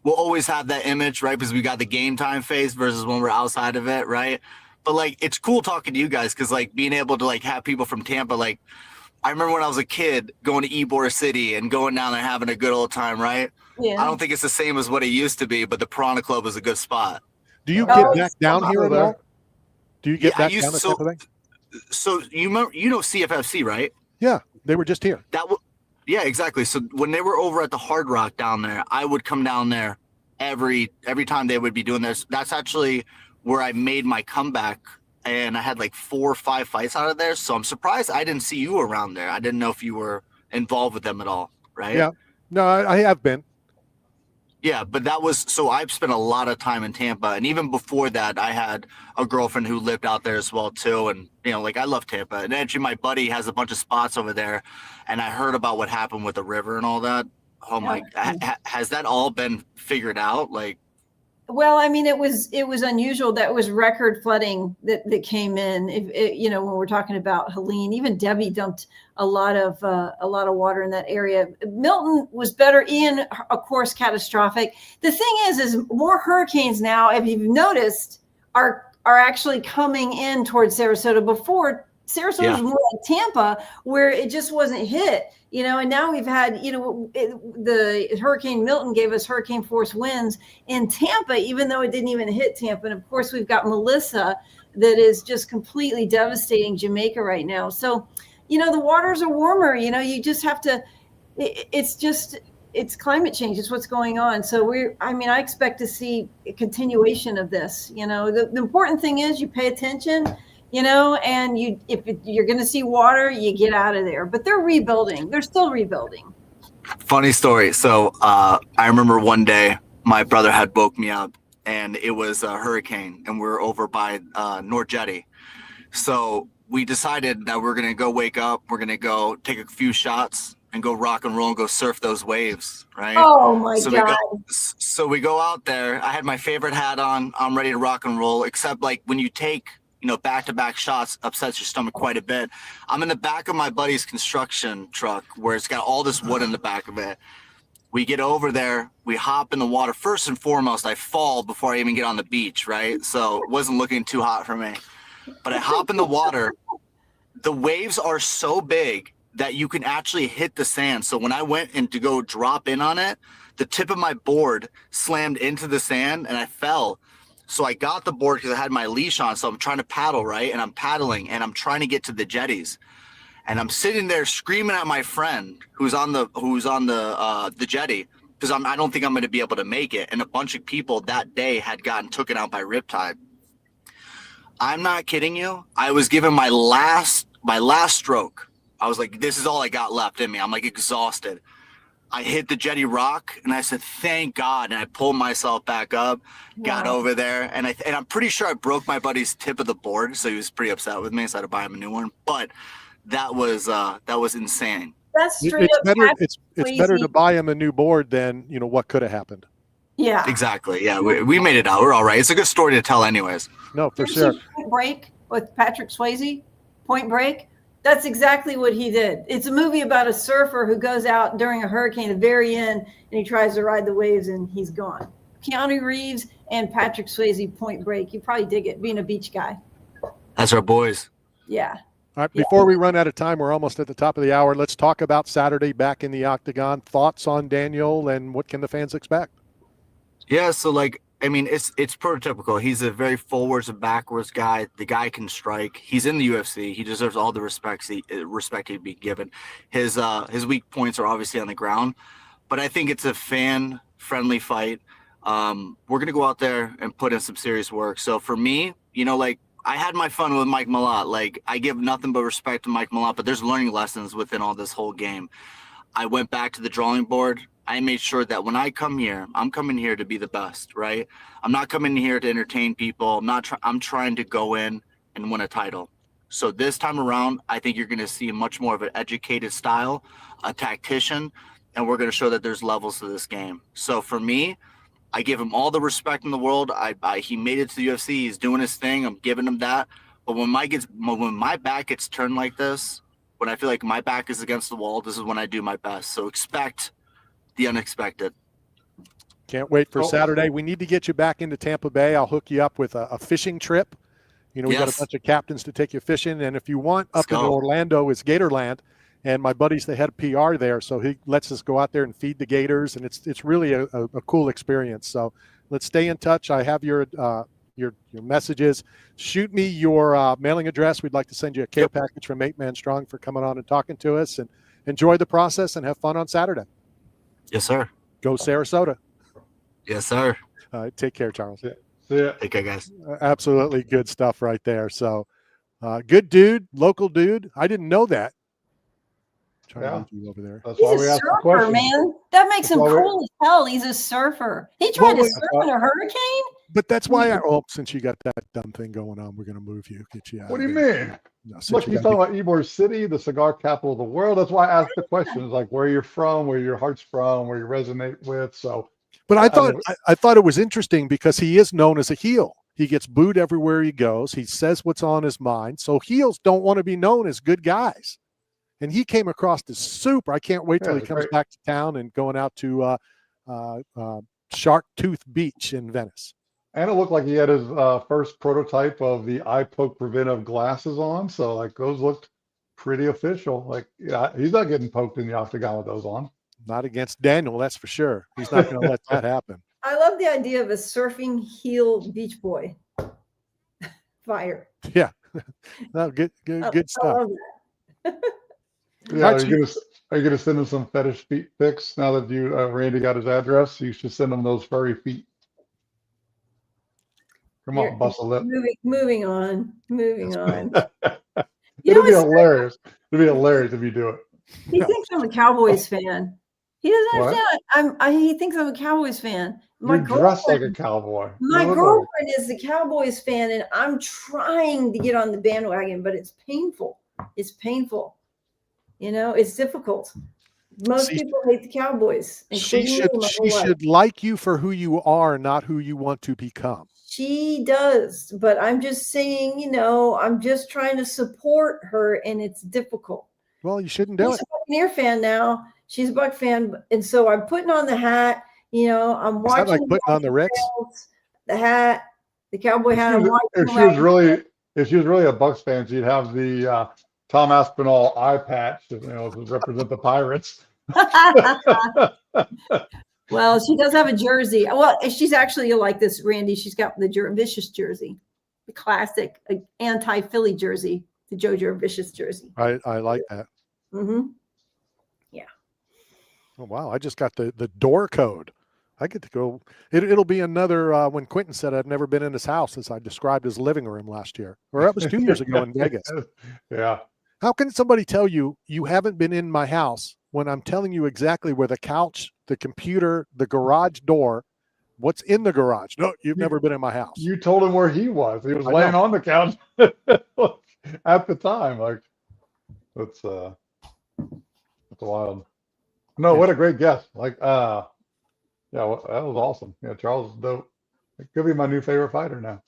we'll always have that image, right? Because we got the game time face versus when we're outside of it, right? But it's cool talking to you guys, because being able to have people from Tampa. I remember when I was a kid going to Ybor City and going down there having a good old time, right? Yeah. I don't think it's the same as what it used to be, but the Piranha Club is a good spot. Do you get back down here at all? Do you get back down to So you know CFFC, right? Yeah, they were just here. Yeah, exactly. So when they were over at the Hard Rock down there, I would come down there every time they would be doing this. That's actually where I made my comeback, and I had like 4 or 5 fights out of there. So I'm surprised I didn't see you around there. I didn't know if you were involved with them at all, right? Yeah. No, I have been. Yeah, but that was so I've spent a lot of time in Tampa, and even before that, I had a girlfriend who lived out there as well too. And like I love Tampa, and actually my buddy has a bunch of spots over there, and I heard about what happened with the river and all that. Oh my, has that all been figured out? Like, well, I mean, it was unusual. That was record flooding that came in. When we're talking about Helene, even Debbie dumped a lot of water in that area. Milton was better. Ian, of course, catastrophic. The thing is more hurricanes now, if you've noticed, are actually coming in towards Sarasota. Before, Sarasota was more like Tampa, where it just wasn't hit. And now we've had, the Hurricane Milton gave us hurricane force winds in Tampa, even though it didn't even hit Tampa. And of course, we've got Melissa that is just completely devastating Jamaica right now. So, the waters are warmer. You just have to, it's climate change. It's what's going on. So I expect to see a continuation of this. The important thing is you pay attention. And if you're going to see water, you get out of there. But they're rebuilding. They're still rebuilding. Funny story. So I remember one day my brother had woke me up, and it was a hurricane, and we were over by North Jetty. So we decided that we're going to go wake up. We're going to go take a few shots and go rock and roll and go surf those waves, right? Oh, my God. So we go out there. I had my favorite hat on. I'm ready to rock and roll, except like when you take – back-to-back shots upsets your stomach quite a bit. I'm in the back of my buddy's construction truck where it's got all this wood in the back of it. We get over there, we hop in the water. First and foremost, I fall before I even get on the beach, right? So it wasn't looking too hot for me. But I hop in the water. The waves are so big that you can actually hit the sand. So when I went in to go drop in on it, the tip of my board slammed into the sand and I fell. So I got the board because I had my leash on. So I'm trying to paddle, right? And I'm paddling and I'm trying to get to the jetties. And I'm sitting there screaming at my friend who's on the jetty because I don't think I'm going to be able to make it. And a bunch of people that day had gotten taken out by riptide. I'm not kidding you. I was given my last stroke. I was like, this is all I got left in me. I'm like exhausted. I hit the jetty rock and I said, thank God. And I pulled myself back up, got over there. And I'm pretty sure I broke my buddy's tip of the board. So he was pretty upset with me. So I had to buy him a new one. But that was insane. That's straight it's up. Better, it's better to buy him a new board than, what could have happened. Yeah, exactly. Yeah. We made it out. We're all right. It's a good story to tell anyways. No, for sure. Point Break with Patrick Swayze, Point Break. That's exactly what he did. It's a movie about a surfer who goes out during a hurricane at the very end and he tries to ride the waves and he's gone. Keanu Reeves and Patrick Swayze, Point Break. You probably dig it, being a beach guy. That's our boys. Yeah. All right. Before we run out of time, we're almost at the top of the hour. Let's talk about Saturday back in the octagon. Thoughts on Daniel and what can the fans expect? Yeah. So it's prototypical. He's a very forwards and backwards guy. The guy can strike. He's in the UFC. He deserves all the respect he'd be given. His weak points are obviously on the ground, but I think it's a fan-friendly fight. We're going to go out there and put in some serious work. So for me, I had my fun with Mike Malott. I give nothing but respect to Mike Malott, but there's learning lessons within all this whole game. I went back to the drawing board. I made sure that when I come here, I'm coming here to be the best, right? I'm not coming here to entertain people. I'm trying to go in and win a title. So this time around, I think you're going to see much more of an educated style, a tactician, and we're going to show that there's levels to this game. So for me, I give him all the respect in the world. He made it to the UFC. He's doing his thing. I'm giving him that. But when my back gets turned like this, when I feel like my back is against the wall, this is when I do my best. So expect the unexpected. Can't wait for Saturday. We need to get you back into Tampa Bay. I'll hook you up with a fishing trip. We got a bunch of captains to take you fishing. And if you want, up in Orlando is Gatorland. And my buddy's the head PR there, so he lets us go out there and feed the gators, and it's really a cool experience. So let's stay in touch. I have your messages. Shoot me your mailing address. We'd like to send you a care package from 8 Man Strong for coming on and talking to us. And enjoy the process and have fun on Saturday. Yes, sir. Go Sarasota. Yes, sir. Take care, Charles. Yeah. See ya. Take care, guys. Absolutely good stuff right there. So good dude, local dude. I didn't know that. Trying to move you over there. That's He's why a we asked the surfer, question. man. That makes him why we- cool as hell. He's a surfer. He tried to surf in a hurricane? But that's why since you got that dumb thing going on, we're going to move you, get you out. What do of you there. mean? No, Look, he's talking about Ybor City, the cigar capital of the world. That's why I asked the questions, like where you're from, where your heart's from, where you resonate with. So, But I thought it was interesting because he is known as a heel. He gets booed everywhere he goes. He says what's on his mind. So heels don't want to be known as good guys. And he came across as super. I can't wait till he comes back to town and going out to Shark Tooth Beach in Venice. And it looked like he had his first prototype of the eye poke preventive glasses on. So, like, those looked pretty official. Like, yeah, he's not getting poked in the octagon with those on. Not against Daniel, that's for sure. He's not going to let that happen. I love the idea of a surfing heel beach boy. Fire. Yeah. No, good stuff. I love that. Yeah, are you gonna send him some fetish feet pics now that you Randy got his address? You should send him those furry feet. Come on, bust a lip. Moving on. It'll be hilarious. It'll be hilarious if you do it. He thinks I'm a Cowboys fan. He doesn't understand. He thinks I'm a Cowboys fan. You're dressed like a cowboy. My girlfriend is a Cowboys fan, and I'm trying to get on the bandwagon, but it's painful. It's painful. You know, it's difficult. Most people hate the Cowboys. She should like you for who you are, not who you want to become. She does, but I'm just saying, you know, I'm just trying to support her, and it's difficult. Well, you shouldn't do it. She's a Buccaneer fan now. She's a Buck fan, and so I'm putting on the hat. You know, I'm watching. Is that like putting on the Ricks? The hat, the cowboy hat. If she was really a Bucks fan, she'd have the Tom Aspinall eye patch, you know, to represent the Pirates. Well, she does have a jersey. Well, she's actually like this, Randy. She's got the Vicious jersey, the classic anti-Philly jersey, the JoJo Vicious jersey. I like that. Mm-hmm. Yeah. Oh wow! I just got the door code. I get to go. It'll be another when Quentin said I've never been in his house as I described his living room last year, or that was 2 years ago in Vegas. Yeah. How can somebody tell you haven't been in my house when I'm telling you exactly where the couch, the computer, the garage door, what's in the garage? No, you've never been in my house. You told him where he was. He was laying on the couch at the time. Like, that's wild. No, what a great guest. Like, yeah, that was awesome. Yeah, Charles is dope. It could be my new favorite fighter now.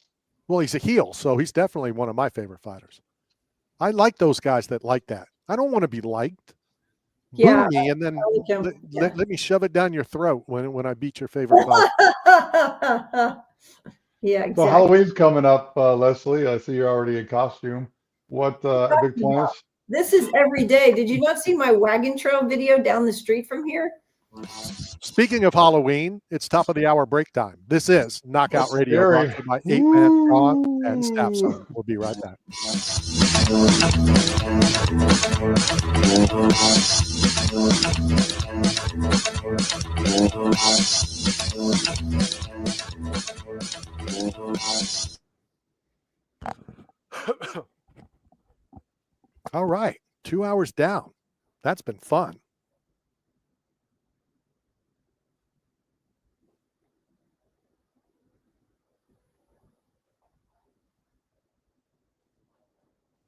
Well, he's a heel, so he's definitely one of my favorite fighters. I like those guys that like that. I don't want to be liked. Yeah, boo me and then let me shove it down your throat when I beat your favorite fighter. Yeah, exactly. So Halloween's coming up, Leslie. I see you're already in costume. What big plans? This is every day. Did you not see my wagon trail video down the street from here? Speaking of Halloween, it's top of the hour break time. This is Knockout Radio, brought to you by 8-Man Ron and Staff Zone. We'll be right back. All right, 2 hours down. That's been fun.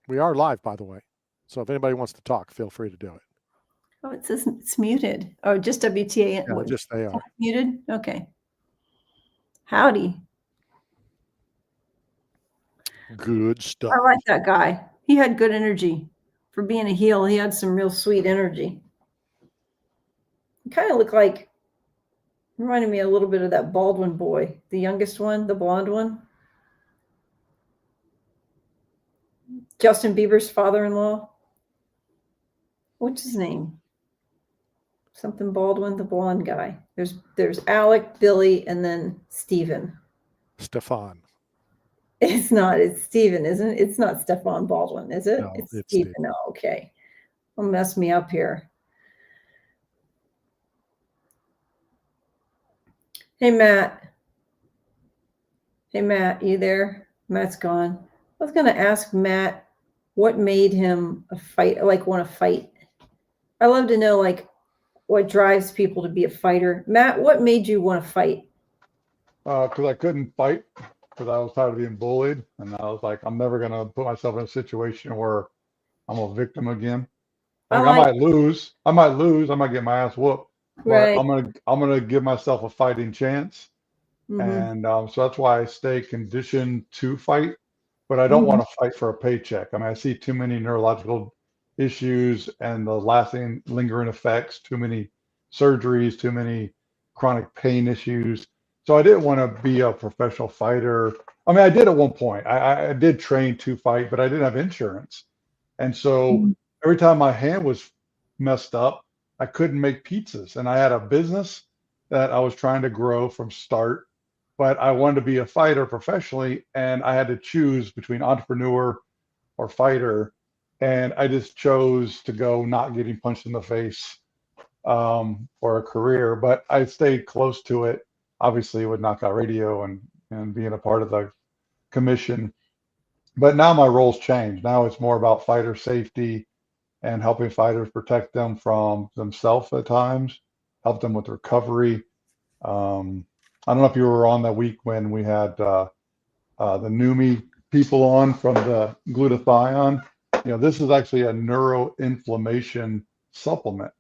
We are live, by the way. So if anybody wants to talk, feel free to do it. Oh, it says it's muted. Oh, just WTA. Yeah, just they are. Muted? Okay. Howdy. Good stuff. I like that guy. He had good energy. For being a heel, he had some real sweet energy. He kind of looked like, reminded me a little bit of that Baldwin boy, the youngest one, the blonde one. Justin Bieber's father-in-law. What's his name? Something Baldwin, the blonde guy. There's Alec, Billy, and then Steven. Stefan. It's not. It's Steven, isn't it? It's not Stefan Baldwin, is it? No, it's Steven. Oh, okay. Don't mess me up here. Hey, Matt. Hey, Matt, you there? Matt's gone. I was going to ask Matt what made him want to fight. I love to know, what drives people to be a fighter. Matt, what made you want to fight? Because I couldn't fight because I was tired of being bullied. And I was like, I'm never going to put myself in a situation where I'm a victim again. I might lose. I might get my ass whooped. But Right. I'm gonna give myself a fighting chance. And so that's why I stay conditioned to fight, but I don't want to fight for a paycheck. I mean, I see too many neurological issues and the lasting lingering effects, too many surgeries, too many chronic pain issues. So I didn't want to be a professional fighter. I mean, I did at one point. I did train to fight, but I didn't have insurance. And so every time my hand was messed up, I couldn't make pizzas. And I had a business that I was trying to grow from start, but I wanted to be a fighter professionally. And I had to choose between entrepreneur or fighter. And I just chose to go not getting punched in the face for a career, but I stayed close to it, obviously with Knockout Radio and being a part of the commission. But now my roles change. Now it's more about fighter safety and helping fighters protect them from themselves at times, help them with recovery. I don't know if you were on that week when we had the NUMI people on from the glutathione. This is actually a neuroinflammation supplement.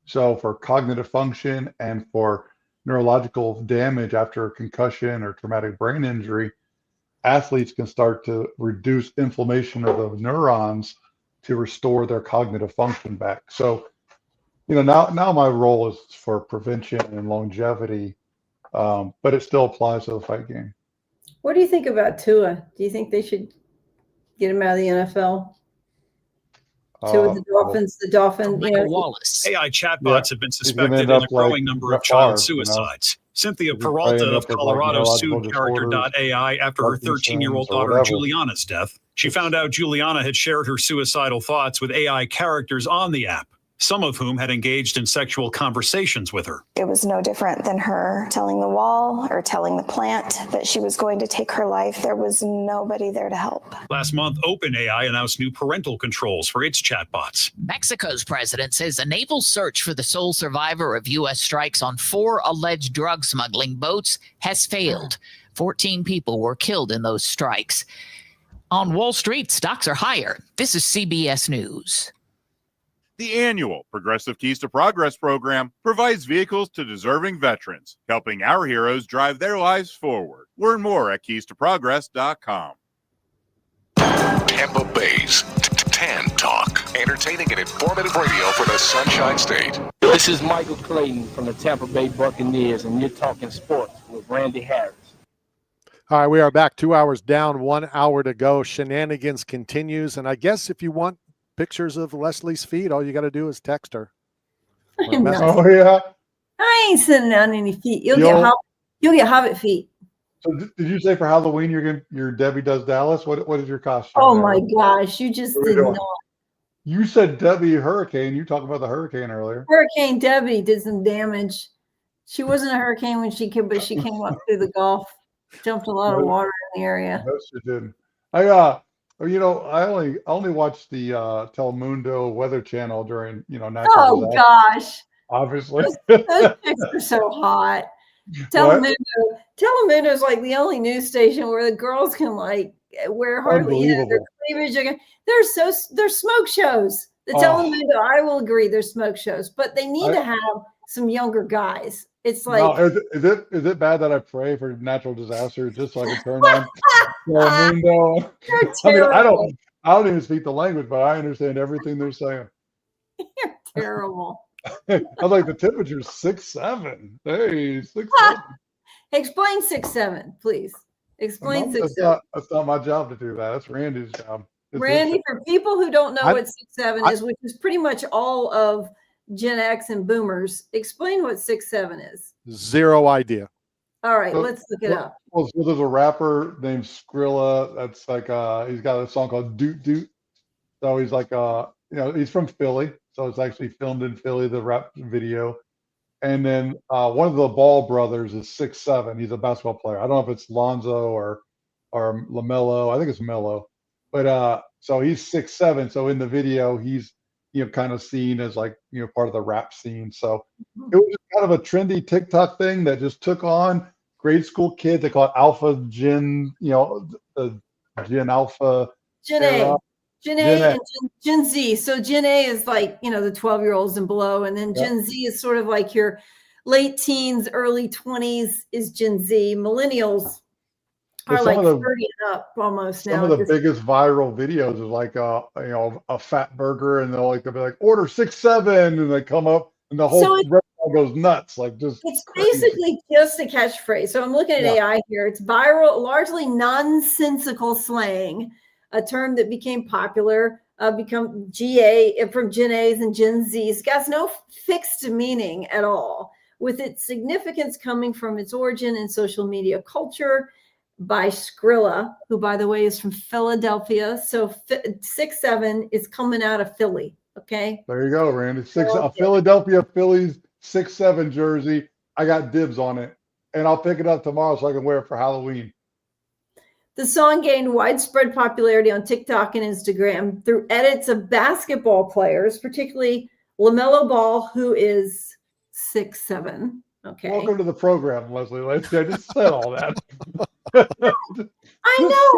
So for cognitive function and for neurological damage after a concussion or traumatic brain injury, athletes can start to reduce inflammation of the neurons to restore their cognitive function back. So, now my role is for prevention and longevity, but it still applies to the fight game. What do you think about Tua? Do you think they should get him out of the NFL? Tua, the Dolphin, Michael Wallace. AI chatbots have been suspected in a growing number of child suicides. Cynthia Peralta of Colorado sued Character.ai after her 13-year-old daughter Juliana's death. She found out Juliana had shared her suicidal thoughts with AI characters on the app, some of whom had engaged in sexual conversations with her. It was no different than her telling the wall or telling the plant that she was going to take her life. There was nobody there to help. Last month, OpenAI announced new parental controls for its chatbots. Mexico's president says a naval search for the sole survivor of U.S. strikes on 4 alleged drug smuggling boats has failed. 14 people were killed in those strikes. On Wall Street, stocks are higher. This is CBS News. The annual Progressive Keys to Progress program provides vehicles to deserving veterans, helping our heroes drive their lives forward. Learn more at keystoprogress.com. Tampa Bay's Tan Talk, entertaining and informative radio for the Sunshine State. This is Michael Clayton from the Tampa Bay Buccaneers, and you're talking sports with Randy Harris. All right, we are back 2 hours down, 1 hour to go. Shenanigans continues, and I guess if you want pictures of Leslie's feet, all you got to do is text her. Oh yeah, I ain't sitting on any feet. You'll get hobbit feet. So did you say for Halloween you're Debbie Does Dallas? What is your costume? Oh my gosh, you just did not. You said Debbie Hurricane. You talked about the hurricane earlier. Hurricane Debbie did some damage. She wasn't a hurricane when she came, but she came up through the Gulf, dumped a lot of water in the area. No, she didn't. I only watched the Telemundo Weather Channel during natural disaster. Gosh, obviously those chicks are so hot. Telemundo is like the only news station where the girls can wear hardly their cleavage. They're smoke shows. The Telemundo, I will agree, they're smoke shows, but they need to have some younger guys. It's like, no, is it bad that I pray for natural disaster just so I can turn on Telemundo? I mean, I don't even speak the language, but I understand everything they're saying. You're terrible. I was like, the temperature's 6'7". Hey, 6'7". Explain 6'7", please. Explain 6'7". That's not my job to do that. That's Randy's job. Randy, for people who don't know what 6'7" is, which is pretty much all of Gen X and Boomers, explain what 6'7" is. Zero idea. All right, let's look it up. Well, so there's a rapper named Skrilla. That's he's got a song called Doot Doot. So he's he's from Philly. So it's actually filmed in Philly, the rap video. And then one of the Ball brothers is 6'7". He's a basketball player. I don't know if it's Lonzo or LaMelo. I think it's Melo. But so he's 6'7". So in the video, he's kind of seen as like part of the rap scene. So it was just kind of a trendy TikTok thing that just took on grade school kids. They call it Alpha Gen, Gen Alpha. Gen A. Gen A and Gen Z. So Gen A is like, the 12-year-olds and below. And then Gen Z is sort of like your late teens, early 20s is Gen Z. Millennials are like 30 and up almost now. Some of the biggest viral videos is like a fat burger, and they'll be like, order 6'7", and they come up and the whole restaurant goes nuts. It's basically just a catchphrase. So I'm looking at AI here. It's viral, largely nonsensical slang, a term that became popular, become GA from Gen A's and Gen Z's. It has no fixed meaning at all, with its significance coming from its origin in social media culture by Skrilla, who, by the way, is from Philadelphia. So 6'7" is coming out of Philly. Okay. There you go, Randy. A Philadelphia Phillies 6'7" jersey. I got dibs on it, and I'll pick it up tomorrow so I can wear it for Halloween. The song gained widespread popularity on TikTok and Instagram through edits of basketball players, particularly LaMelo Ball, who is 6'7". Okay. Welcome to the program, Leslie. I just said all that. I know.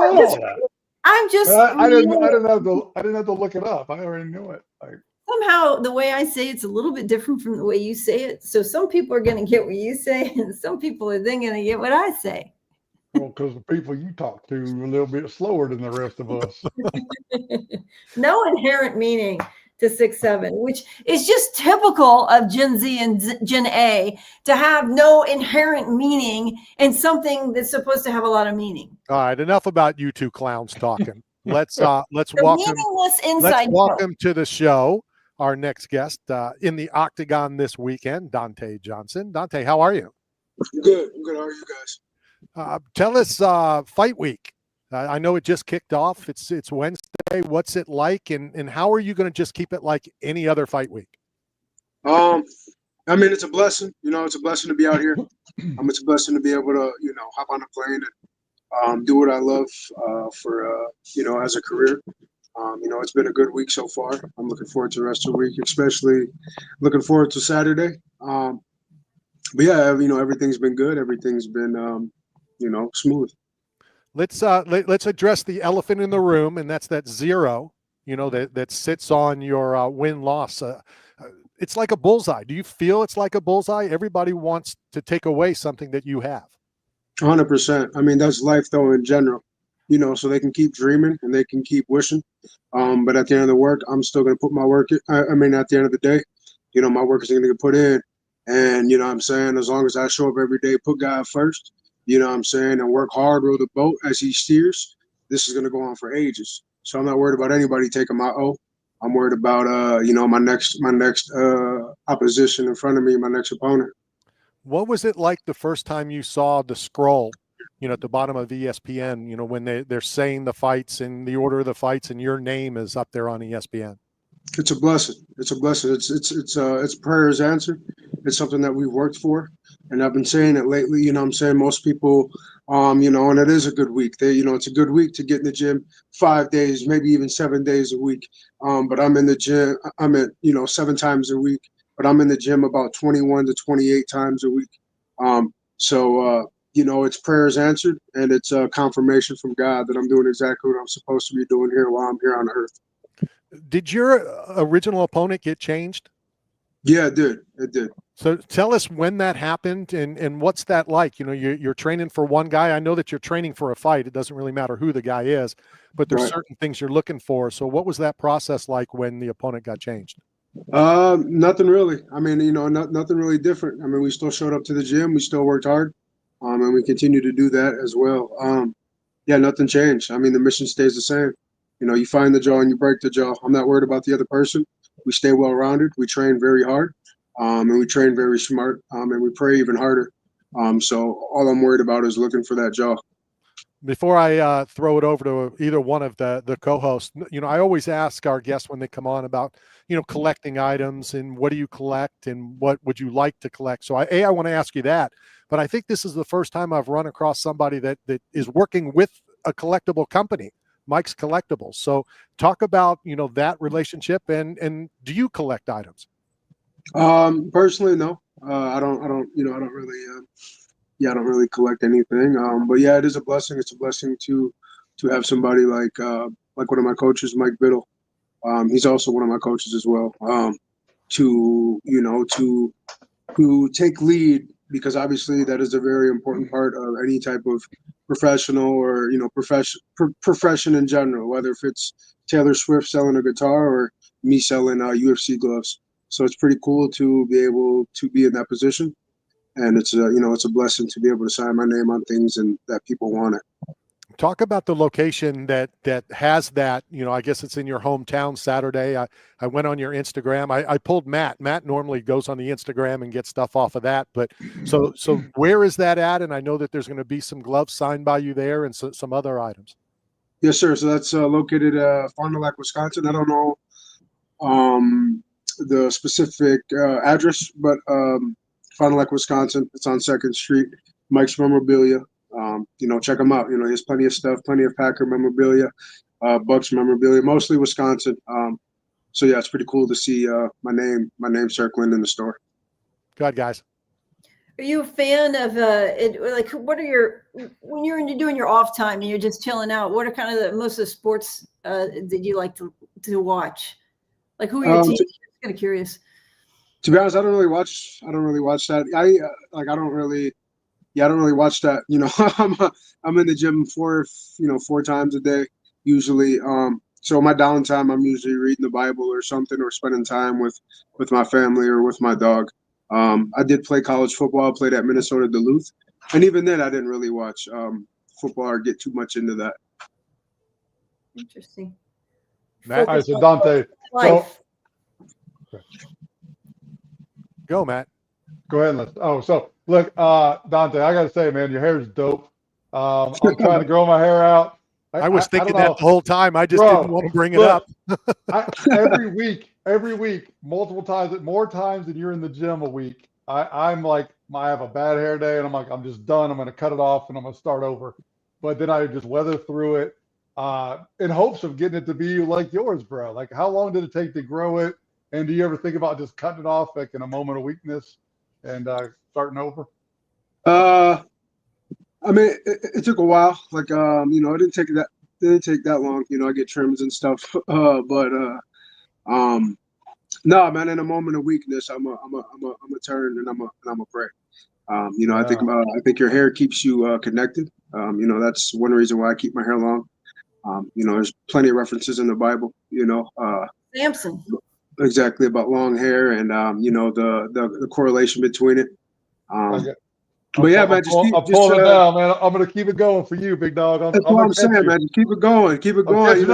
I didn't have to look it up. I already knew it. Somehow the way I say it's a little bit different from the way you say it. So some people are going to get what you say, and some people are then going to get what I say. Well, because the people you talk to are a little bit slower than the rest of us. No inherent meaning to 6'7", which is just typical of Gen Z and Gen A to have no inherent meaning in something that's supposed to have a lot of meaning. All right, enough about you two clowns talking. Let's welcome to the show our next guest in the Octagon this weekend, Donte Johnson. Donte, how are you? Good. I'm good. How are you guys? Tell us fight week. I know it just kicked off. It's Wednesday. What's it like, and how are you going to just keep it like any other fight week? I mean, it's a blessing. It's a blessing to be out here. It's a blessing to be able to, hop on a plane and do what I love for as a career. It's been a good week so far. I'm looking forward to the rest of the week, especially looking forward to Saturday. But yeah, everything's been good. Everything's been, smooth. Let's address the elephant in the room, and that's that 0, that sits on your win-loss. It's like a bullseye. Do you feel it's like a bullseye? Everybody wants to take away something that you have. 100%. I mean, that's life, though, in general. So they can keep dreaming and they can keep wishing. But at the end of the work, I'm still going to put my work in. I mean, at the end of the day, my work is going to get put in. And, what I'm saying, as long as I show up every day, put God first, what I'm saying, and work hard, row the boat as he steers, this is going to go on for ages. So I'm not worried about anybody taking my O. I'm worried about, my next opposition in front of me, my next opponent. What was it like the first time you saw the scroll, at the bottom of ESPN, when they're saying the fights and the order of the fights and your name is up there on ESPN? It's a blessing. It's a blessing. It's prayers answered. It's something that we've worked for. And I've been saying it lately, I'm saying most people, and it is a good week. It's a good week to get in the gym 5 days, maybe even 7 days a week. But I'm in the gym, 7 times a week, but I'm in the gym about 21 to 28 times a week. It's prayers answered, and it's a confirmation from God that I'm doing exactly what I'm supposed to be doing here while I'm here on earth. Did your original opponent get changed? Yeah, it did. It did. So tell us when that happened and what's that like? You're training for one guy. I know that you're training for a fight. It doesn't really matter who the guy is, but there's certain things you're looking for. So what was that process like when the opponent got changed? Nothing really. I mean, nothing really different. I mean, we still showed up to the gym. We still worked hard, and we continue to do that as well. Yeah, nothing changed. I mean, the mission stays the same. You find the jaw and you break the jaw. I'm not worried about the other person. We stay well-rounded. We train very hard, and we train very smart, and we pray even harder. So all I'm worried about is looking for that jaw. Before I throw it over to either one of the co-hosts, I always ask our guests when they come on about, collecting items and what do you collect and what would you like to collect. So I want to ask you that, but I think this is the first time I've run across somebody that is working with a collectible company, Mike's Collectibles. So talk about, that relationship and do you collect items? Personally, no. I don't really collect anything. But yeah, it is a blessing. It's a blessing to have somebody like one of my coaches, Mike Biddle. He's also one of my coaches as well. To take lead, because obviously that is a very important part of any type of professional or profession in general, whether if it's Taylor Swift selling a guitar or me selling UFC gloves. So it's pretty cool to be able to be in that position, and it's a blessing to be able to sign my name on things and that people want it. Talk about the location that has that, I guess it's in your hometown. Saturday, I went on your Instagram. I pulled Matt. Matt normally goes on the Instagram and gets stuff off of that. But so where is that at? And I know that there's going to be some gloves signed by you there and some other items. Yes, sir. So that's located Fond du Lac, Wisconsin. I don't know the specific address, but Fond du Lac, Wisconsin. It's on 2nd Street. Mike's Memorabilia. Check him out. He has plenty of stuff, plenty of Packer memorabilia, Bucks memorabilia, mostly Wisconsin. So yeah, it's pretty cool to see my name circling in the store. Go ahead, guys. Are you a fan of what are when you're doing your off time and you're just chilling out, what are kind of most of the sports that you like to watch? Like who are your teams? I'm kind of curious. To be honest, I don't really watch that. I don't really watch that. I'm in the gym four times a day usually. So my downtime, I'm usually reading the Bible or something, or spending time with my family or with my dog. I did play college football. I played at Minnesota Duluth, and even then, I didn't really watch football or get too much into that. Interesting. Matt, all right, so Donte, go Matt. Go ahead. So look, Donte, I gotta say, man, your hair is dope. I'm trying to grow my hair out. I was thinking that the whole time. I just didn't want to bring it up. every week, multiple times, more times than you're in the gym a week. I'm like, I have a bad hair day, and I'm like, I'm just done. I'm going to cut it off, and I'm going to start over. But then I just weather through it in hopes of getting it to be like yours, bro. Like, how long did it take to grow it? And do you ever think about just cutting it off, like in a moment of weakness, and starting over? I mean, it took a while. Like, it didn't take that long. I get trims and stuff. No, man. In a moment of weakness, I'm a turn and I'm a pray. I think your hair keeps you connected. That's one reason why I keep my hair long. There's plenty of references in the Bible. Samson. Exactly, about long hair and the correlation between it. But yeah, man, I'm pulling it down, man. I'm gonna keep it going for you, big dog. That's what I'm saying, man. Just keep it going, keep it going. You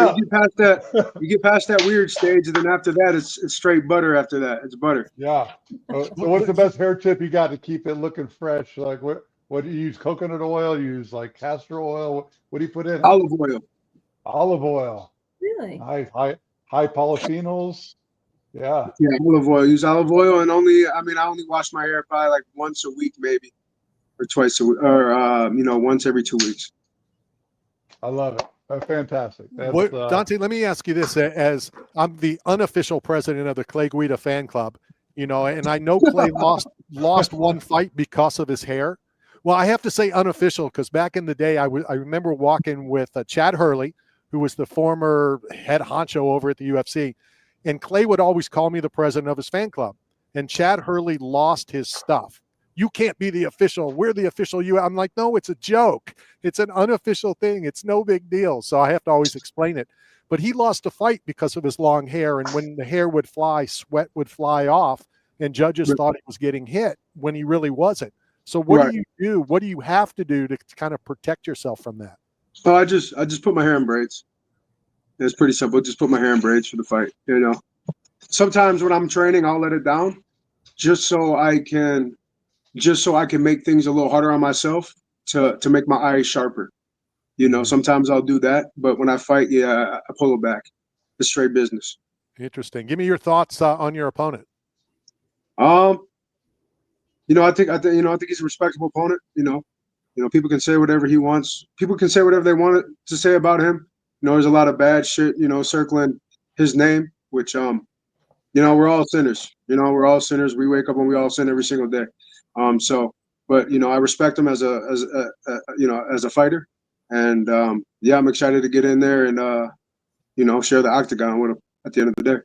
get past that weird stage, and then after that, it's straight butter. After that, it's butter. Yeah. So what's the best hair tip you got to keep it looking fresh? Like what do you use? Coconut oil? You use like castor oil? What do you put in? Olive oil. Olive oil. Really? High polyphenols. Yeah. Yeah, olive oil. Use olive oil, and I only wash my hair probably like once a week, maybe. Or twice a week, or once every 2 weeks. I love it. That's fantastic. Donte, let me ask you this: as I'm the unofficial president of the Clay Guida fan club, and I know Clay lost one fight because of his hair. Well, I have to say unofficial because back in the day, I remember walking with Chad Hurley, who was the former head honcho over at the UFC, and Clay would always call me the president of his fan club. And Chad Hurley lost his stuff. You can't be the official. We're the official. I'm like, no, it's a joke. It's an unofficial thing. It's no big deal. So I have to always explain it. But he lost a fight because of his long hair. And when the hair would fly, sweat would fly off. And judges thought he was getting hit when he really wasn't. So what do you do? What do you have to do to kind of protect yourself from that? Oh, I just put my hair in braids. It's pretty simple. Just put my hair in braids for the fight. Sometimes when I'm training, I'll let it down just so I can make things a little harder on myself to make my eyes sharper. Sometimes I'll do that, but when I fight, I pull it back. It's straight business. Interesting. Give me your thoughts on your opponent. I think he's a respectable opponent. People can say whatever he wants. People can say whatever they want to say about him. There's a lot of bad shit, circling his name, which we're all sinners. We're all sinners. We wake up and we all sin every single day. But I respect him as a fighter, and I'm excited to get in there and share the octagon with him at the end of the day.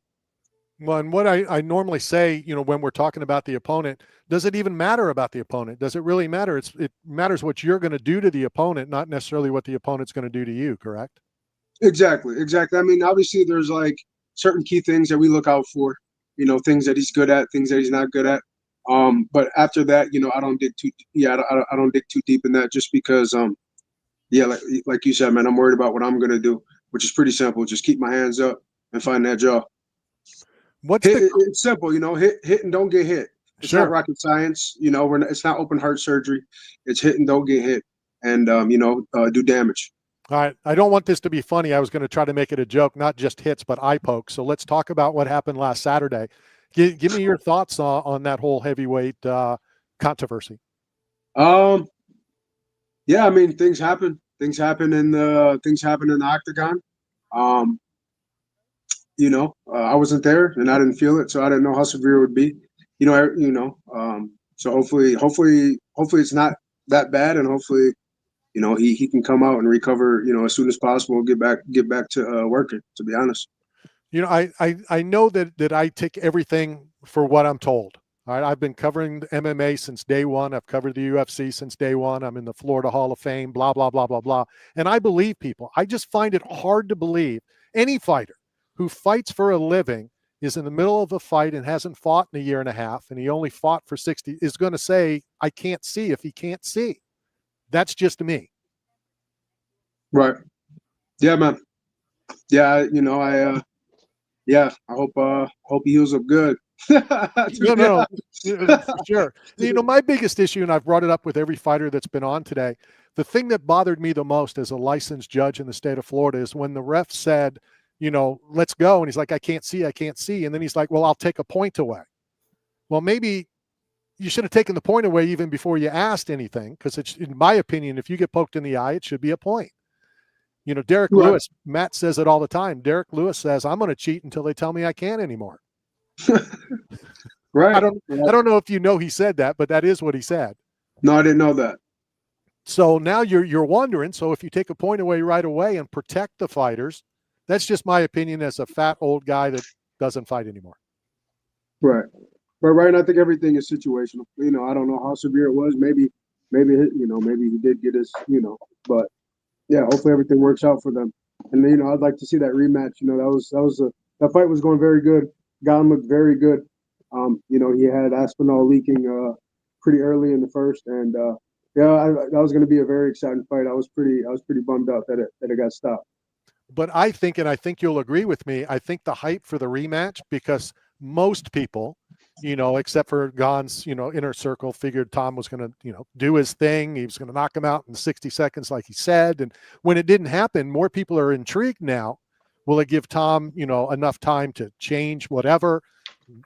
Well, and what I normally say, when we're talking about the opponent, does it even matter about the opponent? Does it really matter? It matters what you're going to do to the opponent, not necessarily what the opponent's going to do to you, correct? Exactly. I mean, obviously there's like certain key things that we look out for, things that he's good at, things that he's not good at. But after that, I don't dig too I don't dig too deep in that, just because like you said, man, I'm worried about what I'm going to do, which is pretty simple. Just keep my hands up and find that jaw. It's simple, hit and don't get hit. It's not rocket science, it's not open heart surgery. It's hit and don't get hit, and do damage. All right. I don't want this to be funny. I was going to try to make it a joke, not just hits, but eye pokes. So let's talk about what happened last Saturday. Give me your thoughts on that whole heavyweight controversy. I mean, things happen. Things happen in the octagon. I wasn't there and I didn't feel it, so I didn't know how severe it would be. So hopefully it's not that bad, and hopefully, he can come out and recover, as soon as possible, get back to working, to be honest. I know that I take everything for what I'm told. All right. I've been covering the MMA since day one. I've covered the UFC since day one. I'm in the Florida Hall of Fame, blah, blah, blah, blah, blah. And I believe people. I just find it hard to believe any fighter who fights for a living, is in the middle of a fight and hasn't fought in a year and a half, and he only fought for 60, is going to say, I can't see, if he can't see. That's just me. Right. Yeah, man. Yeah, I hope he heals up good. No, for sure. My biggest issue, and I've brought it up with every fighter that's been on today, the thing that bothered me the most as a licensed judge in the state of Florida is when the ref said, let's go. And he's like, I can't see. And then he's like, well, I'll take a point away. Well, maybe you should have taken the point away even before you asked anything, because it's, in my opinion, if you get poked in the eye, it should be a point. Derek Lewis, Matt says it all the time. Derek Lewis says, I'm going to cheat until they tell me I can't anymore. Right. I don't know if he said that, but that is what he said. No, I didn't know that. So now you're wondering, so if you take a point away right away and protect the fighters, that's just my opinion as a fat old guy that doesn't fight anymore. Right. But right, I think everything is situational. I don't know how severe it was. Maybe he did get his, but yeah, hopefully everything works out for them. And I'd like to see that rematch. That fight was going very good. Gon looked very good. He had Aspinall leaking pretty early in the first, and that was going to be a very exciting fight. I was pretty bummed out that it got stopped. But I think you'll agree with me, I think the hype for the rematch, because most people, except for Gon's, inner circle, figured Tom was going to, do his thing. He was going to knock him out in 60 seconds, like he said. And when it didn't happen, more people are intrigued now. Will it give Tom, enough time to change whatever?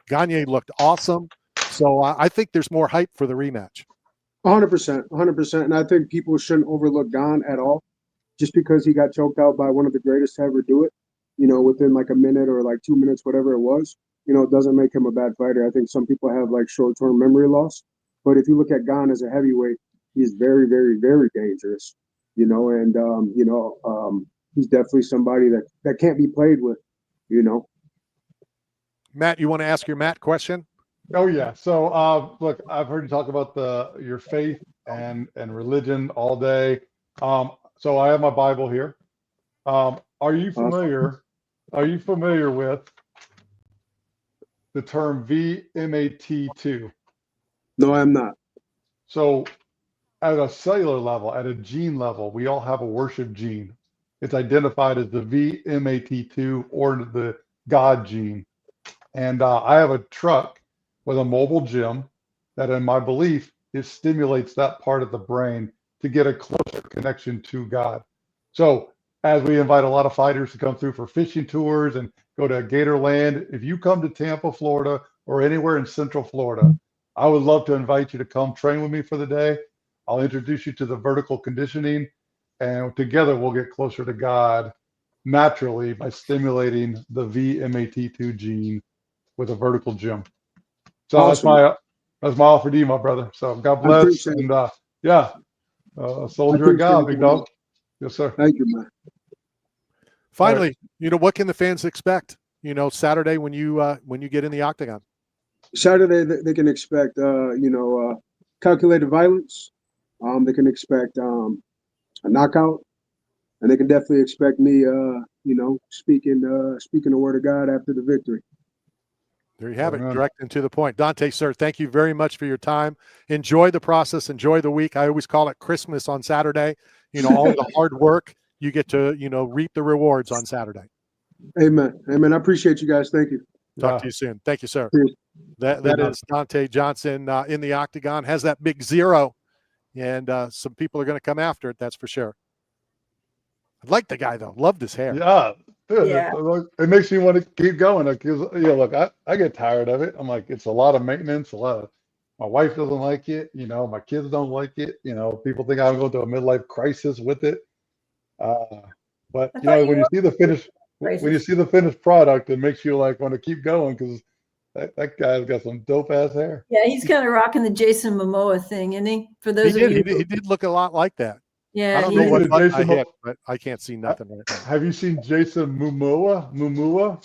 Gagne looked awesome. So I think there's more hype for the rematch. 100%. And I think people shouldn't overlook Gon at all. Just because he got choked out by one of the greatest to ever do it, within like a minute or like 2 minutes, whatever it was, it doesn't make him a bad fighter. I think some people have like short-term memory loss. But if you look at Gon as a heavyweight, he's very, very, very dangerous, and, he's definitely somebody that can't be played with, Matt, you want to ask your Matt question? Oh, yeah. So, look, I've heard you talk about your faith and religion all day. So I have my Bible here. Are you familiar with the term VMAT2? No, I'm not. So at a cellular level, at a gene level, we all have a worship gene. It's identified as the VMAT2 or the God gene. And I have a truck with a mobile gym that, in my belief, it stimulates that part of the brain to get a closer connection to God. So as we invite a lot of fighters to come through for fishing tours and go to Gatorland, if you come to Tampa, Florida, or anywhere in Central Florida, I would love to invite you to come train with me for the day. I'll introduce you to the vertical conditioning, and together we'll get closer to God naturally by stimulating the VMAT2 gene with a vertical gym. So Awesome. that's my offer to you, my brother. So God I bless. appreciate And it. soldier of God, big dog. Yes, sir. Thank you, man. Finally, what can the fans expect? Saturday when you get in the octagon. Saturday, they can expect, calculated violence. They can expect a knockout, and they can definitely expect me, speaking the word of God after the victory. There you have it, direct and to the point. Donte, sir, thank you very much for your time. Enjoy the process. Enjoy the week. I always call it Christmas on Saturday. All the hard work, you get to, reap the rewards on Saturday. Amen. Amen. I appreciate you guys. Thank you. Talk to you soon. Thank you, sir. Cheers. That is Donte Johnson in the octagon, has that big 0, and some people are going to come after it, that's for sure. I like the guy, though. Loved his hair. Yeah. Dude, Yeah. it makes me want to keep going because, look, I get tired of it. I'm like, it's a lot of maintenance, my wife doesn't like it, my kids don't like it, people think I'm going through a midlife crisis with it. But when you see the finished product, it makes you like want to keep going because that guy's got some dope ass hair. Yeah, he's kind of rocking the Jason Momoa thing, isn't he? For those of you, he did look a lot like that. Yeah, I don't know what button I hit, but I can't see nothing right now. Have you seen Jason Momoa?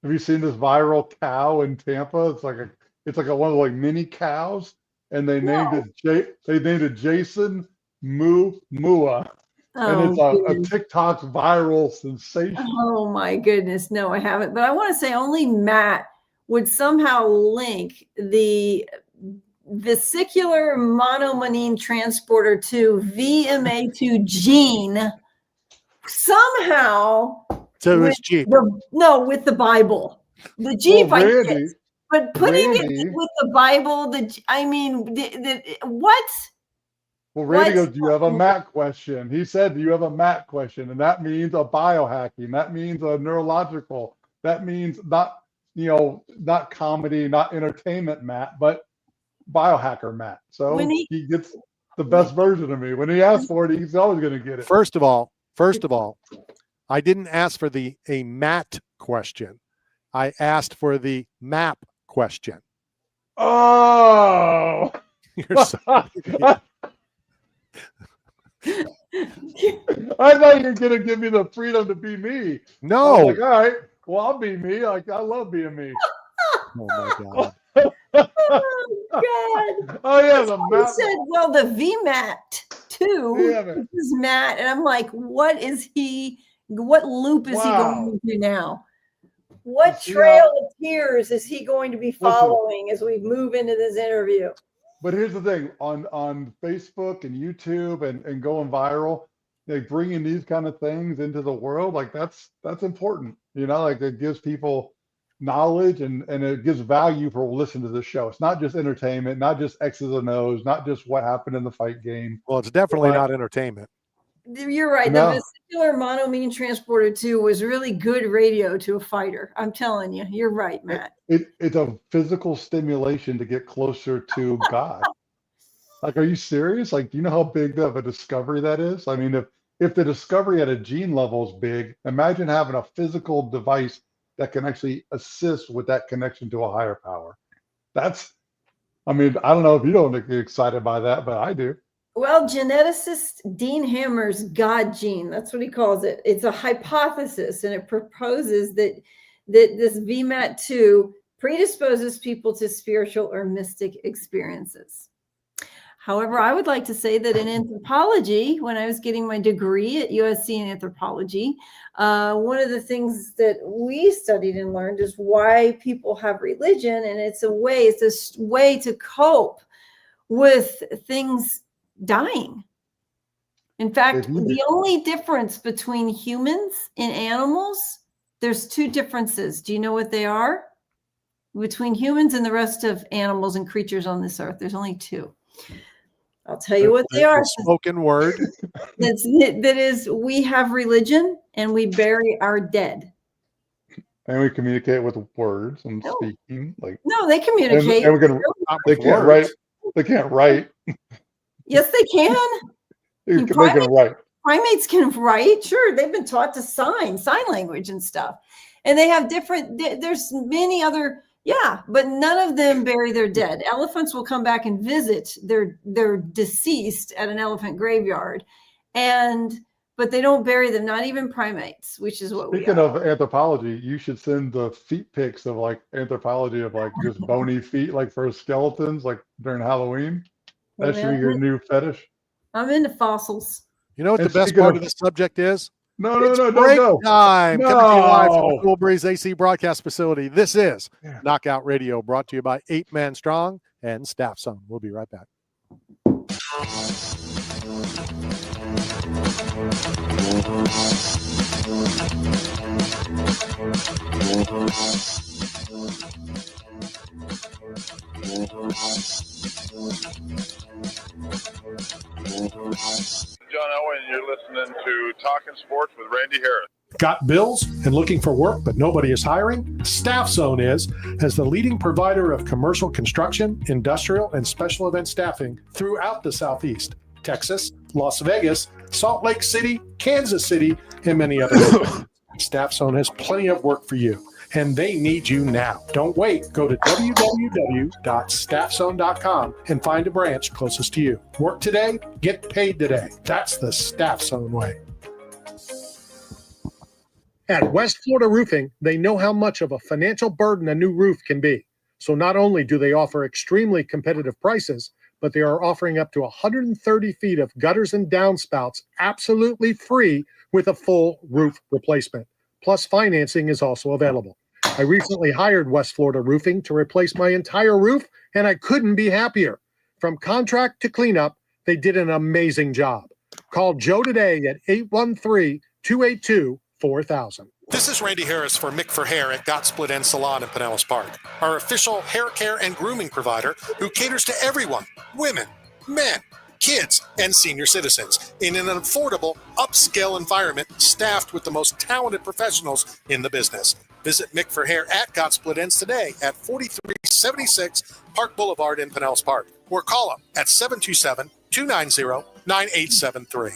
Have you seen this viral cow in Tampa? It's like one of the mini cows, and they named it Jason Momoa. And it's a TikTok viral sensation. Oh my goodness. No, I haven't. But I want to say only Matt would somehow link the vesicular monoamine transporter 2 VMA2 gene somehow. So it's Jeep. With the Bible. The Jeep, well, Randy, I get. But putting it with the Bible, what? Well, Randy goes, do you have a Matt question? He said, do you have a Matt question? And that means a biohacking. That means a neurological. That means not comedy, not entertainment Matt, but biohacker Matt. So he gets the best version of me. When he asks for it, he's always going to get it. First of all, I didn't ask for a Matt question. I asked for the map question. Oh. You're so I thought you were going to give me the freedom to be me. No. I was like, all right, well, I'll be me. I love being me. Oh, my God. Oh, God. Oh, yeah. The map. Said, well, the VMAT2 is Matt. And I'm like, what loop is he going into now? What trail of tears is he going to be following as we move into this interview? But here's the thing, on Facebook and YouTube and going viral, bringing these kind of things into the world, that's important. It gives people knowledge and it gives value for listening to the show. It's not just entertainment, not just X's and O's, not just what happened in the fight game. Well, it's definitely not entertainment. You're right. No. The vesicular monoamine transporter 2 was really good radio to a fighter. I'm telling you, you're right, Matt. It's a physical stimulation to get closer to God. Are you serious? Do you know how big of a discovery that is? I mean, if the discovery at a gene level is big, imagine having a physical device that can actually assist with that connection to a higher power. I don't know if you don't get excited by that, but I do. Well, geneticist Dean Hammer's God gene, that's what he calls it. It's a hypothesis, and it proposes that this VMAT2 predisposes people to spiritual or mystic experiences. However, I would like to say that in anthropology, when I was getting my degree at USC in anthropology, one of the things that we studied and learned is why people have religion, and it's a way to cope with things dying. In fact, the only difference between humans and animals, there's 2 differences. Do you know what they are? Between humans and the rest of animals and creatures on this earth, there's only 2. I'll tell you what they are. Spoken word. That is, we have religion and we bury our dead. And we communicate with words and speaking. No, they communicate. And they can't write. They can't write. Yes, they can. They can write. Primates can write. Sure, they've been taught to sign language and stuff. And they have there's many other, but none of them bury their dead. Elephants will come back and visit their deceased at an elephant graveyard. But they don't bury them, not even primates, which is what Speaking we are. of anthropology, you should send the feet pics of anthropology of just bony feet, for skeletons, during Halloween. That should be your new fetish. I'm into fossils. You know what the best part of the subject is? No, break don't go. time. No. Coming to you live from the Cool Breeze AC broadcast facility. This is Knockout Radio, brought to you by 8 Man Strong and Staff Zone. We'll be right back. John Owen, you're listening to Talking Sports with Randy Harris. Got bills and looking for work, but nobody is hiring? Staff Zone is, as the leading provider of commercial construction, industrial, and special event staffing throughout the Southeast, Texas, Las Vegas, Salt Lake City, Kansas City, and many other locations. Staff Zone has plenty of work for you, and they need you now. Don't wait. Go to www.staffzone.com and find a branch closest to you. Work today, get paid today. That's the Staff Zone way. At West Florida Roofing, they know how much of a financial burden a new roof can be. So not only do they offer extremely competitive prices, but they are offering up to 130 feet of gutters and downspouts absolutely free with a full roof replacement. Plus, financing is also available. I recently hired West Florida Roofing to replace my entire roof, and I couldn't be happier. From contract to cleanup, they did an amazing job. Call Joe today at 813-282-4000. This is Randy Harris for Mick for Hair at Got Split End Salon in Pinellas Park, our official hair care and grooming provider who caters to everyone, women, men, kids, and senior citizens in an affordable, upscale environment staffed with the most talented professionals in the business. Visit Mick for Hair at Got Split Ends today at 4376 Park Boulevard in Pinellas Park, or call them at 727-290-9873.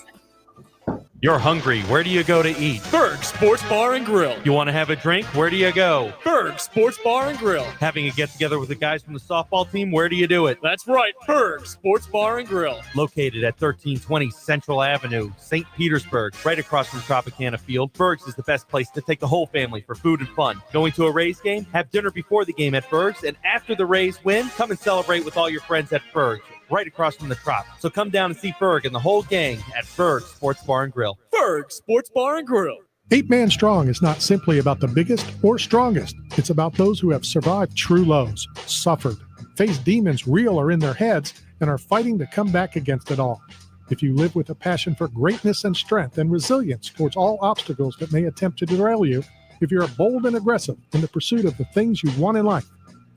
You're hungry. Where do you go to eat? Berg Sports Bar and Grill. You want to have a drink? Where do you go? Berg Sports Bar and Grill. Having a get-together with the guys from the softball team? Where do you do it? That's right, Berg Sports Bar and Grill. Located at 1320 Central Avenue, St. Petersburg, right across from Tropicana Field. Berg's is the best place to take the whole family for food and fun. Going to a Rays game? Have dinner before the game at Berg's, and after the Rays win, come and celebrate with all your friends at Berg's, right across from the Trop. So come down and see Berg and the whole gang at Berg Sports Bar and Grill. Berg Sports Bar and Grill. 8 Man Strong is not simply about the biggest or strongest. It's about those who have survived true lows, suffered, faced demons real or in their heads, and are fighting to come back against it all. If you live with a passion for greatness and strength and resilience towards all obstacles that may attempt to derail you, if you're bold and aggressive in the pursuit of the things you want in life,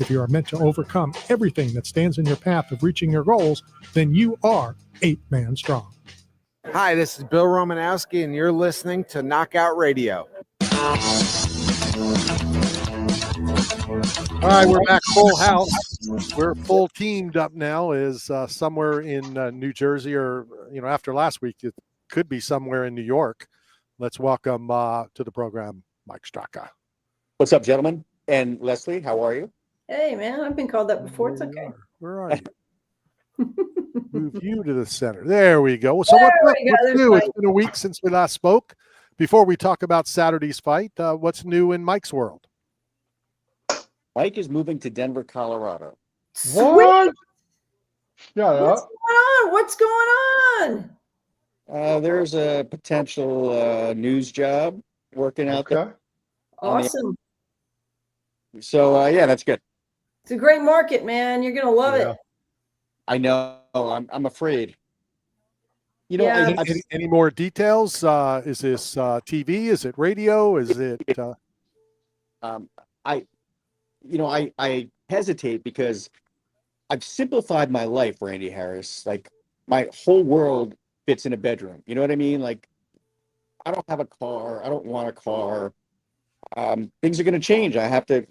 if you are meant to overcome everything that stands in your path of reaching your goals, then you are 8 Man Strong. Hi, this is Bill Romanowski, and you're listening to Knockout Radio. All right, we're back full house. We're full teamed up now. Is somewhere in New Jersey, or after last week, it could be somewhere in New York. Let's welcome to the program Mike Straka. What's up, gentlemen? And Leslie, how are you? Hey, man, I've been called that before. It's okay. Where are you? Move you to the center. There we go. So what's new? It's been a week since we last spoke. Before we talk about Saturday's fight, what's new in Mike's world? Mike is moving to Denver, Colorado. What? What's going on? There's a potential news job working out there. Awesome. So, that's good. It's a great market, man. You're going to love it. I know. I'm afraid. Any more details? Is this TV? Is it radio? Is it? I hesitate because I've simplified my life, Randy Harris. Like my whole world fits in a bedroom. You know what I mean? Like, I don't have a car. I don't want a car. Things are going to change. I have to,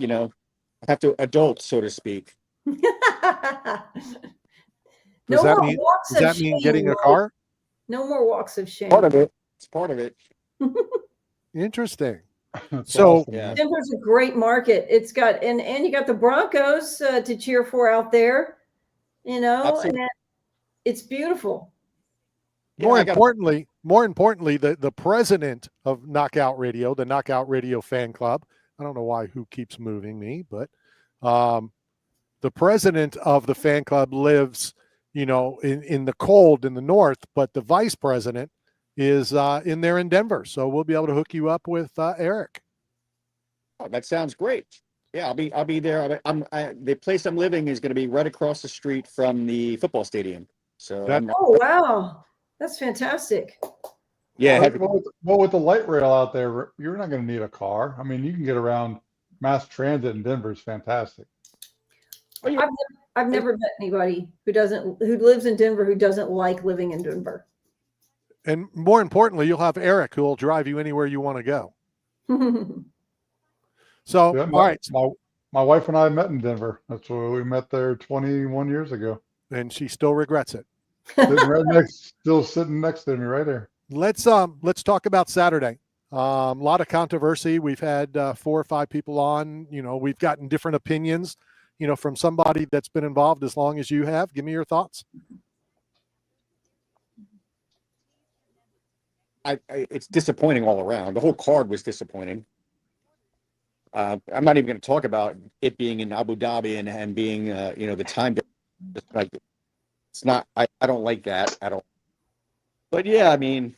adult, so to speak. Does that mean getting a car? No more walks of shame. Part of it. It's part of it. Interesting. So awesome, yeah. Denver's a great market. It's got and you got the Broncos to cheer for out there, Absolutely. and it's beautiful. More importantly, the president of Knockout Radio, the Knockout Radio fan club. I don't know who keeps moving me, but the president of the fan club lives, in the cold in the north, but the vice president is in there in Denver. So we'll be able to hook you up with Eric. Oh, that sounds great. Yeah, I'll be there. The place I'm living is going to be right across the street from the football stadium. So oh wow, that's fantastic. Yeah. Well, with the light rail out there, you're not going to need a car. I mean, you can get around. Mass transit in Denver is fantastic. I've never met anybody who lives in Denver who doesn't like living in Denver. And more importantly, you'll have Eric who will drive you anywhere you want to go. So, yeah, all right. My wife and I met in Denver. That's where we met there 21 years ago. And she still regrets it. Still sitting next to me right there. Let's talk about Saturday. A lot of controversy. We've had 4 or 5 people on. We've gotten different opinions, from somebody that's been involved as long as you have. Give me your thoughts. It's disappointing all around. The whole card was disappointing. I'm not even going to talk about it being in Abu Dhabi and being, the time. It's not. I don't like that at all. But yeah, I mean,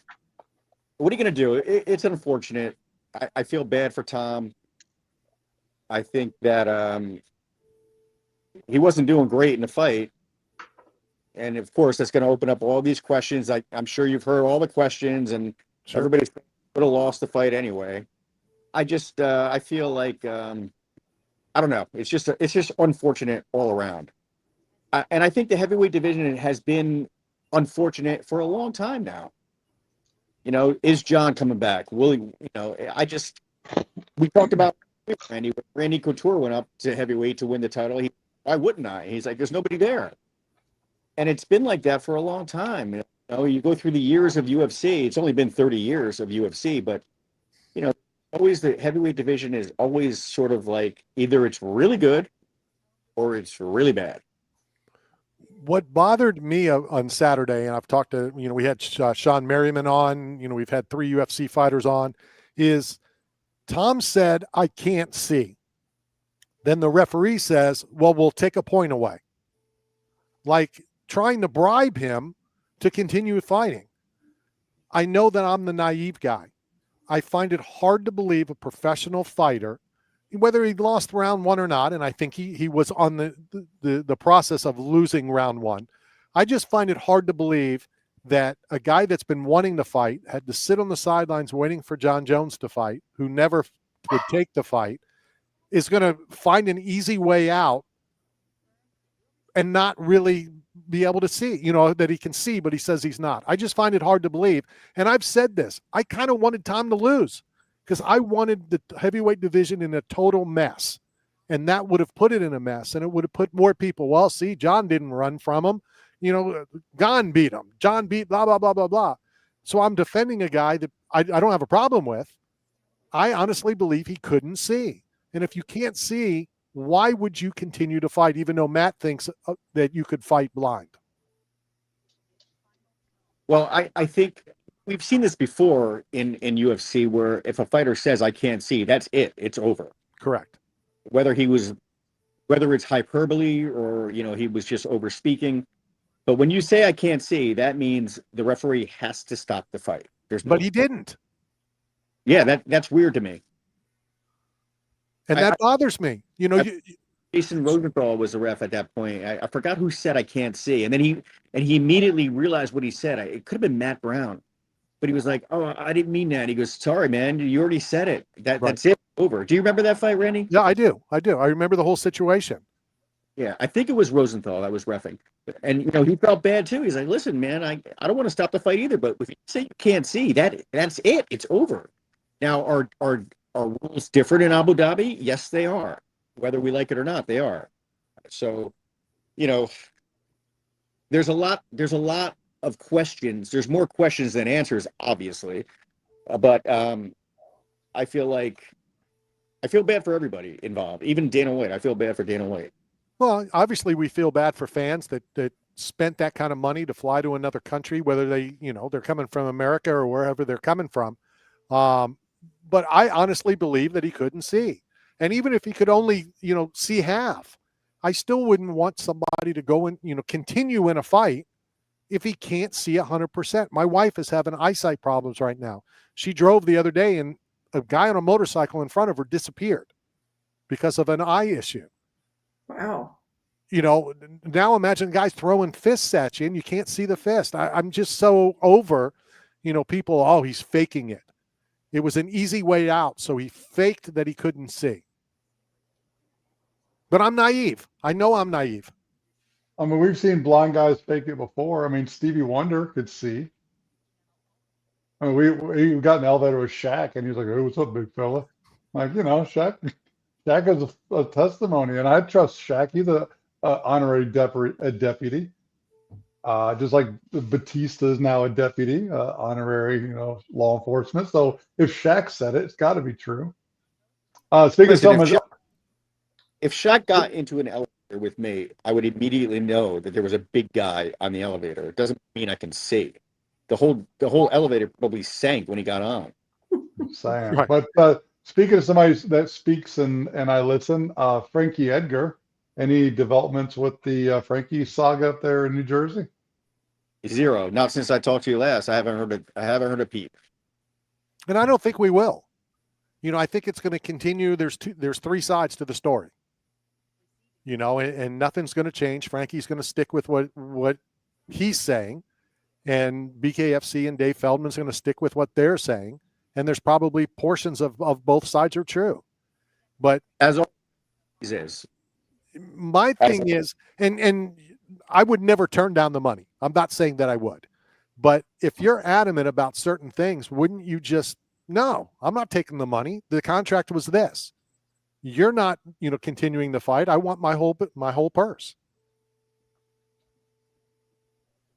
what are you going to do? It's unfortunate. I feel bad for Tom. I think that he wasn't doing great in the fight. And of course, that's going to open up all these questions. I'm sure you've heard all the questions, and everybody would have lost the fight anyway. I just I feel like I don't know. It's just unfortunate all around. And I think the heavyweight division has been unfortunate for a long time now. Is John coming back? Will he? We talked about Randy Couture went up to heavyweight to win the title. Why wouldn't I? He's like, there's nobody there. And it's been like that for a long time. You go through the years of UFC. It's only been 30 years of UFC, but always the heavyweight division is always sort of like either it's really good or it's really bad. What bothered me on Saturday, and I've talked to, we had Shawne Merriman on, we've had 3 UFC fighters on, is Tom said, I can't see. Then the referee says, well, we'll take a point away. Like trying to bribe him to continue fighting. I know that I'm the naive guy. I find it hard to believe a professional fighter, whether he lost round 1 or not, and I think he was on the process of losing round 1. I just find it hard to believe that a guy that's been wanting to fight, had to sit on the sidelines waiting for John Jones to fight, who never would take the fight, is going to find an easy way out and not really be able to see, that he can see, but he says he's not. I just find it hard to believe. And I've said this, I kind of wanted Tom to lose because I wanted the heavyweight division in a total mess. And that would have put it in a mess, and it would have put more people. Well, see, John didn't run from him. Gon beat him. John beat blah, blah, blah, blah, blah. So I'm defending a guy that I don't have a problem with. I honestly believe he couldn't see. And if you can't see, why would you continue to fight, even though Matt thinks that you could fight blind? Well, I think we've seen this before in UFC where if a fighter says, I can't see, that's it. It's over. Correct. Whether it's hyperbole or, he was just over speaking. But when you say I can't see, that means the referee has to stop the fight. But he didn't. Yeah, that's weird to me. And that bothers me. Jason Rosenthal was the ref at that point. I forgot who said I can't see. And then he immediately realized what he said. It could have been Matt Brown. But he was like, oh, I didn't mean that. He goes, sorry, man. You already said it. That's it. Over. Do you remember that fight, Randy? Yeah, I do. I remember the whole situation. Yeah, I think it was Rosenthal that was reffing. And he felt bad too. He's like, listen, man, I don't want to stop the fight either, but if you say you can't see, that's it. It's over. Now, are rules different in Abu Dhabi? Yes, they are. Whether we like it or not, they are. So, there's a lot of questions. There's more questions than answers, obviously. But I feel bad for everybody involved, even Dana White. I feel bad for Dana White. Well, obviously, we feel bad for fans that spent that kind of money to fly to another country, whether they're coming from America or wherever they're coming from. But I honestly believe that he couldn't see. And even if he could only, see half, I still wouldn't want somebody to go and, continue in a fight if he can't see 100%. My wife is having eyesight problems right now. She drove the other day and a guy on a motorcycle in front of her disappeared because of an eye issue. Wow. Now imagine guys throwing fists at you and you can't see the fist. I'm just so over, people, oh, he's faking it. It was an easy way out. So he faked that he couldn't see. But I'm naive. I know I'm naive. I mean, we've seen blind guys fake it before. I mean, Stevie Wonder could see. I mean, we got in an elevator with Shaq, and he was like, "Hey, what's up, big fella?" Like, Shaq is a testimony, and I trust Shaq. He's a honorary deputy, just like Batista is now a deputy, honorary, law enforcement. So if Shaq said it, it's got to be true. Speaking of someone, if Shaq got into an elevator with me, I would immediately know that there was a big guy on the elevator. It doesn't mean I can see. The whole elevator probably sank when he got on. Saying, right. But speaking of somebody that speaks and I listen, Frankie Edgar, any developments with the Frankie saga up there in New Jersey? Zero. Not since I talked to you last. I haven't heard a peep. And I don't think we will. I think it's going to continue. There's 3 sides to the story. And nothing's going to change. Frankie's going to stick with what he's saying. And BKFC and Dave Feldman's going to stick with what they're saying. And there's probably portions of both sides are true. But as always is. My thing is, and I would never turn down the money. I'm not saying that I would. But if you're adamant about certain things, wouldn't you just, no, I'm not taking the money. The contract was this. You're not, continuing the fight. I want my whole purse.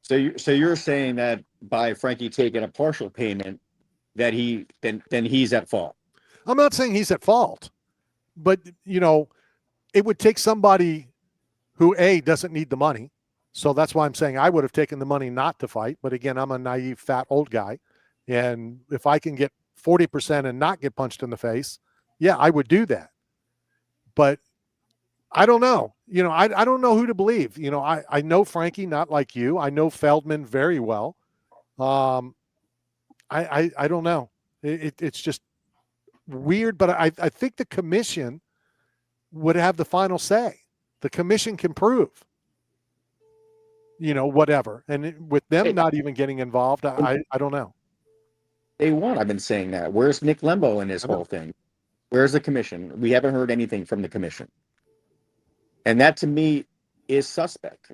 So you're saying that by Frankie taking a partial payment, that then he's at fault. I'm not saying he's at fault, but it would take somebody who doesn't need the money. So that's why I'm saying I would have taken the money not to fight. But again, I'm a naive, fat old guy, and if I can get 40% and not get punched in the face, yeah, I would do that. But I don't know. I don't know who to believe. I know Frankie, not like you. I know Feldman very well. I don't know. It's just weird, but I think the commission would have the final say. The commission can prove, whatever. And with them not even getting involved, I don't know. They won. I've been saying that. Where's Nick Lembo in this whole thing? Where's the commission? We haven't heard anything from the commission. And that to me is suspect.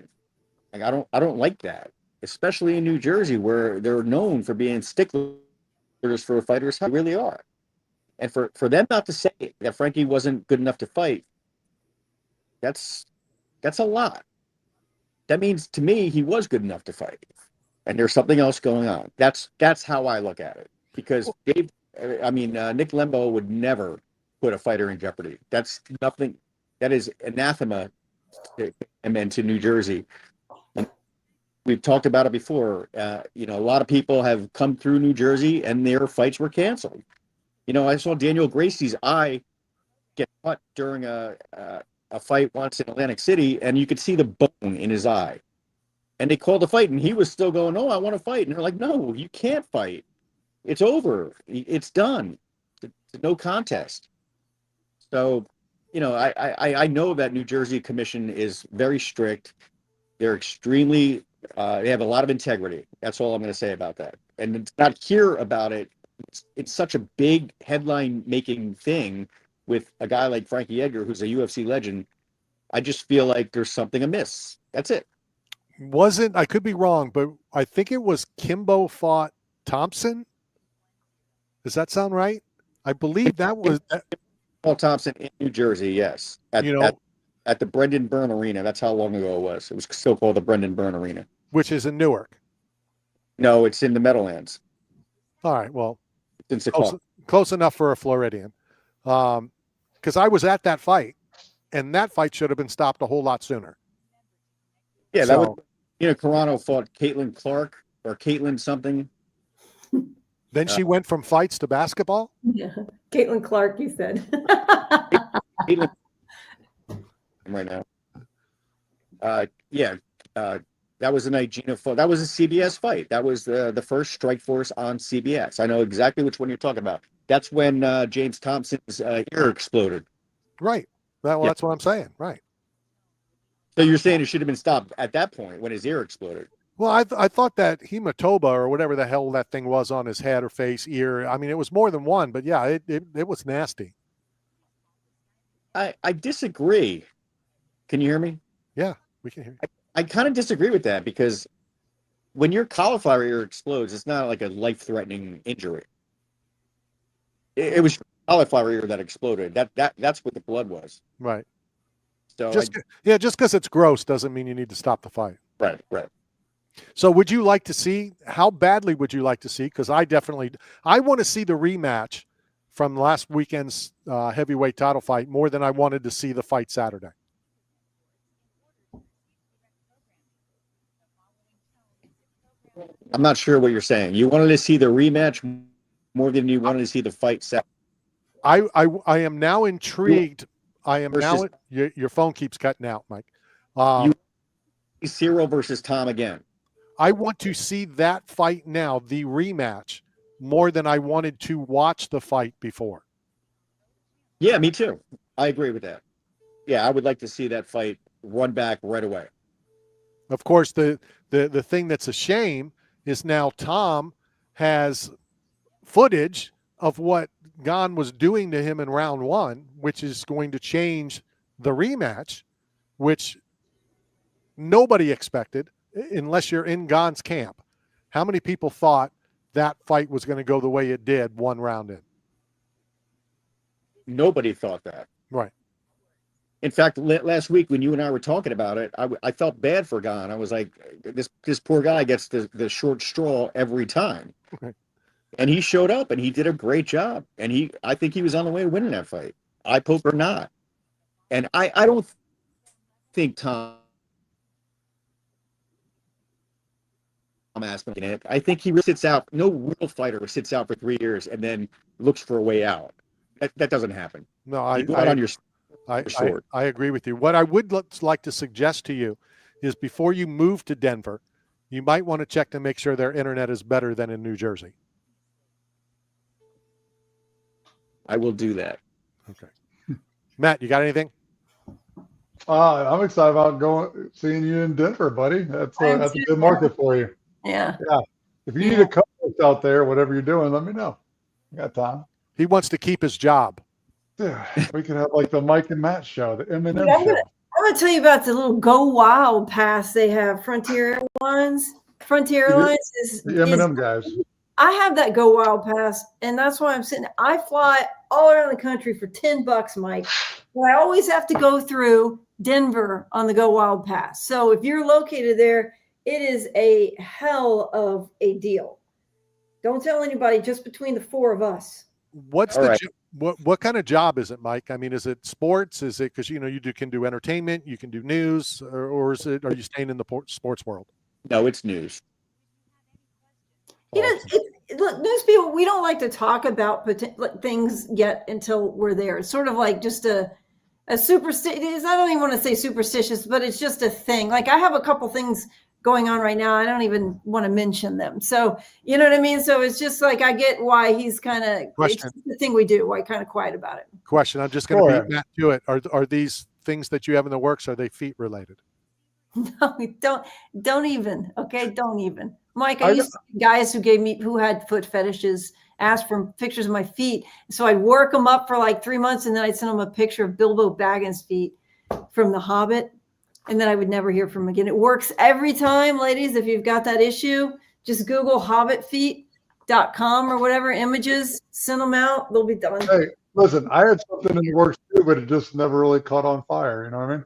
Like I don't like that, especially in New Jersey where they're known for being sticklers for fighters. How they really are. And for them not to say that Frankie wasn't good enough to fight, that's a lot. That means to me he was good enough to fight. And there's something else going on. That's how I look at it. Because Nick Lembo would never put a fighter in jeopardy. That's nothing. That is anathema to New Jersey. And we've talked about it before. A lot of people have come through New Jersey and their fights were canceled. I saw Daniel Gracie's eye get cut during a fight once in Atlantic City, and you could see the bone in his eye. And they called the fight, and he was still going, "Oh, I want to fight." And they're like, "No, you can't fight. It's over. It's done. It's no contest." So, I know that New Jersey Commission is very strict. They're extremely, they have a lot of integrity. That's all I'm going to say about that. And to not hear about it, it's such a big headline-making thing with a guy like Frankie Edgar, who's a UFC legend. I just feel like there's something amiss. That's it. I could be wrong, but I think it was Kimbo fought Thompson. Does that sound right? I believe that was Paul Thompson in New Jersey. Yes, at the Brendan Byrne Arena. That's how long ago it was. It was still called the Brendan Byrne Arena, which is in Newark. No, it's in the Meadowlands. All right, well, it's close enough for a Floridian. Because I was at that fight, and that fight should have been stopped a whole lot sooner. Yeah, that was, Carano fought Caitlin Clark or Caitlin something. Then she went from fights to basketball? Yeah. Caitlin Clark, you said. Caitlin, right now. That was a night Gina fought. That was a CBS fight. That was the first Strikeforce on CBS. I know exactly which one you're talking about. That's when James Thompson's ear exploded. Right. That's what I'm saying. Right. So you're saying it should have been stopped at that point when his ear exploded? Well, I thought that hematoma or whatever the hell that thing was on his head or face, ear. I mean, it was more than one, but yeah, it was nasty. I disagree. Can you hear me? Yeah, we can hear you. I kind of disagree with that because when your cauliflower ear explodes, it's not like a life-threatening injury. It was cauliflower ear that exploded. That's what the blood was. Right. So just because it's gross doesn't mean you need to stop the fight. Right. So would you like to see, how badly would you like to see? Because I want to see the rematch from last weekend's heavyweight title fight more than I wanted to see the fight Saturday. I'm not sure what you're saying. You wanted to see the rematch more than you wanted to see the fight set. I am now intrigued. Your phone keeps cutting out, Mike. Cyril versus Tom again. I want to see that fight now, the rematch, more than I wanted to watch the fight before. Yeah, me too. I agree with that. Yeah, I would like to see that fight run back right away. Of course, the thing that's a shame is now Tom has footage of what Gane was doing to him in round one, which is going to change the rematch, which nobody expected unless you're in Gane's camp. How many people thought that fight was going to go the way it did one round in? Nobody thought that. Right. In fact, last week when you and I were talking about it, I felt bad for Gane. I was like, this poor guy gets the short straw every time. And he showed up and he did a great job. And I think he was on the way to winning that fight. Eye poke or not. And I don't think Tom Aspin it. I think he sits out. No real fighter sits out for 3 years and then looks for a way out. That doesn't happen. No, I agree with you. What I would like to suggest to you is before you move to Denver, you might want to check to make sure their internet is better than in New Jersey. I will do that. Okay. Matt, you got anything? I'm excited about seeing you in Denver, buddy. That's a good market for you. Yeah. If you need a co-host out there, whatever you're doing, let me know. I got time. He wants to keep his job. Yeah, we could have like the Mike and Matt show, the M&M show. I'm going to tell you about the little Go Wild pass they have. Frontier Airlines. Frontier Airlines is the M&M guys. I have that Go Wild pass, and that's why I'm sitting. I fly all around the country for $10, Mike. But I always have to go through Denver on the Go Wild pass. So if you're located there, it is a hell of a deal. Don't tell anybody, just between the four of us. What kind of job is it, Mike? I mean, is it sports? Is it because you can do entertainment, you can do news, or are you staying in the sports world? No, it's news. Look, news people, we don't like to talk about things yet until we're there. It's sort of like just a superstitious. I don't even want to say superstitious, but it's just a thing. Like I have a couple things going on right now. I don't even want to mention them. So, you know what I mean? So it's just like, I get why he's kind of, it's the thing we do, why kind of quiet about it. Question. I'm just going to beat Matt to it. Are these things that you have in the works, are they feet related? No, don't even. Okay. Don't even. Mike, I used to see guys who had foot fetishes ask for pictures of my feet. So I'd work them up for like 3 months and then I'd send them a picture of Bilbo Baggins' feet. from The Hobbit, and then I would never hear from him again. It works every time, ladies. If you've got that issue, just Google hobbitfeet.com or whatever, images, send them out. They'll be done. Hey, listen, I had something that works too, but it just never really caught on fire. You know what I mean?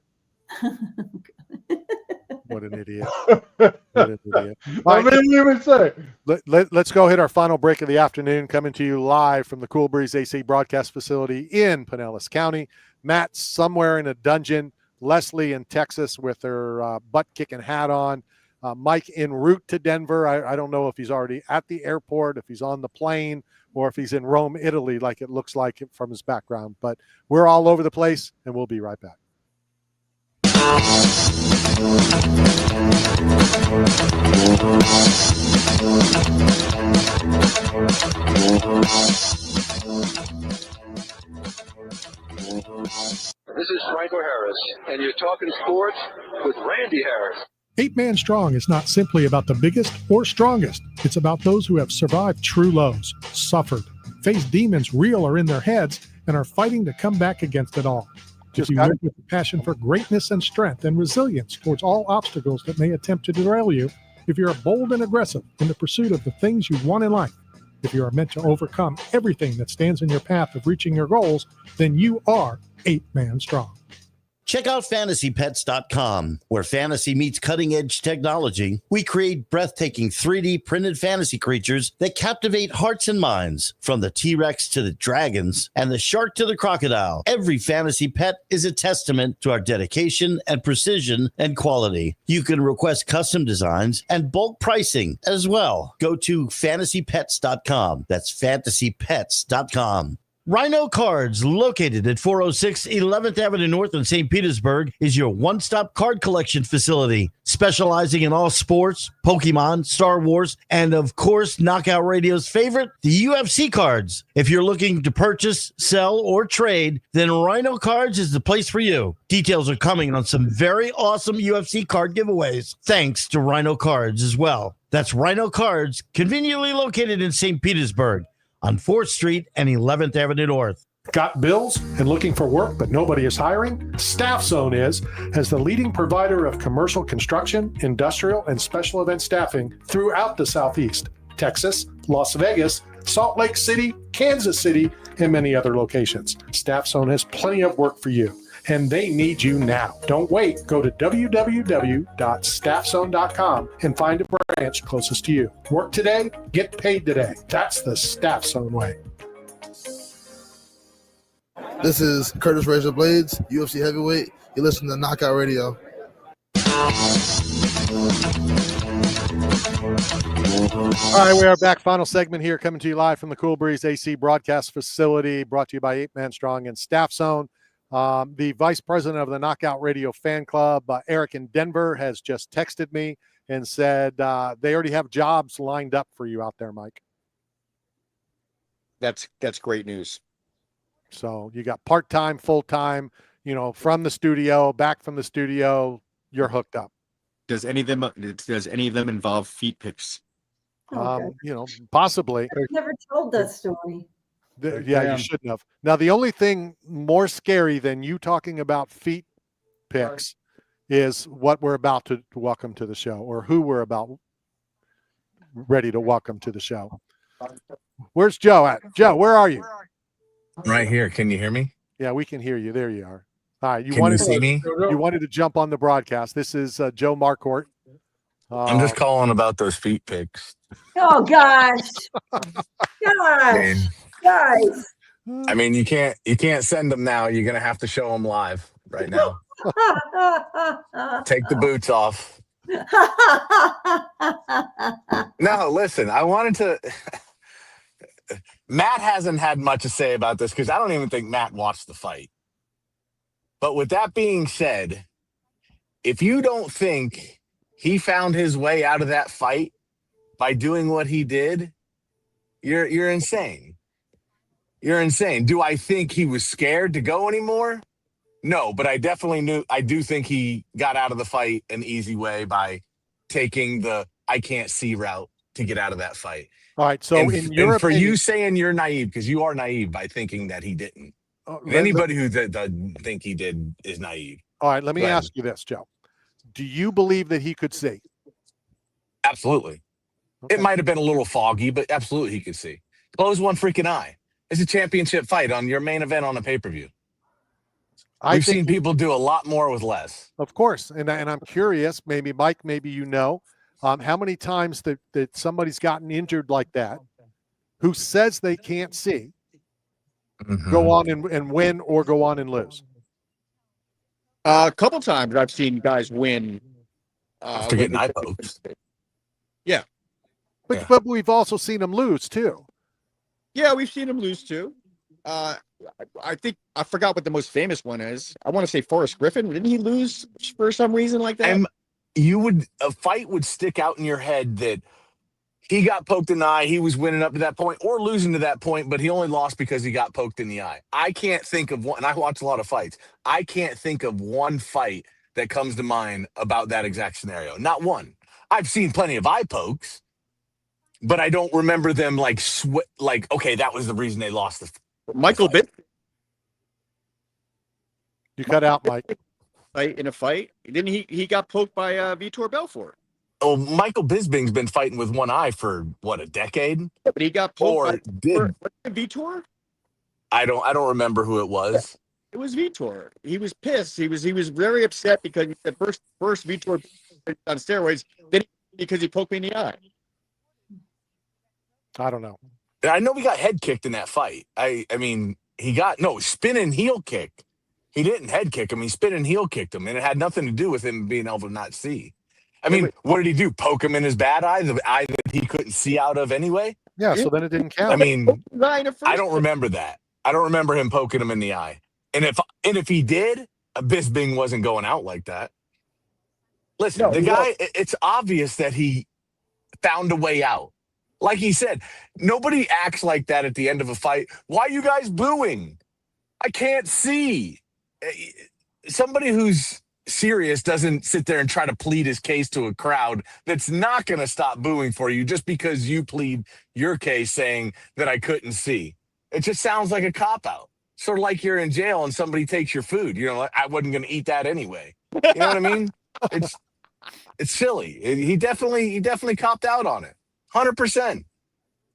What an idiot. What an idiot. I mean, you would say. Let's go hit our final break of the afternoon, coming to you live from the Cool Breeze AC broadcast facility in Pinellas County. Matt's somewhere in a dungeon. Leslie in Texas with her butt-kicking hat on. Mike en route to Denver. I don't know if he's already at the airport, if he's on the plane, or if he's in Rome, Italy, like it looks like from his background. But we're all over the place, and we'll be right back. This is Franco Harris, and you're talking sports with Randy Harris. 8 Man Strong is not simply about the biggest or strongest. It's about those who have survived true lows, suffered, faced demons real or in their heads, and are fighting to come back against it all. If you live with a passion for greatness and strength and resilience towards all obstacles that may attempt to derail you, if you're bold and aggressive in the pursuit of the things you want in life, if you are meant to overcome everything that stands in your path of reaching your goals, then you are 8 Man Strong. Check out fantasypets.com, where fantasy meets cutting-edge technology. We create breathtaking 3D printed fantasy creatures that captivate hearts and minds, from the T-Rex to the dragons and the shark to the crocodile. Every fantasy pet is a testament to our dedication and precision and quality. You can request custom designs and bulk pricing as well. Go to fantasypets.com. That's fantasypets.com. Rhino Cards, located at 406 11th Avenue North in St. Petersburg, is your one-stop card collection facility, specializing in all sports, Pokemon, Star Wars, and of course, Knockout Radio's favorite, the UFC cards. If you're looking to purchase, sell, or trade, then Rhino Cards is the place for you. Details are coming on some very awesome UFC card giveaways, thanks to Rhino Cards as well. That's Rhino Cards, conveniently located in St. Petersburg, on 4th Street and 11th Avenue North. Got bills and looking for work but nobody is hiring? Staff Zone is, as the leading provider of commercial construction, industrial, and special event staffing throughout the Southeast, Texas, Las Vegas, Salt Lake City, Kansas City, and many other locations. Staff Zone has plenty of work for you, and they need you now. Don't wait. Go to www.staffzone.com and find a branch closest to you. Work today, get paid today. That's the Staff Zone way. This is Curtis Razor Blades, UFC heavyweight. You listen to Knockout Radio. All right, we are back. Final segment here, coming to you live from the Cool Breeze AC broadcast facility, brought to you by 8 Man Strong and Staff Zone. The vice president of the Knockout Radio fan club, Eric in Denver, has just texted me and said they already have jobs lined up for you out there, Mike. That's great news. So you got part-time, full-time, from the studio, back from the studio, you're hooked up. Does any of them involve feet pics? Possibly. I've never told that story. Yeah, you shouldn't have. Now, the only thing more scary than you talking about feet pics is what we're about to welcome to the show, or who we're about ready to welcome to the show. Where's Joe at? Joe, where are you? Right here. Can you hear me? Yeah, we can hear you. There you are. All right. You wanted to see me? You wanted to jump on the broadcast. This is Joe Marcourt. I'm just calling about those feet pics. Oh, gosh. Gosh. Guys. I mean, you can't send them now. You're going to have to show them live right now. Take the boots off. No, listen, I wanted to... Matt hasn't had much to say about this because I don't even think Matt watched the fight. But with that being said, if you don't think he found his way out of that fight by doing what he did, you're insane. You're insane. Do I think he was scared to go anymore? No, but I do think he got out of the fight an easy way by taking the I can't see route to get out of that fight. All right. So for you saying you're naive, because you are naive by thinking that he didn't. Anybody who doesn't think he did is naive. All right, let me ask you this, Joe. Do you believe that he could see? Absolutely. Okay. It might have been a little foggy, but absolutely he could see. Close one freaking eye. It's a championship fight on your main event on a pay-per-view. We've seen people do a lot more with less. Of course. And I'm curious, maybe Mike, maybe you know, how many times that somebody's gotten injured like that who says they can't see, go on and win or go on and lose? A couple times I've seen guys win. After getting eye pokes. Yeah. But we've also seen them lose too. Yeah, we've seen them lose too. I think I forgot what the most famous one is. I want to say Forrest Griffin. Didn't he lose for some reason like that? A fight would stick out in your head that he got poked in the eye, he was winning up to that point or losing to that point, but he only lost because he got poked in the eye. I can't think of one, and I watch a lot of fights. I can't think of one fight that comes to mind about that exact scenario. Not one. I've seen plenty of eye pokes, but I don't remember them like okay, that was the reason they lost the Michael Bisping. You cut out, Mike. In a fight, didn't he got poked by Vitor Belfort? Oh, Michael Bisping's been fighting with one eye for what, a decade? Yeah, but he got poked by Vitor. I don't remember who it was. It was Vitor. He was pissed. He was very upset because he said first Vitor on steroids, then because he poked me in the eye. I don't know. I know we got head kicked in that fight. I mean, he got spinning heel kick. He didn't head kick him. He spin and heel kicked him, and it had nothing to do with him being able to not see. I mean, what did he do? Poke him in his bad eye, the eye that he couldn't see out of anyway? Yeah, so then it didn't count. I mean, I don't remember that. I don't remember him poking him in the eye. And if he did, Bisping wasn't going out like that. Listen, the guy, it's obvious that he found a way out. Like he said, nobody acts like that at the end of a fight. Why are you guys booing? I can't see. Somebody who's serious doesn't sit there and try to plead his case to a crowd that's not going to stop booing for you just because you plead your case saying that I couldn't see. It just sounds like a cop-out. Sort of like you're in jail and somebody takes your food. You know, I wasn't going to eat that anyway. You know what I mean? It's silly. He definitely copped out on it. 100%.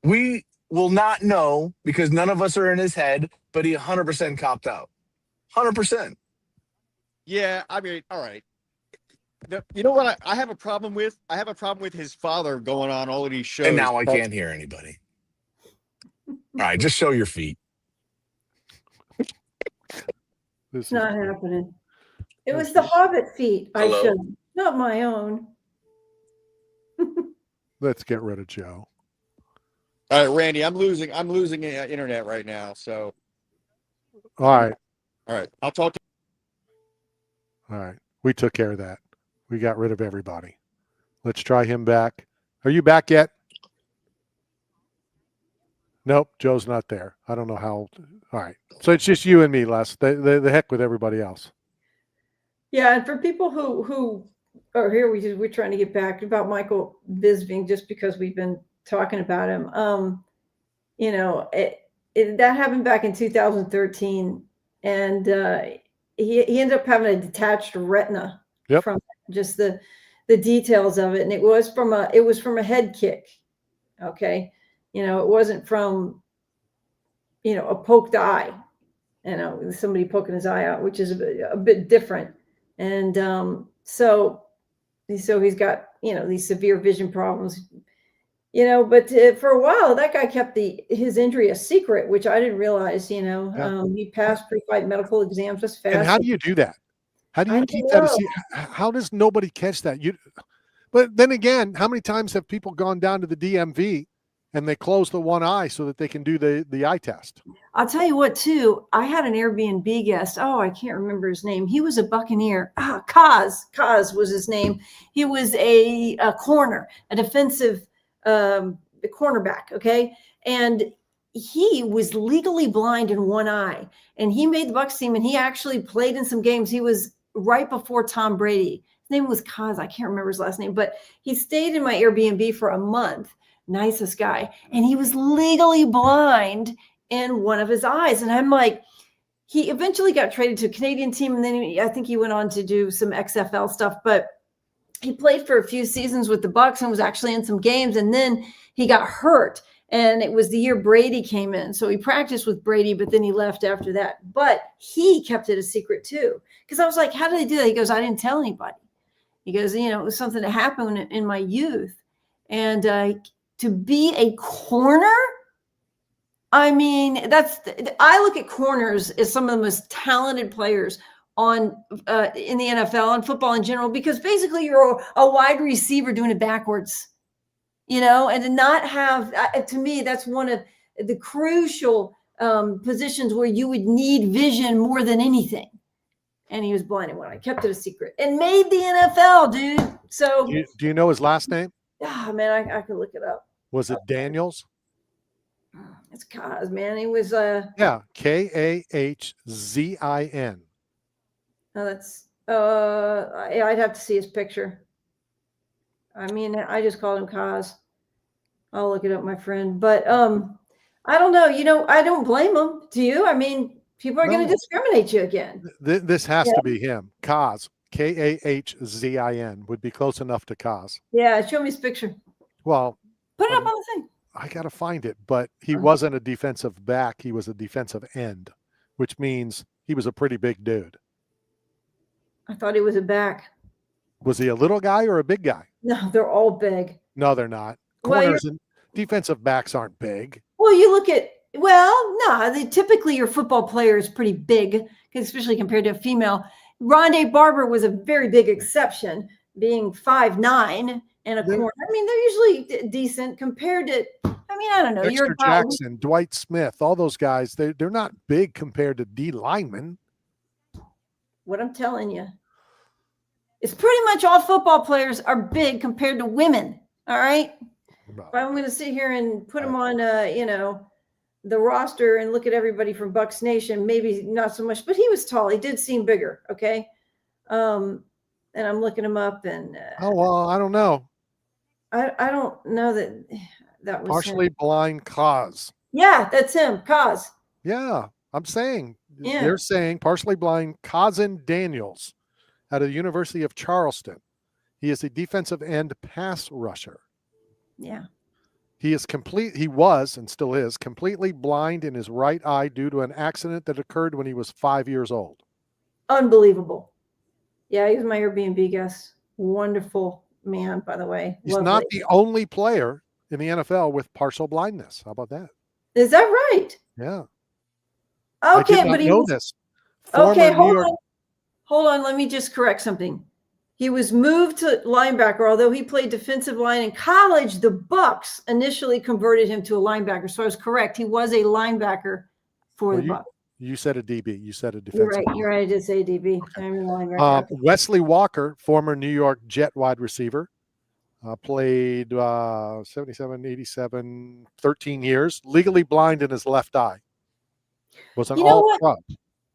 We will not know because none of us are in his head, but he 100% copped out. 100%. Yeah, I mean, all right. You know what I have a problem with? I have a problem with his father going on all of these shows. And now I can't hear anybody. All right, just show your feet. It's not happening. It was the Hobbit feet I showed, not my own. Let's get rid of Joe. All right, Randy, I'm losing internet right now. So, all right. I'll talk to you. All right, we took care of that. We got rid of everybody. Let's try him back. Are you back yet? Nope, Joe's not there. I don't know how. All right, so it's just you and me, Les. The heck with everybody else. Yeah, and for people who are here, we're trying to get back about Michael Bisping just because we've been talking about him. You know, that happened back in 2013, and he ended up having a detached retina from just the details of it, and it was from a head kick. Okay, you know, it wasn't from a poked eye. You know, somebody poking his eye out, which is a bit different, and so he's got these severe vision problems. But for a while, that guy kept his injury a secret, which I didn't realize. He passed pre-fight medical exams as fast. And how do you do that? How do you keep that a secret? How does nobody catch that? But then again, how many times have people gone down to the DMV and they close the one eye so that they can do the eye test? I'll tell you what, too. I had an Airbnb guest. Oh, I can't remember his name. He was a Buccaneer. Kaz was his name. He was a corner, a defensive cornerback. Okay. And he was legally blind in one eye, and he made the Bucs team, and he actually played in some games. He was right before Tom Brady. His name was Kaz. I can't remember his last name, but he stayed in my Airbnb for a month. Nicest guy. And he was legally blind in one of his eyes. And I'm like, he eventually got traded to a Canadian team, and then I think he went on to do some XFL stuff. But he played for a few seasons with the Bucs and was actually in some games, and then he got hurt. And it was the year Brady came in. So he practiced with Brady, but then he left after that. But he kept it a secret too. Because I was like, how did they do that? He goes, I didn't tell anybody. He goes, it was something that happened in my youth. And to be a corner, I mean, I look at corners as some of the most talented players in the NFL and football in general, because basically you're a wide receiver doing it backwards. And to not have, to me, that's one of the crucial positions where you would need vision more than anything. And he was blinded when I kept it a secret and made the NFL, dude. So do you know his last name? Oh, man, I could look it up. Was it Daniels? It's Kaz, man. He was yeah, Kahzin. Oh, that's I'd have to see his picture. I mean, I just called him Kaz. I'll look it up, my friend. But I don't know. I don't blame him. Do you? I mean, people are going to discriminate you again. This has to be him. Kaz, Kahzin would be close enough to Kaz. Yeah, show me his picture. Well, put it up on the thing. I got to find it, but he wasn't a defensive back. He was a defensive end, which means he was a pretty big dude. I thought he was a back. Was he a little guy or a big guy? No, they're all big. No, they're not. Corners and defensive backs aren't big. Well, you look at, typically your football player is pretty big, especially compared to a female. Rondé Barber was a very big exception, being 5'9" and a corner. I mean, they're usually decent compared to, I don't know. Dexter Jackson, Dwight Smith, all those guys, they're not big compared to D linemen. What I'm telling you is pretty much all football players are big compared to women. All right. If I'm going to sit here and put them on, the roster and look at everybody from Bucks Nation, maybe not so much, but he was tall. He did seem bigger. Okay. And I'm looking him up and. I don't know. I don't know that was partially him. Blind Kaz. Yeah, that's him. Kaz. Yeah. I'm saying, yeah. They're saying partially blind Kazin Daniels out of the University of Charleston. He is a defensive end pass rusher. Yeah. He was and still is completely blind in his right eye due to an accident that occurred when he was 5 years old. Unbelievable. Yeah, he was my Airbnb guest. Wonderful man, by the way. He's not the only player in the NFL with partial blindness. How about that? Is that right? Yeah. Okay, but he was this. Okay, hold on. Let me just correct something. He was moved to linebacker, although he played defensive line in college. The Bucks initially converted him to a linebacker, so I was correct. He was a linebacker for the Bucks. You said a DB. You said a defensive. You're right. I did say DB. Okay. Wesley Walker, former New York Jet wide receiver, played 77, 87, 13 years, legally blind in his left eye. Was an all-pro.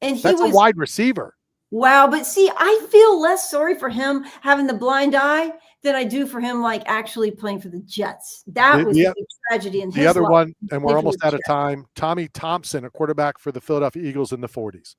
And that's a wide receiver. Wow, but see, I feel less sorry for him having the blind eye than I do for him actually playing for the Jets. That was a tragedy in his life. The other one, and we're almost out of time, Tommy Thompson, a quarterback for the Philadelphia Eagles in the 40s.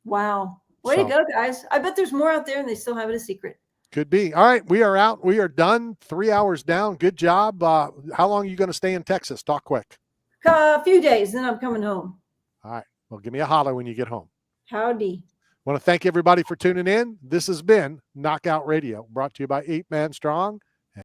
Wow. Way to go, guys. I bet there's more out there and they still have it a secret. Could be. All right, we are out. We are done. 3 hours down. Good job. How long are you going to stay in Texas? Talk quick. A few days, then I'm coming home. All right. Well, give me a holler when you get home. Howdy. I want to thank everybody for tuning in. This has been Knockout Radio, brought to you by 8 Man Strong.